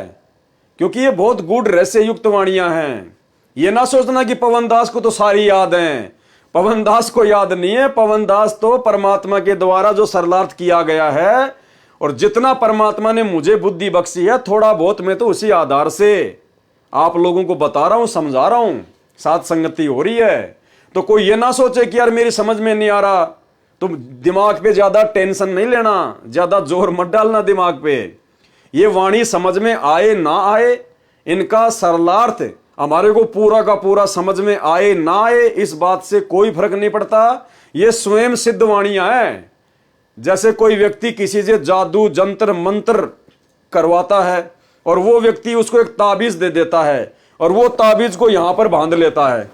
क्योंकि ये बहुत गूढ़ रहस्य युक्त वाणियां हैं। ये ना सोचना कि पवनदास को तो सारी याद हैं, पवनदास को याद नहीं है। पवनदास तो परमात्मा के द्वारा जो सरलार्थ किया गया है, और जितना परमात्मा ने मुझे बुद्धि बख्शी है, थोड़ा बहुत मैं तो उसी आधार से आप लोगों को बता रहा हूं, समझा रहा हूं, साथ संगति हो रही है। तो कोई ये ना सोचे कि यार मेरी समझ में नहीं आ रहा, तुम दिमाग पे ज्यादा टेंशन नहीं लेना, ज्यादा जोर मत डालना दिमाग पे। ये वाणी समझ में आए ना आए, इनका सरलार्थ हमारे को पूरा का पूरा समझ में आए ना आए, इस बात से कोई फर्क नहीं पड़ता। ये स्वयं सिद्ध वाणियां हैं। जैसे कोई व्यक्ति किसी से जादू जंत्र मंत्र करवाता है, और वो व्यक्ति उसको एक ताबीज दे देता है, और वो ताबीज को यहां पर बांध लेता है।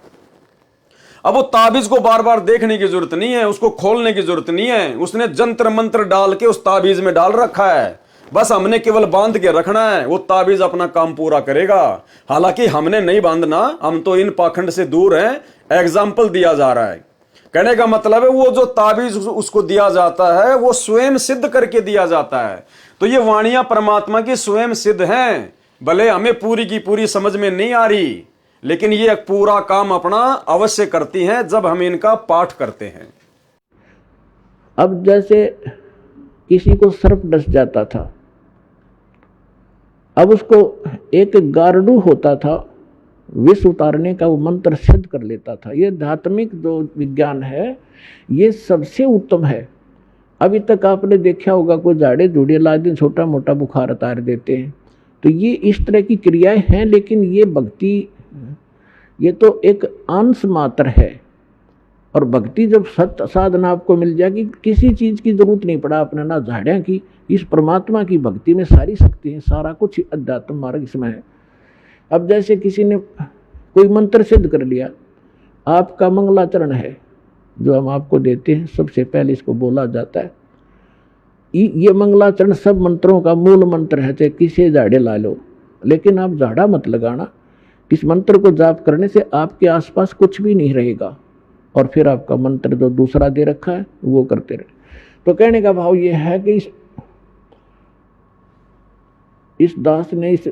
अब वो ताबीज को बार बार देखने की जरूरत नहीं है, उसको खोलने की जरूरत नहीं है, उसने जंत्र मंत्र डाल के उस ताबीज में डाल रखा है, बस हमने केवल बांध के रखना है, वो ताबीज अपना काम पूरा करेगा। हालांकि हमने नहीं बांधना, हम तो इन पाखंड से दूर हैं। एग्जाम्पल दिया जा रहा है, कहने का मतलब है वो जो ताबीज उसको दिया जाता है वो स्वयं सिद्ध करके दिया जाता है। तो ये वाणियां परमात्मा की स्वयं सिद्ध हैं, भले हमें पूरी की पूरी समझ में नहीं आ रही, लेकिन ये पूरा काम अपना अवश्य करती हैं जब हम इनका पाठ करते हैं। अब जैसे किसी को सर्प डस जाता था, अब उसको एक गारडू होता था, विष उतारने का वो मंत्र सिद्ध कर लेता था। ये धात्मिक जो विज्ञान है ये सबसे उत्तम है। अभी तक आपने देखा होगा कोई झाड़े झूड़े ला दिन छोटा मोटा बुखार उतार देते हैं, तो ये इस तरह की क्रियाएं हैं, लेकिन ये भक्ति ये तो एक अंश मात्र है। और भक्ति जब सत्य साधना आपको मिल जाएगी, किसी चीज़ की जरूरत नहीं पड़ा आपने, ना झाड़ियाँ की, इस परमात्मा की भक्ति में सारी शक्ति है, सारा कुछ अध्यात्म मार्ग इसमें है। अब जैसे किसी ने कोई मंत्र सिद्ध कर लिया, आपका मंगलाचरण है जो हम आपको देते हैं, सबसे पहले इसको बोला जाता है। ये मंगलाचरण सब मंत्रों का मूल मंत्र है, चाहे किसी झाड़े ला लो, लेकिन आप झाड़ा मत लगाना। इस मंत्र को जाप करने से आपके आसपास कुछ भी नहीं रहेगा, और फिर आपका मंत्र जो दूसरा दे रखा है वो करते रहे। तो कहने का भाव ये है कि इस दास ने इस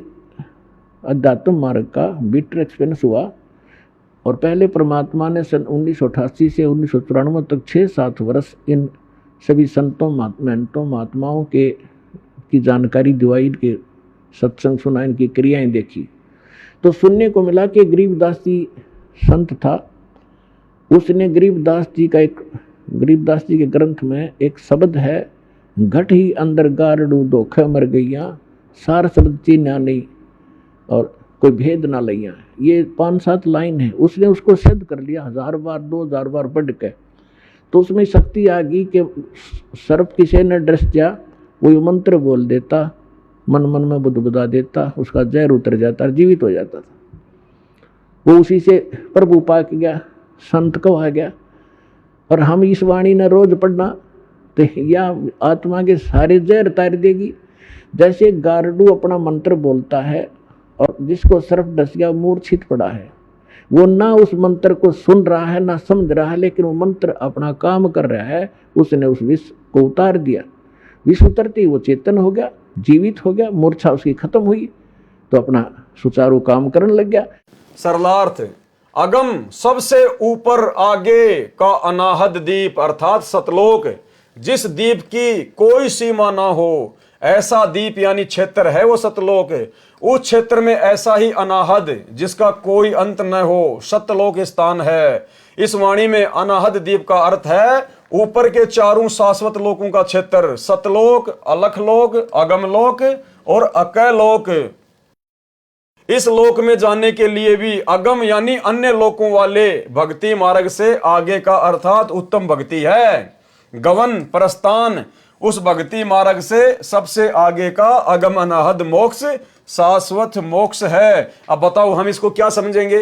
अध्यात्म मार्ग का बिटर एक्सपीरियंस हुआ। और पहले परमात्मा ने सन 1988 से 1994 तक 6-7 वर्ष इन सभी संतों महंतों महात्माओं की जानकारी दिवाई, इनके सत्संग सुना, इनकी क्रियाएं देखी। तो सुनने को मिला कि गरीबदास जी संत था। उसने गरीबदास जी के ग्रंथ में एक शब्द है, घट ही अंदर गारड़ू धोखे मर गईया, सार शब्द चीन्या नहीं और कोई भेद ना लैया। ये 5-7 लाइन है। उसने उसको सिद्ध कर लिया 1000 बार 2000 बार पढ़ के। तो उसमें शक्ति आ गई कि सर्प किसी ने ड्रेस दिया, वो मंत्र बोल देता, मन मन में बुदबुदा देता, उसका जहर उतर जाता, जीवित हो जाता था। वो उसी से प्रभु पाक गया, संत कहा गया। और हम इस वाणी ने रोज पढ़ना तो या आत्मा के सारे जहर तार देगी। जैसे गारडू अपना मंत्र बोलता है और जिसको सर्प डस गया, मूर्छित पड़ा है, वो ना उस मंत्र को सुन रहा है ना समझ रहा है, लेकिन वो मंत्र अपना काम कर रहा है। उसने उस विष को उतार दिया। विष उतरते ही वो चेतन हो गया, जीवित हो गया, मूर्छा उसकी खत्म हुई, तो अपना सुचारू काम करने लग गया। सरलार्थ, अगम सबसे ऊपर आगे का अनाहद दीप अर्थात सतलोक, जिस दीप की कोई सीमा ना हो, ऐसा दीप यानी क्षेत्र है वो सतलोक। उस क्षेत्र में ऐसा ही अनाहद जिसका कोई अंत न हो, सतलोक स्थान है। इस वाणी में अनाहद दीप का अर्थ है ऊपर के चारों शाश्वत लोकों का क्षेत्र, सतलोक, अलखलोक, अगमलोक और अकैलोक। इस लोक में जाने के लिए भी अगम यानी अन्य लोकों वाले भक्ति मार्ग से आगे का अर्थात उत्तम भक्ति है। गवन प्रस्थान उस भक्ति मार्ग से सबसे आगे का अगम अनाहद मोक्ष शाश्वत मोक्ष है। अब बताओ हम इसको क्या समझेंगे?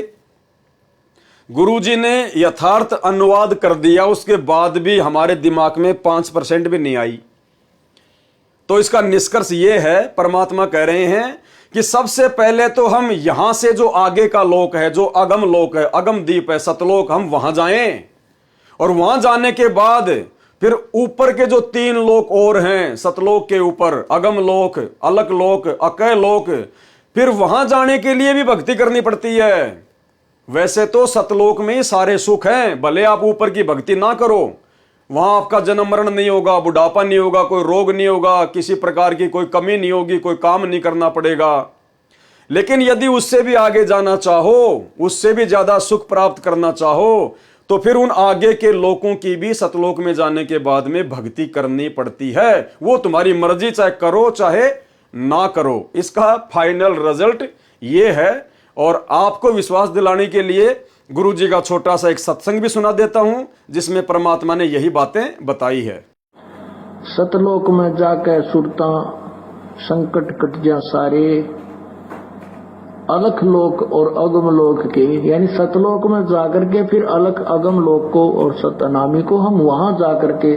गुरुजी ने यथार्थ अनुवाद कर दिया, उसके बाद भी हमारे दिमाग में 5% भी नहीं आई। तो इसका निष्कर्ष ये है, परमात्मा कह रहे हैं कि सबसे पहले तो हम यहां से जो आगे का लोक है, जो अगम लोक है, अगम दीप है, सतलोक, हम वहां जाएं। और वहां जाने के बाद फिर ऊपर के जो 3 लोक और हैं, सतलोक के ऊपर अगम लोक, अलक लोक, अकय लोक, फिर वहां जाने के लिए भी भक्ति करनी पड़ती है। वैसे तो सतलोक में ही सारे सुख हैं, भले आप ऊपर की भक्ति ना करो, वहां आपका जन्म मरण नहीं होगा, बुढ़ापा नहीं होगा, कोई रोग नहीं होगा, किसी प्रकार की कोई कमी नहीं होगी, कोई काम नहीं करना पड़ेगा। लेकिन यदि उससे भी आगे जाना चाहो, उससे भी ज्यादा सुख प्राप्त करना चाहो, तो फिर उन आगे के लोगों की भी सतलोक में जाने के बाद में भक्ति करनी पड़ती है। वो तुम्हारी मर्जी, चाहे करो चाहे ना करो, इसका फाइनल रिजल्ट ये है। और आपको विश्वास दिलाने के लिए गुरु जी का छोटा सा एक सत्संग भी सुना देता हूं, जिसमें परमात्मा ने यही बातें बताई है। सतलोक में जाके सुरता संकट कट जा सारे, अलख लोक और अगम लोक के, यानी सतलोक में जाकर के फिर अलख अगम लोक को और सतनामी को हम वहां जाकर के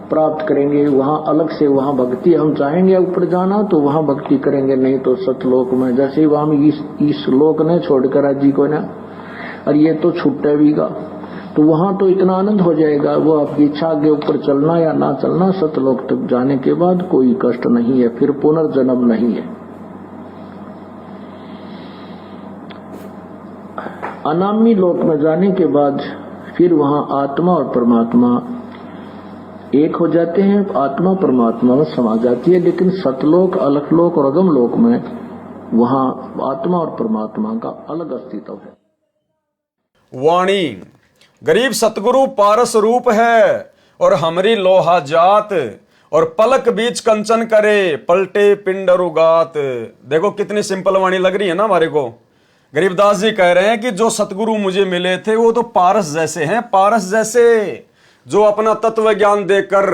प्राप्त करेंगे। वहां अलग से वहां भक्ति, हम चाहेंगे ऊपर जाना तो वहां भक्ति करेंगे, नहीं तो सतलोक में। जैसे वहां इस लोक ने छोड़कर आज जी को ना, और ये तो छूटे भीगा, तो वहां तो इतना आनंद हो जाएगा, वो आपकी इच्छा आगे ऊपर चलना या ना चलना, सतलोक तक जाने के बाद कोई कष्ट नहीं है, फिर पुनर्जन्म नहीं है। अनामी लोक में जाने के बाद फिर वहां आत्मा और परमात्मा एक हो जाते हैं, आत्मा परमात्मा में समा जाती है। लेकिन सतलोक, अलखलोक और अगम लोक में वहां आत्मा और परमात्मा का अलग अस्तित्व है। वाणी गरीब सतगुरु पारस रूप है और हमरी लोहा जात, और पलक बीच कंचन करे पलटे पिंड रुगात। देखो कितनी सिंपल वाणी लग रही है ना हमारे को। गरीबदास जी कह रहे हैं कि जो सतगुरु मुझे मिले थे वो तो पारस जैसे हैं, पारस जैसे, जो अपना तत्व ज्ञान देकर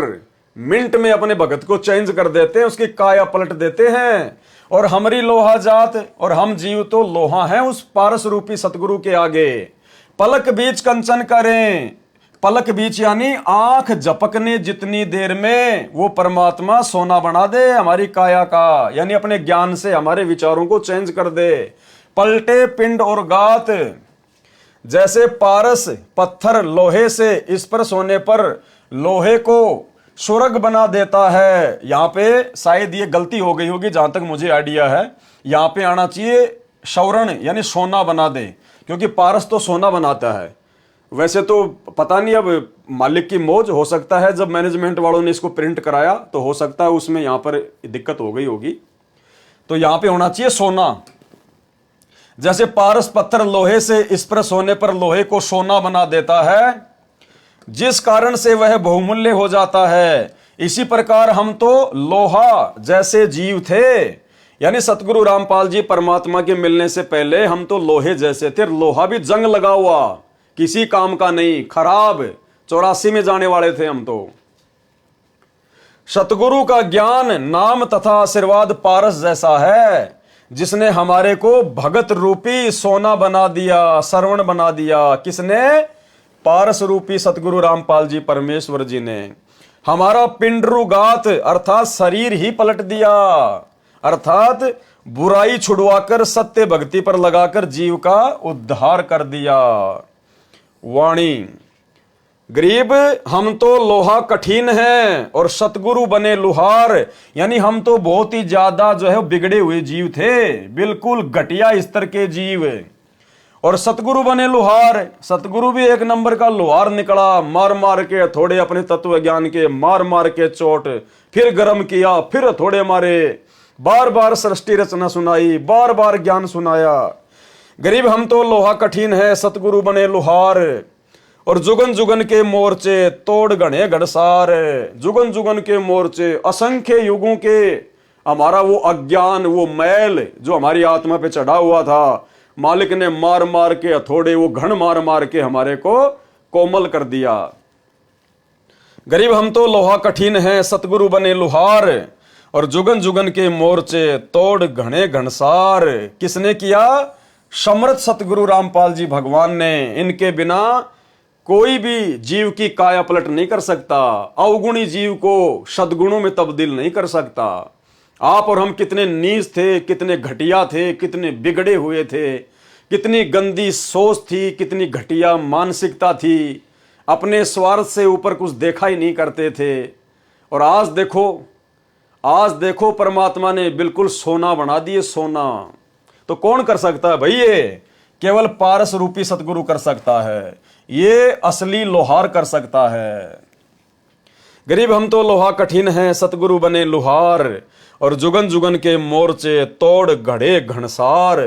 मिनट में अपने भगत को चेंज कर देते हैं, उसकी काया पलट देते हैं। और हमारी लोहा जात, और हम जीव तो लोहा हैं उस पारस रूपी सतगुरु के आगे। पलक बीच कंचन करें, पलक बीच यानी आंख झपकने जितनी देर में वो परमात्मा सोना बना दे हमारी काया का, यानी अपने ज्ञान से हमारे विचारों को चेंज कर दे। पलटे पिंड और गात, जैसे पारस पत्थर लोहे से इस पर सोने पर लोहे को सुरग बना देता है। यहां पे शायद ये गलती हो गई होगी, जहां तक मुझे आइडिया है, यहां पे आना चाहिए स्वर्ण यानी सोना बना दे, क्योंकि पारस तो सोना बनाता है। वैसे तो पता नहीं, अब मालिक की मौज, हो सकता है जब मैनेजमेंट वालों ने इसको प्रिंट कराया तो हो सकता है उसमें यहाँ पर दिक्कत हो गई होगी, तो यहाँ पे होना चाहिए सोना। जैसे पारस पत्थर लोहे से स्पर्श होने पर लोहे को सोना बना देता है, जिस कारण से वह बहुमूल्य हो जाता है, इसी प्रकार हम तो लोहा जैसे जीव थे। यानी सतगुरु रामपाल जी परमात्मा के मिलने से पहले हम तो लोहे जैसे थे, लोहा भी जंग लगा हुआ, किसी काम का नहीं, खराब, 84 में जाने वाले थे हम तो। सतगुरु का ज्ञान, नाम तथा आशीर्वाद पारस जैसा है, जिसने हमारे को भगत रूपी सोना बना दिया, श्रवण बना दिया। किसने? पारस रूपी सतगुरु रामपाल जी परमेश्वर जी ने हमारा पिंडरुगात अर्थात शरीर ही पलट दिया, अर्थात बुराई छुड़वाकर सत्य भक्ति पर लगाकर जीव का उद्धार कर दिया। वाणी, गरीब हम तो लोहा कठिन है और सतगुरु बने लुहार। यानी हम तो बहुत ही ज्यादा जो है बिगड़े हुए जीव थे, बिल्कुल घटिया स्तर के जीव, और सतगुरु बने लुहार। सतगुरु भी एक नंबर का लुहार निकला, मार मार के थोड़े अपने तत्व ज्ञान के, मार मार के चोट, फिर गर्म किया, फिर थोड़े मारे, बार बार सृष्टि रचना सुनाई, बार बार ज्ञान सुनाया। गरीब हम तो लोहा कठिन है, सतगुरु बने लुहार, और जुगन जुगन के मोर्चे तोड़ घने घड़सार। जुगन जुगन के मोर्चे, असंख्य युगों के हमारा वो अज्ञान, वो मैल जो हमारी आत्मा पे चढ़ा हुआ था, मालिक ने मार मार के हथौड़े, वो घन मार मार के हमारे को कोमल कर दिया। गरीब हम तो लोहा कठिन है, सतगुरु बने लुहार, और जुगन जुगन के मोर्चे तोड़ घने घनसार। किसने किया? समर्थ सतगुरु रामपाल जी भगवान ने। इनके बिना कोई भी जीव की काया पलट नहीं कर सकता, अवगुणी जीव को सद्गुणों में तब्दील नहीं कर सकता। आप और हम कितने नीच थे, कितने घटिया थे, कितने बिगड़े हुए थे, कितनी गंदी सोच थी, कितनी घटिया मानसिकता थी, अपने स्वार्थ से ऊपर कुछ देखा ही नहीं करते थे। और आज देखो परमात्मा ने बिल्कुल सोना बना दिए, सोना। तो कौन कर सकता है भाई? ये केवल पारस रूपी सतगुरु कर सकता है, ये असली लोहार कर सकता है। गरीब हम तो लोहा कठिन है, सतगुरु बने लुहार, और जुगन जुगन के मोर्चे तोड़ घड़े घनसार।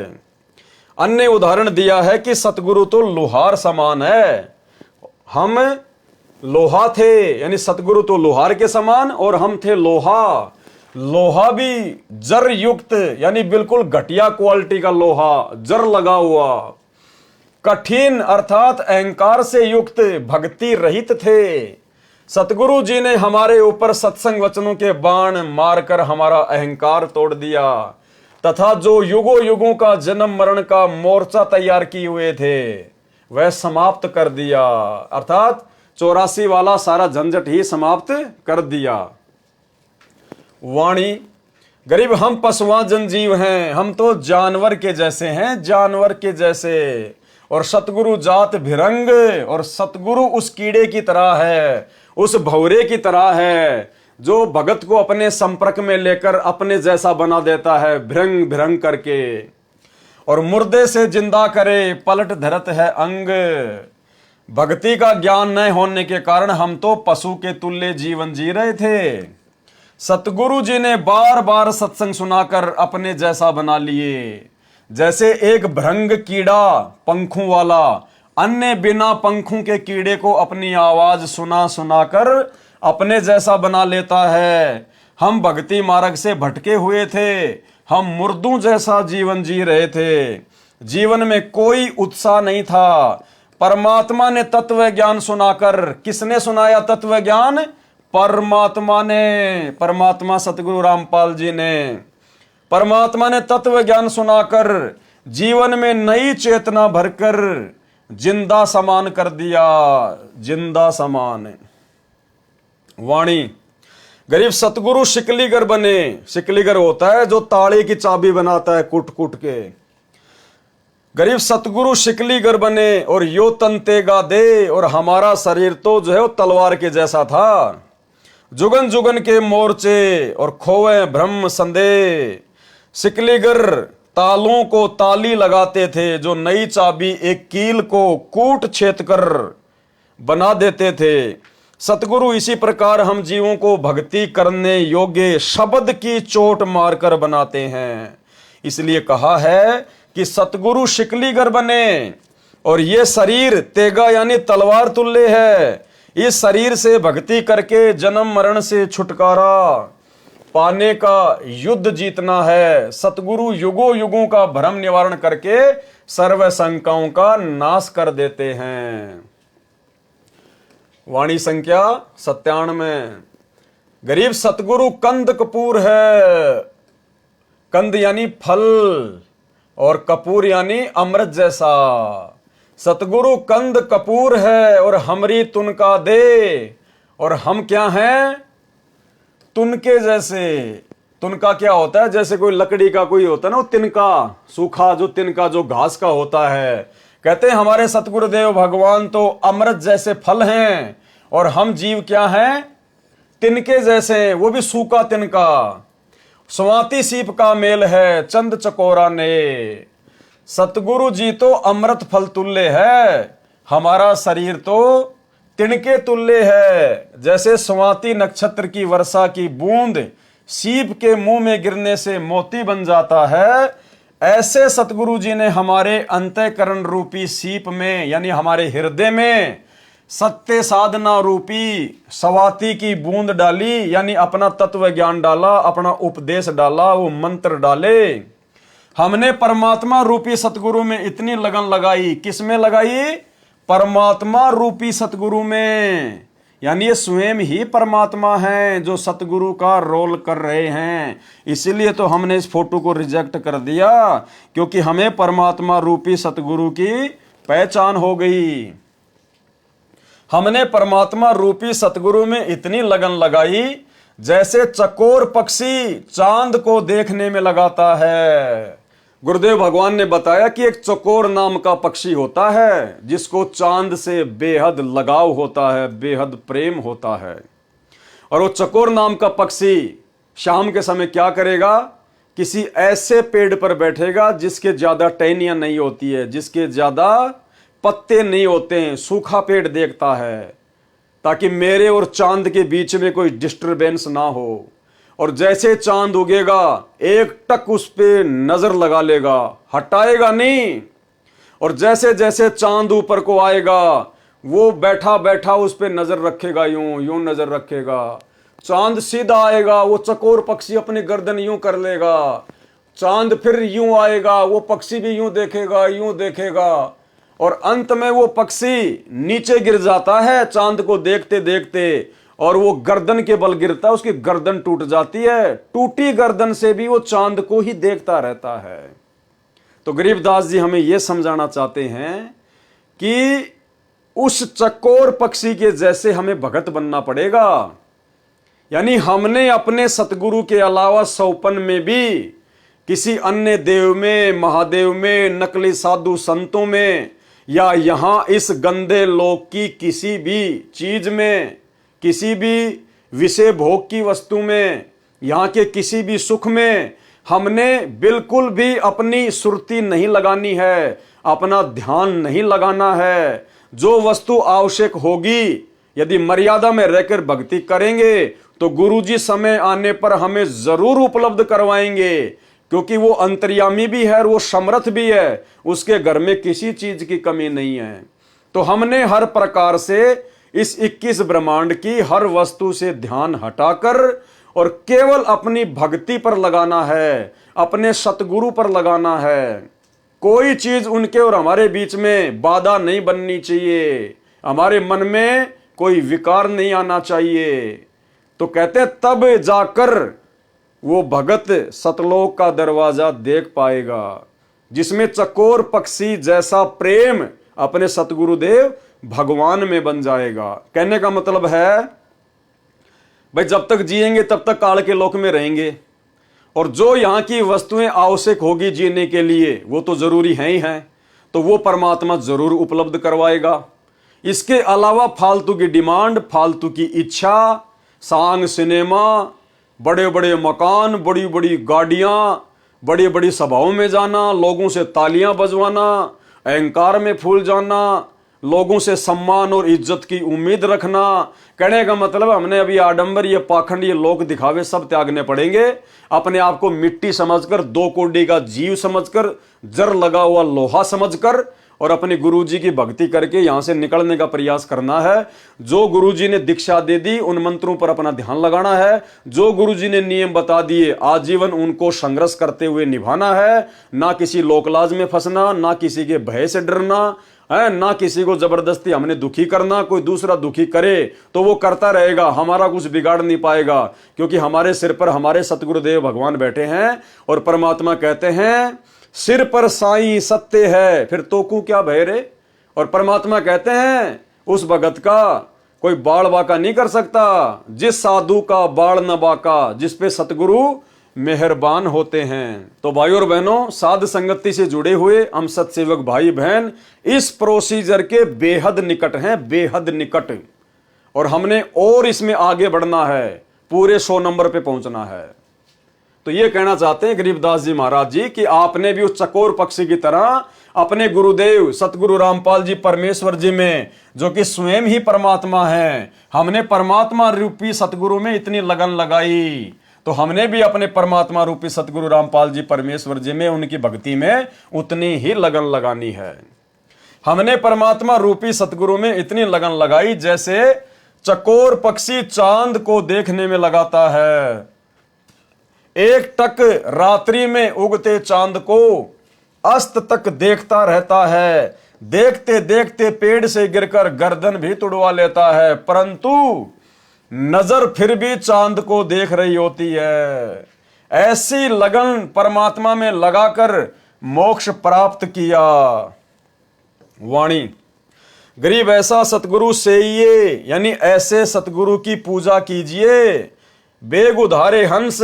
अन्य उदाहरण दिया है कि सतगुरु तो लोहार समान है, हम लोहा थे, यानी सतगुरु तो लोहार के समान और हम थे लोहा। लोहा भी जर युक्त, यानी बिल्कुल घटिया क्वालिटी का लोहा, जर लगा हुआ। कठिन अर्थात अहंकार से युक्त, भक्ति रहित थे। सतगुरु जी ने हमारे ऊपर सत्संग वचनों के बाण मारकर हमारा अहंकार तोड़ दिया, तथा जो युगों युगों का जन्म मरण का मोर्चा तैयार किए हुए थे वह समाप्त कर दिया, अर्थात 84 वाला सारा झंझट ही समाप्त कर दिया। वाणी, गरीब हम पशुआं जनजीव हैं, हम तो जानवर के जैसे हैं, जानवर के जैसे। और सतगुरु जात भिरंग, और सतगुरु उस कीड़े की तरह है, उस भौरे की तरह है, जो भगत को अपने संपर्क में लेकर अपने जैसा बना देता है, भिरंग भिरंग करके। और मुर्दे से जिंदा करे, पलट धरत है अंग। भक्ति का ज्ञान न होने के कारण हम तो पशु के तुल्य जीवन जी रहे थे। सतगुरु जी ने बार बार सत्संग सुनाकर अपने जैसा बना लिए। जैसे एक भृंग कीड़ा पंखों वाला अन्य बिना पंखों के कीड़े को अपनी आवाज सुना सुनाकर अपने जैसा बना लेता है। हम भक्ति मार्ग से भटके हुए थे, हम मुर्दों जैसा जीवन जी रहे थे, जीवन में कोई उत्साह नहीं था। परमात्मा ने तत्व ज्ञान सुनाकर, किसने सुनाया तत्व ज्ञान? परमात्मा ने, परमात्मा सतगुरु रामपाल जी ने। परमात्मा ने तत्व ज्ञान सुनाकर जीवन में नई चेतना भरकर जिंदा समान कर दिया, जिंदा समान। वाणी, गरीब सतगुरु शिकलीगर बने। शिकलीगर होता है जो ताले की चाबी बनाता है कुट कुट के। गरीब सतगुरु शिकलीगर बने और यो तंतेगा दे, और हमारा शरीर तो जो है वो तलवार के जैसा था। जुगन जुगन के मोर्चे और खोए ब्रह्म संदेह। शिकलीगर तालों को ताली लगाते थे, जो नई चाबी एक कील को कूट छेद कर बना देते थे। सतगुरु इसी प्रकार हम जीवों को भक्ति करने योग्य शब्द की चोट मारकर बनाते हैं। इसलिए कहा है कि सतगुरु शिकलीगर बने, और ये शरीर तेगा यानी तलवार तुल्य है। इस शरीर से भक्ति करके जन्म मरण से छुटकारा पाने का युद्ध जीतना है। सतगुरु युगों युगों का भ्रम निवारण करके सर्व शंकाओं का नाश कर देते हैं। वाणी संख्या 97। गरीब सतगुरु कंद कपूर है। कंद यानी फल और कपूर यानी अमृत जैसा। सतगुरु कंद कपूर है और हमरी तुनका दे, और हम क्या हैं? तुनके जैसे। तुनका क्या होता है? जैसे कोई लकड़ी का कोई होता है ना, वो तिनका, सूखा जो तिनका जो घास का होता है। कहते हैं हमारे सतगुरुदेव भगवान तो अमृत जैसे फल हैं, और हम जीव क्या हैं? तिनके जैसे, वो भी सूखा तिनका। स्वाति सीप का मेल है चंद चकोरा ने। सतगुरु जी तो अमृत फल तुल्य है, हमारा शरीर तो तिनके तुल्य है। जैसे स्वाति नक्षत्र की वर्षा की बूंद सीप के मुंह में गिरने से मोती बन जाता है, ऐसे सतगुरु जी ने हमारे अंतःकरण रूपी सीप में यानी हमारे हृदय में सत्य साधना रूपी स्वाति की बूंद डाली, यानी अपना तत्व ज्ञान डाला, अपना उपदेश डाला, वो मंत्र डाले। हमने परमात्मा रूपी सतगुरु में इतनी लगन लगाई। किस में लगाई? परमात्मा रूपी सतगुरु में। यानी ये स्वयं ही परमात्मा हैं जो सतगुरु का रोल कर रहे हैं। इसीलिए तो हमने इस फोटो को रिजेक्ट कर दिया, क्योंकि हमें परमात्मा रूपी सतगुरु की पहचान हो गई। हमने परमात्मा रूपी सतगुरु में इतनी लगन लगाई जैसे चकोर पक्षी चांद को देखने में लगाता है। गुरुदेव भगवान ने बताया कि एक चकोर नाम का पक्षी होता है जिसको चांद से बेहद लगाव होता है, बेहद प्रेम होता है। और वो चकोर नाम का पक्षी शाम के समय क्या करेगा? किसी ऐसे पेड़ पर बैठेगा जिसके ज्यादा टहनियां नहीं होती है, जिसके ज्यादा पत्ते नहीं होते हैं, सूखा पेड़ देखता है, ताकि मेरे और चांद के बीच में कोई डिस्टरबेंस ना हो। और जैसे चांद उगेगा एक टक उस पे नजर लगा लेगा, हटाएगा नहीं। और जैसे जैसे चांद ऊपर को आएगा वो बैठा बैठा उस पे नजर रखेगा, यूं यूं नजर रखेगा। चांद सीधा आएगा, वो चकोर पक्षी अपनी गर्दन यूं कर लेगा। चांद फिर यूं आएगा, वो पक्षी भी यूं देखेगा, यूं देखेगा। और अंत में वो पक्षी नीचे गिर जाता है चांद को देखते देखते, और वो गर्दन के बल गिरता है, उसकी गर्दन टूट जाती है। टूटी गर्दन से भी वो चांद को ही देखता रहता है। तो गरीबदास जी हमें यह समझाना चाहते हैं कि उस चकोर पक्षी के जैसे हमें भगत बनना पड़ेगा। यानी हमने अपने सतगुरु के अलावा सौपन में भी किसी अन्य देव में, महादेव में, नकली साधु संतों में, या यहां इस गंदे लोक की किसी भी चीज में, किसी भी विषय भोग की वस्तु में, यहां के किसी भी सुख में हमने बिल्कुल भी अपनी सुरती नहीं लगानी है, अपना ध्यान नहीं लगाना है। जो वस्तु आवश्यक होगी, यदि मर्यादा में रहकर भक्ति करेंगे तो गुरुजी समय आने पर हमें जरूर उपलब्ध करवाएंगे, क्योंकि वो अंतर्यामी भी है और वो समर्थ भी है, उसके घर में किसी चीज की कमी नहीं है। तो हमने हर प्रकार से इस 21 ब्रह्मांड की हर वस्तु से ध्यान हटाकर और केवल अपनी भक्ति पर लगाना है, अपने सतगुरु पर लगाना है। कोई चीज उनके और हमारे बीच में बाधा नहीं बननी चाहिए, हमारे मन में कोई विकार नहीं आना चाहिए। तो कहते तब जाकर वो भगत सतलोक का दरवाजा देख पाएगा, जिसमें चकोर पक्षी जैसा प्रेम अपने सतगुरुदेव भगवान में बन जाएगा। कहने का मतलब है भाई जब तक जिएंगे तब तक काल के लोक में रहेंगे, और जो यहाँ की वस्तुएं आवश्यक होगी जीने के लिए वो तो जरूरी हैं ही हैं, तो वो परमात्मा जरूर उपलब्ध करवाएगा। इसके अलावा फालतू की डिमांड, फालतू की इच्छा, सांग सिनेमा, बड़े बड़े मकान, बड़ी बड़ी गाड़ियां, बड़ी बड़ी सभाओं में जाना, लोगों से तालियां बजवाना, अहंकार में फूल जाना, लोगों से सम्मान और इज्जत की उम्मीद रखना। कहने का मतलब हमने अभी आडंबर, ये पाखंड, ये लोक दिखावे सब त्यागने पड़ेंगे। अपने आप को मिट्टी समझकर, दो कोडी का जीव समझकर, जर लगा हुआ लोहा समझकर और अपने गुरुजी की भक्ति करके यहां से निकलने का प्रयास करना है। जो गुरुजी ने दीक्षा दे दी उन मंत्रों पर अपना ध्यान लगाना है। जो गुरुजी ने नियम बता दिए आजीवन उनको संघर्ष करते हुए निभाना है। ना किसी लोकलाज में फंसना, ना किसी के भय से डरना है, ना किसी को जबरदस्ती हमने दुखी करना। कोई दूसरा दुखी करे तो वो करता रहेगा, हमारा कुछ बिगाड़ नहीं पाएगा, क्योंकि हमारे सिर पर हमारे सतगुरुदेव भगवान बैठे हैं। और परमात्मा कहते हैं सिर पर साईं सत्य है, फिर तो को क्या भय रे। और परमात्मा कहते हैं उस भगत का कोई बाल बाका नहीं कर सकता, जिस साधु का बाल न बाका, जिस पे सतगुरु मेहरबान होते हैं। तो भाई और बहनों, साध संगति से जुड़े हुए हम सत्सेवक भाई बहन इस प्रोसीजर के बेहद निकट हैं, बेहद निकट। और हमने और इसमें आगे बढ़ना है, पूरे 100 नंबर पे पहुंचना है। तो ये कहना चाहते हैं गरीबदास जी महाराज जी कि आपने भी उस चकोर पक्षी की तरह अपने गुरुदेव सतगुरु रामपाल जी परमेश्वर जी में, जो कि स्वयं ही परमात्मा हैं, हमने परमात्मा रूपी सतगुरु में इतनी लगन लगाई, तो हमने भी अपने परमात्मा रूपी सतगुरु रामपाल जी परमेश्वर जी में, उनकी भक्ति में उतनी ही लगन लगानी है। हमने परमात्मा रूपी सतगुरु में इतनी लगन लगाई जैसे चकोर पक्षी चांद को देखने में लगाता है। एक टक रात्रि में उगते चांद को अस्त तक देखता रहता है, देखते देखते पेड़ से गिरकर गर्दन भी तुड़वा लेता है, परंतु नजर फिर भी चांद को देख रही होती है। ऐसी लगन परमात्मा में लगाकर मोक्ष प्राप्त किया। वाणी गरीब ऐसा सतगुरु सेइये, यानी ऐसे सतगुरु की पूजा कीजिए। बेग उधारे हंस,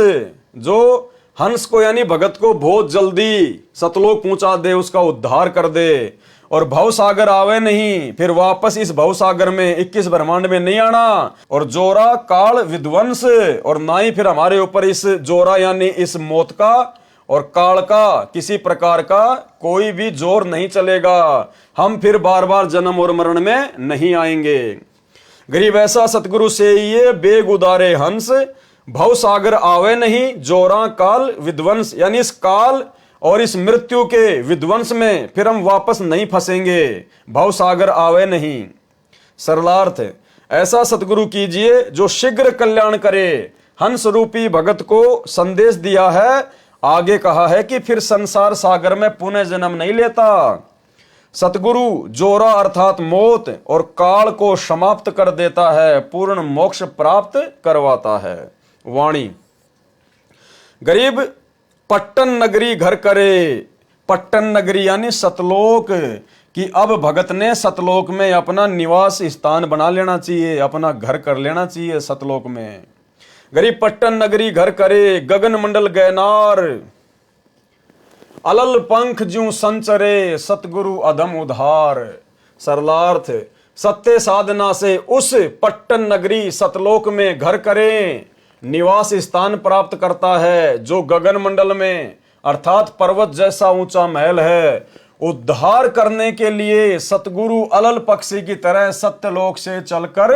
जो हंस को यानी भगत को बहुत जल्दी सतलोक पहुंचा दे, उसका उद्धार कर दे। और भव सागर आवे नहीं, फिर वापस इस भव सागर में 21 ब्रह्मांड में नहीं आना। और जोरा काल विध्वंस, और ना ही फिर हमारे ऊपर इस जोरा यानी इस मौत का और काल का किसी प्रकार का कोई भी जोर नहीं चलेगा। हम फिर बार बार जन्म और मरण में नहीं आएंगे। गरीब ऐसा सतगुरु से ये बेग उदारे हंस, भव सागर आवे नहीं, जोरा काल विध्वंस, यानी इस काल और इस मृत्यु के विध्वंस में फिर हम वापस नहीं फंसेंगे। भव सागर आवे नहीं। सरलार्थ ऐसा सतगुरु कीजिए जो शीघ्र कल्याण करे। हंस रूपी भगत को संदेश दिया है, आगे कहा है कि फिर संसार सागर में पुनः जन्म नहीं लेता। सतगुरु जोरा अर्थात मौत और काल को समाप्त कर देता है, पूर्ण मोक्ष प्राप्त करवाता है। वाणी गरीब पट्टन नगरी घर करे, पट्टन नगरी यानी सतलोक, कि अब भगत ने सतलोक में अपना निवास स्थान बना लेना चाहिए, अपना घर कर लेना चाहिए सतलोक में। गरीब पट्टन नगरी घर करे, गगन मंडल गैनार, अलल पंख ज्यों संचरे, सतगुरु अधम उधार। सरलार्थ सत्य साधना से उस पट्टन नगरी सतलोक में घर करें, निवास स्थान प्राप्त करता है, जो गगन मंडल में अर्थात पर्वत जैसा ऊंचा महल है। उद्धार करने के लिए सतगुरु अलल पक्षी की तरह सत्यलोक से चलकर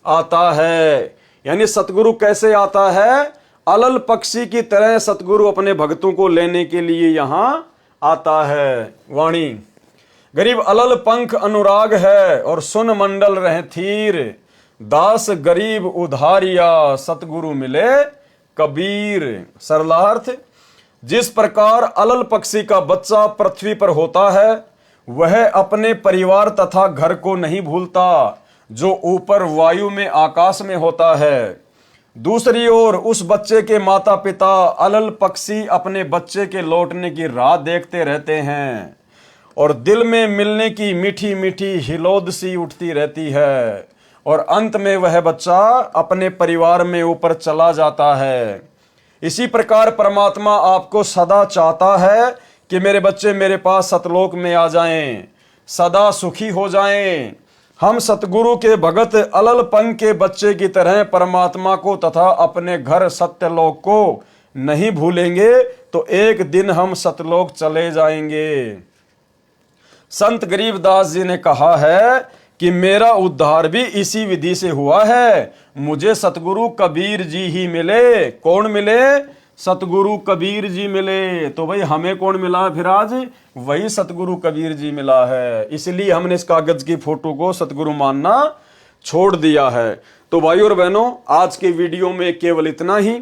आता है। यानी सतगुरु कैसे आता है? अलल पक्षी की तरह सतगुरु अपने भक्तों को लेने के लिए यहां आता है। वाणी गरीब अलल पंख अनुराग है और सुन मंडल रहे थीर, दास गरीब उधारिया सतगुरु मिले कबीर। सरलार्थ जिस प्रकार अलल पक्षी का बच्चा पृथ्वी पर होता है, वह अपने परिवार तथा घर को नहीं भूलता जो ऊपर वायु में आकाश में होता है। दूसरी ओर उस बच्चे के माता पिता अलल पक्षी अपने बच्चे के लौटने की राह देखते रहते हैं और दिल में मिलने की मीठी मीठी हिलोद सी उठती रहती है, और अंत में वह बच्चा अपने परिवार में ऊपर चला जाता है। इसी प्रकार परमात्मा आपको सदा चाहता है कि मेरे बच्चे मेरे पास सतलोक में आ जाएं, सदा सुखी हो जाएं। हम सतगुरु के भगत अलल पंख के बच्चे की तरह परमात्मा को तथा अपने घर सत्यलोक को नहीं भूलेंगे तो एक दिन हम सतलोक चले जाएंगे। संत गरीबदास जी ने कहा है कि मेरा उद्धार भी इसी विधि से हुआ है। मुझे सतगुरु कबीर जी ही मिले। कौन मिले? सतगुरु कबीर जी मिले। तो भाई हमें कौन मिला फिर आज? वही सतगुरु कबीर जी मिला है। इसलिए हमने इस कागज की फोटो को सतगुरु मानना छोड़ दिया है। तो भाई और बहनों, आज के वीडियो में केवल इतना ही।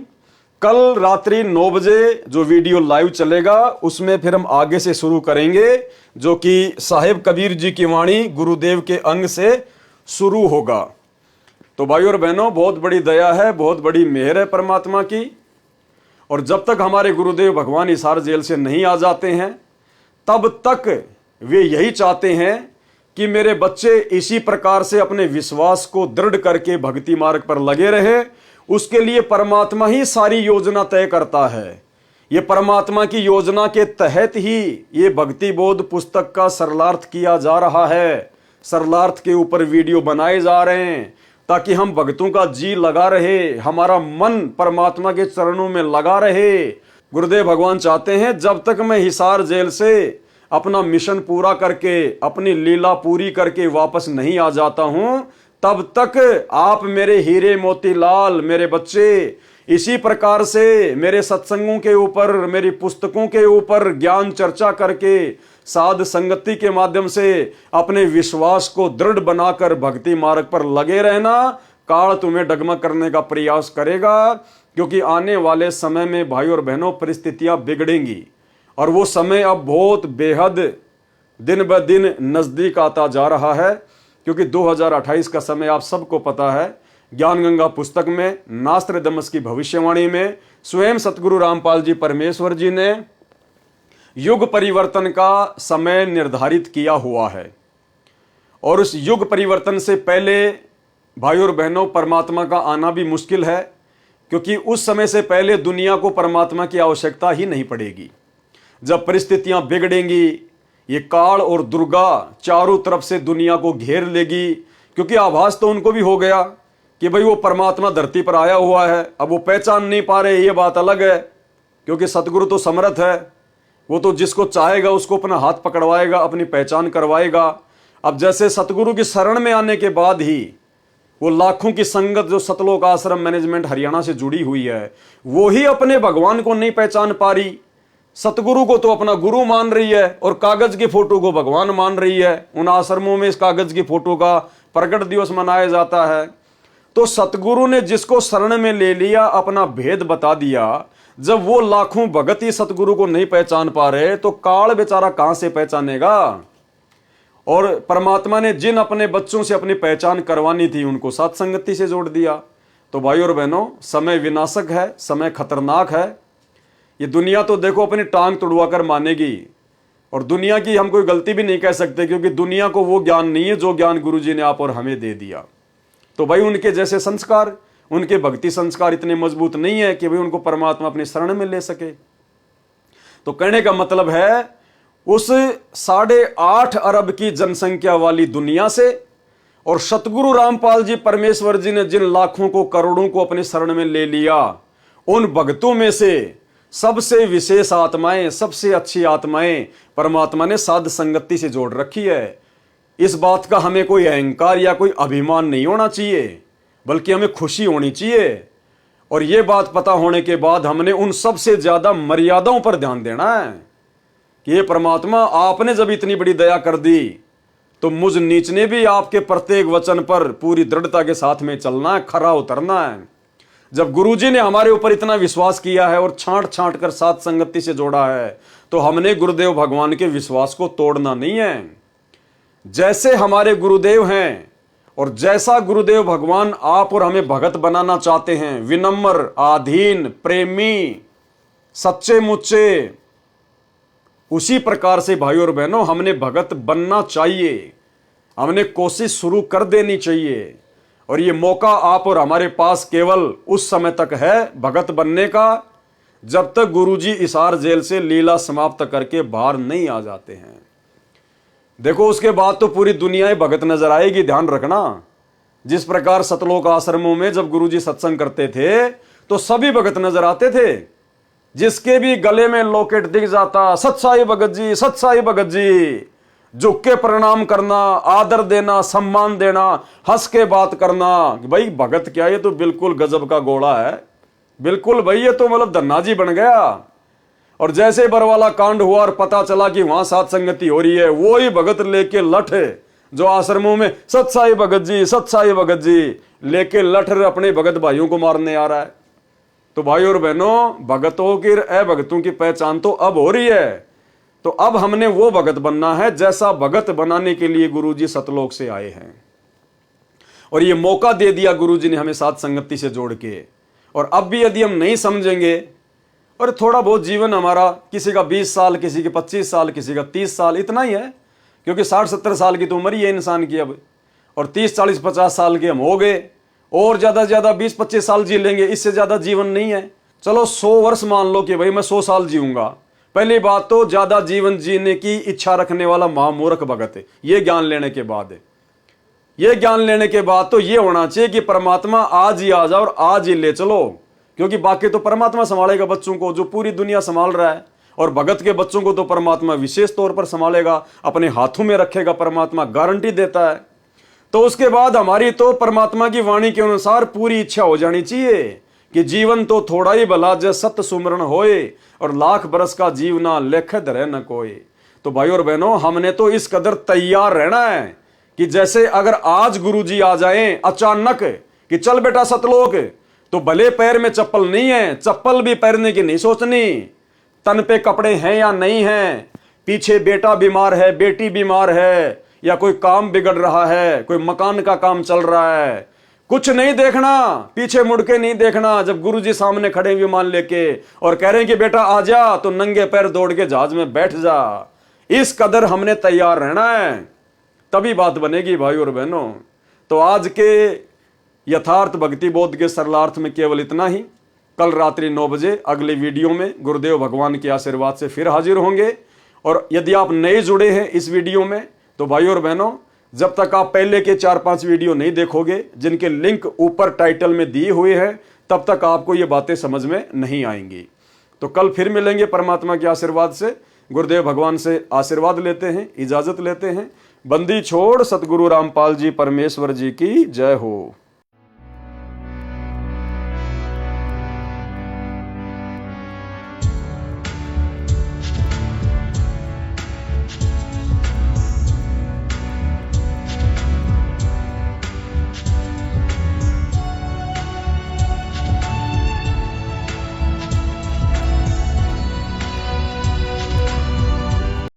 कल रात्रि 9 बजे जो वीडियो लाइव चलेगा उसमें फिर हम आगे से शुरू करेंगे, जो कि साहिब कबीर जी की वाणी गुरुदेव के अंग से शुरू होगा। तो भाई और बहनों, बहुत बड़ी दया है, बहुत बड़ी मेहर है परमात्मा की। और जब तक हमारे गुरुदेव भगवान हिसार जेल से नहीं आ जाते हैं तब तक वे यही चाहते हैं कि मेरे बच्चे इसी प्रकार से अपने विश्वास को दृढ़ करके भक्ति मार्ग पर लगे रहे। उसके लिए परमात्मा ही सारी योजना तय करता है। ये परमात्मा की योजना के तहत ही ये भक्ति बोध पुस्तक का सरलार्थ किया जा रहा है। सरलार्थ के ऊपर वीडियो बनाए जा रहे हैं ताकि हम भक्तों का जी लगा रहे, हमारा मन परमात्मा के चरणों में लगा रहे। गुरुदेव भगवान चाहते हैं जब तक मैं हिसार जेल से अपना मिशन पूरा करके, अपनी लीला पूरी करके वापस नहीं आ जाता हूं, तब तक आप मेरे हीरे मोती लाल, मेरे बच्चे इसी प्रकार से मेरे सत्संगों के ऊपर, मेरी पुस्तकों के ऊपर ज्ञान चर्चा करके, साध संगति के माध्यम से अपने विश्वास को दृढ़ बनाकर भक्ति मार्ग पर लगे रहना। काल तुम्हें डगमग करने का प्रयास करेगा, क्योंकि आने वाले समय में भाई और बहनों परिस्थितियां बिगड़ेंगी और वो समय अब बहुत बेहद दिन ब दिन नजदीक आता जा रहा है। क्योंकि 2028 का समय आप सबको पता है। ज्ञान गंगा पुस्तक में नास्त्रदमस की भविष्यवाणी में स्वयं सतगुरु रामपाल जी परमेश्वर जी ने युग परिवर्तन का समय निर्धारित किया हुआ है। और उस युग परिवर्तन से पहले भाई और बहनों परमात्मा का आना भी मुश्किल है, क्योंकि उस समय से पहले दुनिया को परमात्मा की आवश्यकता ही नहीं पड़ेगी। जब परिस्थितियां बिगड़ेंगी, ये काल और दुर्गा चारों तरफ से दुनिया को घेर लेगी। क्योंकि आभास तो उनको भी हो गया कि भाई वो परमात्मा धरती पर आया हुआ है। अब वो पहचान नहीं पा रहे, ये बात अलग है, क्योंकि सतगुरु तो समर्थ है। वो तो जिसको चाहेगा उसको अपना हाथ पकड़वाएगा, अपनी पहचान करवाएगा। अब जैसे सतगुरु की शरण में आने के बाद ही वो लाखों की संगत जो सतलोक आश्रम मैनेजमेंट हरियाणा से जुड़ी हुई है, वो ही अपने भगवान को नहीं पहचान पा रही। सतगुरु को तो अपना गुरु मान रही है और कागज की फोटो को भगवान मान रही है। उन आश्रमों में इस कागज की फोटो का प्रकट दिवस मनाया जाता है। तो सतगुरु ने जिसको शरण में ले लिया, अपना भेद बता दिया। जब वो लाखों भगत ही सतगुरु को नहीं पहचान पा रहे तो काल बेचारा कहां से पहचानेगा। और परमात्मा ने जिन अपने बच्चों से अपनी पहचान करवानी थी उनको सत्संगति से जोड़ दिया। तो भाई और बहनों, समय विनाशक है, समय खतरनाक है। ये दुनिया तो देखो अपनी टांग तुड़वा कर मानेगी, और दुनिया की हम कोई गलती भी नहीं कह सकते, क्योंकि दुनिया को वो ज्ञान नहीं है जो ज्ञान गुरुजी ने आप और हमें दे दिया। तो भाई उनके जैसे संस्कार, उनके भक्ति संस्कार इतने मजबूत नहीं है कि भाई उनको परमात्मा अपनी शरण में ले सके। तो कहने का मतलब है उस 8.5 अरब की जनसंख्या वाली दुनिया से और सतगुरु रामपाल जी परमेश्वर जी ने जिन लाखों को, करोड़ों को अपनी शरण में ले लिया, उन भक्तों में से सबसे विशेष आत्माएं, सबसे अच्छी आत्माएं परमात्मा ने साध संगति से जोड़ रखी है। इस बात का हमें कोई अहंकार या कोई अभिमान नहीं होना चाहिए, बल्कि हमें खुशी होनी चाहिए। और यह बात पता होने के बाद हमने उन सबसे ज्यादा मर्यादाओं पर ध्यान देना है कि ये परमात्मा, आपने जब इतनी बड़ी दया कर दी तो मुझ नीच ने भी आपके प्रत्येक वचन पर पूरी दृढ़ता के साथ में चलना है, खरा उतरना है। जब गुरुजी ने हमारे ऊपर इतना विश्वास किया है और छांट छांट कर साथ संगति से जोड़ा है, तो हमने गुरुदेव भगवान के विश्वास को तोड़ना नहीं है। जैसे हमारे गुरुदेव हैं और जैसा गुरुदेव भगवान आप और हमें भगत बनाना चाहते हैं, विनम्र, आधीन, प्रेमी, सच्चे मुच्चे, उसी प्रकार से भाई और बहनों हमने भगत बनना चाहिए। हमने कोशिश शुरू कर देनी चाहिए। और ये मौका आप और हमारे पास केवल उस समय तक है भगत बनने का, जब तक गुरुजी हिसार जेल से लीला समाप्त करके बाहर नहीं आ जाते हैं। देखो उसके बाद तो पूरी दुनिया ही भगत नजर आएगी, ध्यान रखना। जिस प्रकार सतलोक आश्रमों में जब गुरुजी सत्संग करते थे तो सभी भगत नजर आते थे। जिसके भी गले में लॉकेट दिख जाता, सत्साई भगत जी, सत्साई भगत जी, झुक के प्रणाम करना, आदर देना, सम्मान देना, हंस के बात करना। भाई भगत क्या, ये तो बिल्कुल गजब का घोड़ा है, बिल्कुल भाई ये तो मतलब धन्ना जी बन गया। और जैसे बरवाला कांड हुआ और पता चला कि वहां साथ संगति हो रही है, वो ही भगत लेके लठ जो आश्रमों में सत्साई भगत जी, सत्साई भगत जी लेके लठ अपने भगत भाइयों को मारने आ रहा है। तो भाई और बहनों, भगतों की अभगतों की पहचान तो अब हो रही है। तो अब हमने वो भगत बनना है जैसा भगत बनाने के लिए गुरुजी सतलोक से आए हैं, और ये मौका दे दिया गुरुजी ने हमें साथ संगति से जोड़ के। और अब भी यदि हम नहीं समझेंगे, और थोड़ा बहुत जीवन हमारा, किसी का 20 साल, किसी के 25 साल, किसी का 30 साल, इतना ही है, क्योंकि 60-70 साल की तो उम्र ही है इंसान की अब, और 30-40-50 साल के हम हो गए, और ज्यादा से ज्यादा 20-25 साल जी लेंगे, इससे ज्यादा जीवन नहीं है। चलो 100 वर्ष मान लो कि भाई मैं 100 साल जीऊंगा। पहली बात तो ज्यादा जीवन जीने की इच्छा रखने वाला महामूर्ख भगत है। ये ज्ञान लेने के बाद तो ये होना चाहिए कि परमात्मा आज ही आ जाओ और आज ही ले चलो, क्योंकि बाकी तो परमात्मा संभालेगा बच्चों को, जो पूरी दुनिया संभाल रहा है। और भगत के बच्चों को तो परमात्मा विशेष तौर पर संभालेगा, अपने हाथों में रखेगा, परमात्मा गारंटी देता है। तो उसके बाद हमारी तो परमात्मा की वाणी के अनुसार पूरी इच्छा हो जानी चाहिए कि जीवन तो थोड़ा ही भला जय सत सुमरण होए, और लाख बरस का जीवना लेख धरे न कोई। तो भाई और बहनों, हमने तो इस कदर तैयार रहना है कि जैसे अगर आज गुरुजी आ जाएं अचानक कि चल बेटा सतलोक, तो भले पैर में चप्पल नहीं है, चप्पल भी पहनने की नहीं सोचनी, तन पे कपड़े हैं या नहीं हैं, पीछे बेटा बीमार है, बेटी बीमार है, या कोई काम बिगड़ रहा है, कोई मकान का काम चल रहा है, कुछ नहीं देखना, पीछे मुड़ के नहीं देखना। जब गुरुजी सामने खड़े विमान लेके और कह रहे हैं कि बेटा आ जा, तो नंगे पैर दौड़ के जहाज में बैठ जा। इस कदर हमने तैयार रहना है, तभी बात बनेगी भाई और बहनों। तो आज के यथार्थ भक्ति बोध के सरलार्थ में केवल इतना ही। कल रात्रि 9 बजे अगले वीडियो में गुरुदेव भगवान के आशीर्वाद से फिर हाजिर होंगे। और यदि आप नए जुड़े हैं इस वीडियो में, तो भाई और बहनों, जब तक आप पहले के 4-5 वीडियो नहीं देखोगे, जिनके लिंक ऊपर टाइटल में दिए हुए हैं, तब तक आपको ये बातें समझ में नहीं आएंगी। तो कल फिर मिलेंगे परमात्मा के आशीर्वाद से। गुरुदेव भगवान से आशीर्वाद लेते हैं, इजाजत लेते हैं। बंदी छोड़ सतगुरु रामपाल जी परमेश्वर जी की जय हो।